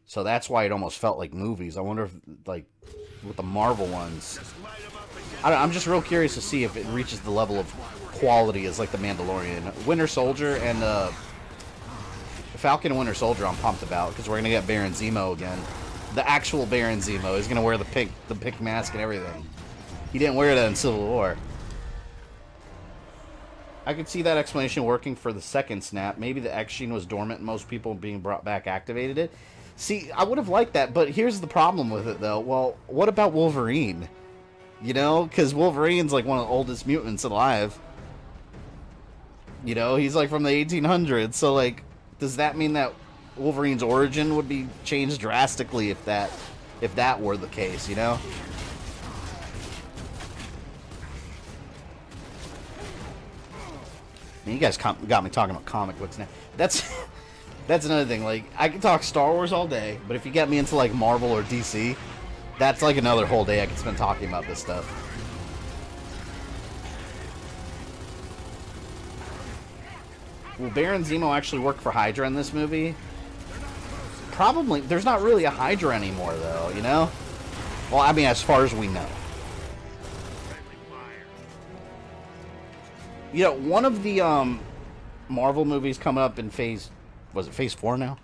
So that's why it almost felt like movies. I wonder if, like, with the Marvel ones, I'm just real curious to see if it reaches the level of quality as, like, the Mandalorian. Winter Soldier and Falcon and Winter Soldier I'm pumped about, because we're going to get Baron Zemo again. The actual Baron Zemo. He's going to wear the pink mask and everything. He didn't wear that in Civil War. I could see that explanation working for the second snap. Maybe the X gene was dormant and most people being brought back activated it. See, I would have liked that, but here's the problem with it, though. Well, what about Wolverine? You know, because Wolverine's like one of the oldest mutants alive. You know, he's like from the 1800s. So, like, does that mean that Wolverine's origin would be changed drastically if that were the case? You know. I mean, you guys got me talking about comic books now. That's another thing. Like, I can talk Star Wars all day, but if you get me into, like, Marvel or DC, that's, like, another whole day I could spend talking about this stuff. Will Baron Zemo actually work for Hydra in this movie? Probably. There's not really a Hydra anymore, though, you know? Well, I mean, as far as we know. You know, one of the Marvel movies coming up in phase 4 now,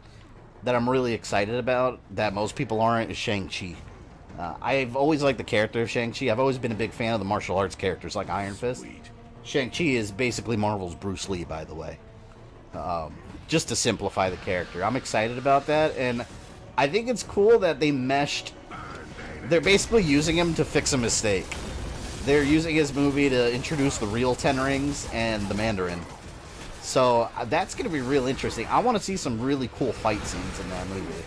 that I'm really excited about, that most people aren't, is Shang-Chi. I've always liked the character of Shang-Chi. I've always been a big fan of the martial arts characters like Iron Fist. Shang-Chi is basically Marvel's Bruce Lee, by the way. Just to simplify the character. I'm excited about that, and I think it's cool that they meshed. They're basically using him to fix a mistake. They're using his movie to introduce the real Ten Rings and the Mandarin. So that's going to be real interesting. I want to see some really cool fight scenes in that movie.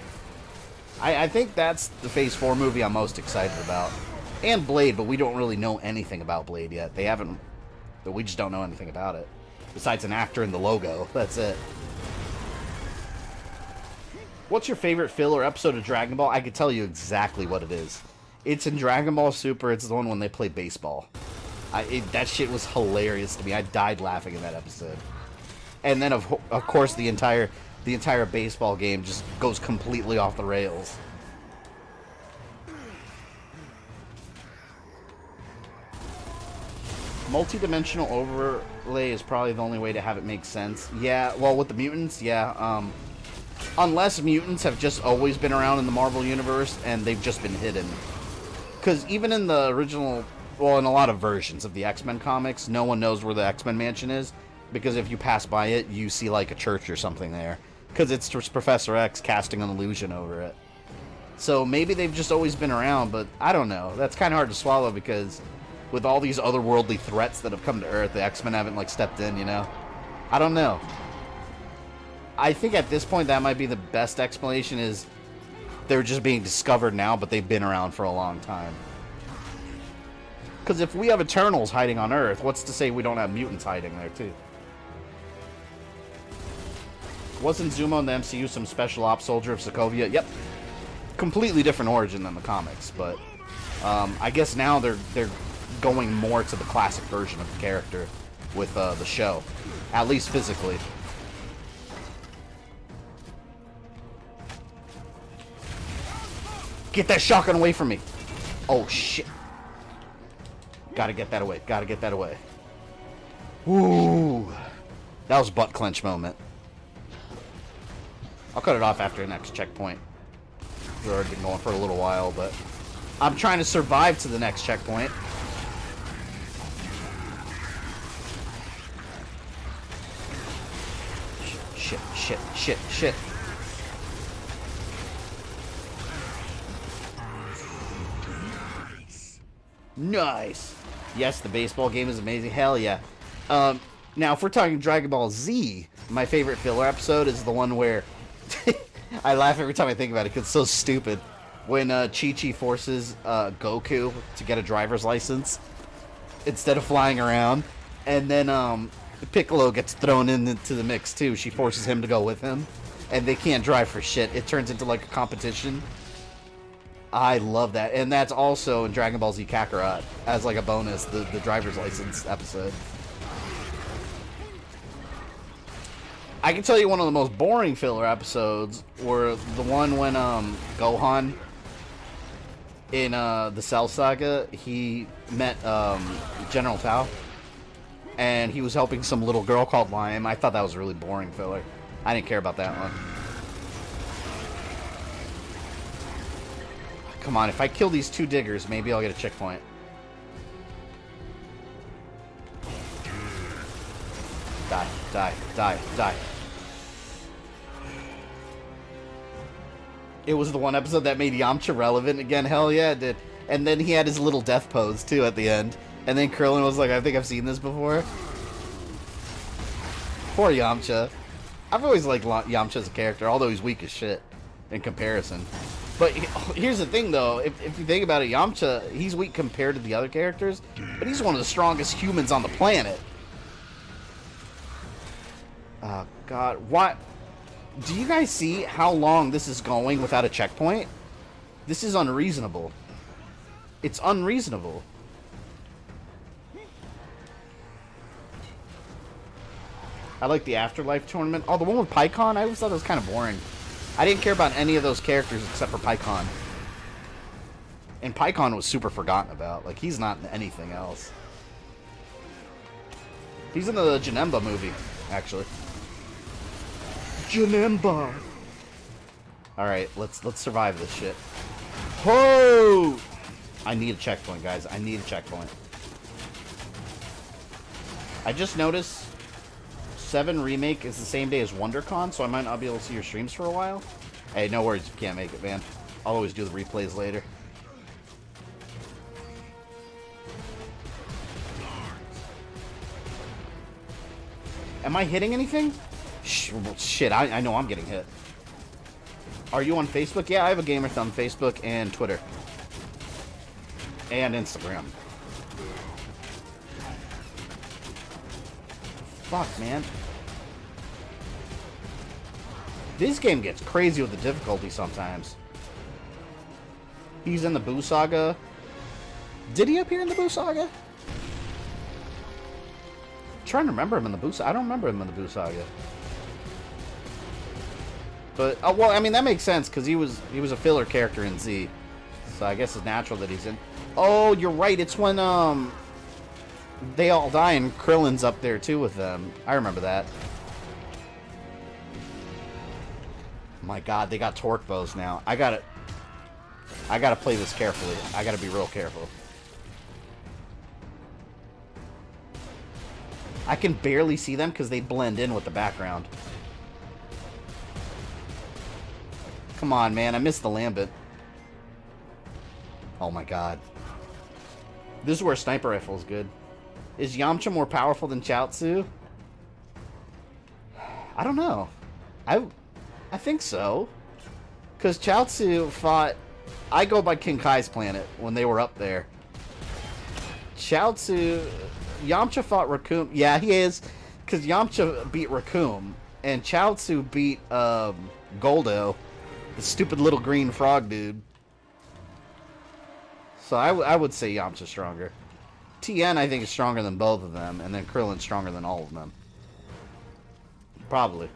I think that's the Phase 4 movie I'm most excited about. And Blade, but we don't really know anything about Blade yet. They haven't... But we just don't know anything about it. Besides an actor and the logo. That's it. What's your favorite filler episode of Dragon Ball? I could tell you exactly what it is. It's in Dragon Ball Super. It's the one when they play baseball. That shit was hilarious to me. I died laughing in that episode. And then, of course, the entire baseball game just goes completely off the rails. Multi-dimensional overlay is probably the only way to have it make sense. Yeah, well, with the mutants, yeah. Unless mutants have just always been around in the Marvel Universe and they've just been hidden. Because even in the original, well, in a lot of versions of the X-Men comics, no one knows where the X-Men mansion is. Because if you pass by it, you see like a church or something there. Because it's just Professor X casting an illusion over it. So maybe they've just always been around, but I don't know. That's kind of hard to swallow because with all these otherworldly threats that have come to Earth, the X-Men haven't like stepped in, you know? I don't know. I think at this point that might be the best explanation is they're just being discovered now, but they've been around for a long time. Because if we have Eternals hiding on Earth, what's to say we don't have mutants hiding there too? Wasn't Zuma in the MCU some special ops soldier of Sokovia? Yep. Completely different origin than the comics, but I guess now they're going more to the classic version of the character with the show, at least physically. Get that shotgun away from me! Oh shit! Gotta get that away. Gotta get that away. Ooh, that was a butt clench moment. I'll cut it off after the next checkpoint. We've already been going for a little while, but I'm trying to survive to the next checkpoint. Shit, shit, shit, shit. Nice. Yes, the baseball game is amazing. Hell yeah. Now, if we're talking Dragon Ball Z, my favorite filler episode is the one where I laugh every time I think about it because it's so stupid. When Chi-Chi forces Goku to get a driver's license instead of flying around, and then Piccolo gets thrown into the mix too. She forces him to go with him, and they can't drive for shit. It turns into like a competition. I love that, and that's also in Dragon Ball Z Kakarot as like a bonus, the driver's license episode. I can tell you one of the most boring filler episodes were the one when Gohan in the Cell Saga, he met General Tao, and he was helping some little girl called Lime. I thought that was a really boring filler. I didn't care about that one. Come on, if I kill these two diggers, maybe I'll get a checkpoint. Die, die, die, die. It was the one episode that made Yamcha relevant again. Hell yeah, it did. And then he had his little death pose, too, at the end. And then Krillin was like, I think I've seen this before. Poor Yamcha. I've always liked Yamcha as a character, although he's weak as shit in comparison. But here's the thing, though. If you think about it, Yamcha, he's weak compared to the other characters, but he's one of the strongest humans on the planet. Oh, God. What? Do you guys see how long this is going without a checkpoint? This is unreasonable. It's unreasonable. I like the Afterlife tournament. Oh, the one with Pycon? I always thought it was kind of boring. I didn't care about any of those characters except for Pycon. And Pycon was super forgotten about. Like, he's not in anything else. He's in the Janemba movie, actually. Janemba! Alright, let's survive this shit. Ho! I need a checkpoint, guys. I need a checkpoint. I just noticed 7 Remake is the same day as WonderCon, so I might not be able to see your streams for a while. Hey, no worries if you can't make it, man. I'll always do the replays later. Am I hitting anything? Shit, I know I'm getting hit. Are you on Facebook? Yeah, I have a Gamerth on Facebook and Twitter. And Instagram. Fuck, man. This game gets crazy with the difficulty sometimes. He's in the Boo Saga. Did he appear in the Boo Saga? I'm trying to remember him in the Boo Saga. I don't remember him in the Boo Saga. But, well, I mean, that makes sense, because he was a filler character in Z. So I guess it's natural that he's in. Oh, you're right. It's when they all die and Krillin's up there too with them. I remember that. My god, they got torque bows now. I gotta play this carefully. I gotta be real careful. I can barely see them because they blend in with the background. Come on, man. I missed the Lambent. Oh my god. This is where a sniper rifle is good. Is Yamcha more powerful than Chaozu? I don't know. I think so. Because Chaozu fought... I go by King Kai's planet when they were up there. Chaozu... Yamcha fought Raccoon. Yeah, he is. Because Yamcha beat Raccoon. And Chaozu beat Goldo. The stupid little green frog dude. So I would say Yamcha's stronger. Tien, I think, is stronger than both of them. And then Krillin's stronger than all of them. Probably.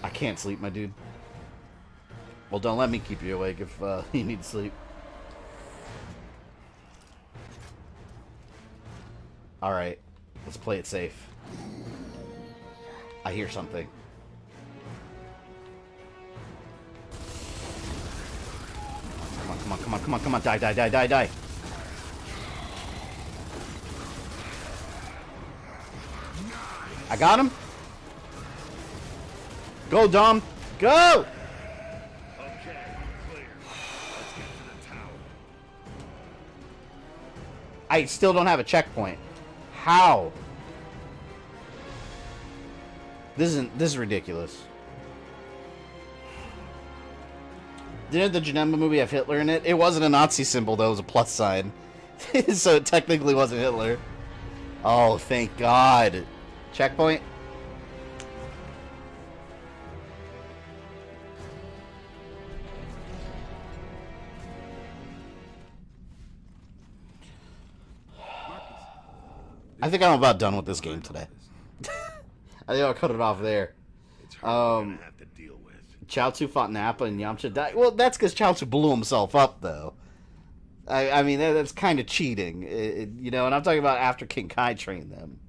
I can't sleep, my dude. Well, don't let me keep you awake if you need sleep. Alright. Let's play it safe. I hear something. Come on, come on, come on, come on. Die, die, die, die, die. I got him. Go, Dom. Go! Okay, clear. Let's get to the tower. I still don't have a checkpoint. How? This is ridiculous. Didn't the Janemba movie have Hitler in it? It wasn't a Nazi symbol, though. It was a plus sign. So it technically wasn't Hitler. Oh, thank God. Checkpoint? I think I'm about done with this game today. I think I'll cut it off there. It's her we're gonna have to deal with. Chaozu fought Nappa and Yamcha died. Well, that's because Chaozu blew himself up, though. I mean, that's kind of cheating. You know, and I'm talking about after King Kai trained them.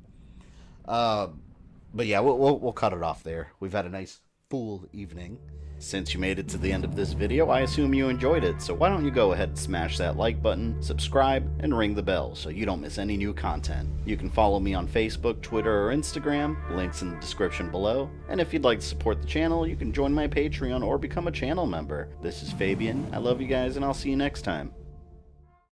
But yeah, we'll cut it off there. We've had a nice full evening. Since you made it to the end of this video, I assume you enjoyed it, so why don't you go ahead and smash that like button, subscribe, and ring the bell so you don't miss any new content. You can follow me on Facebook, Twitter, or Instagram, links in the description below, and if you'd like to support the channel, you can join my Patreon or become a channel member. This is Fabian, I love you guys, and I'll see you next time.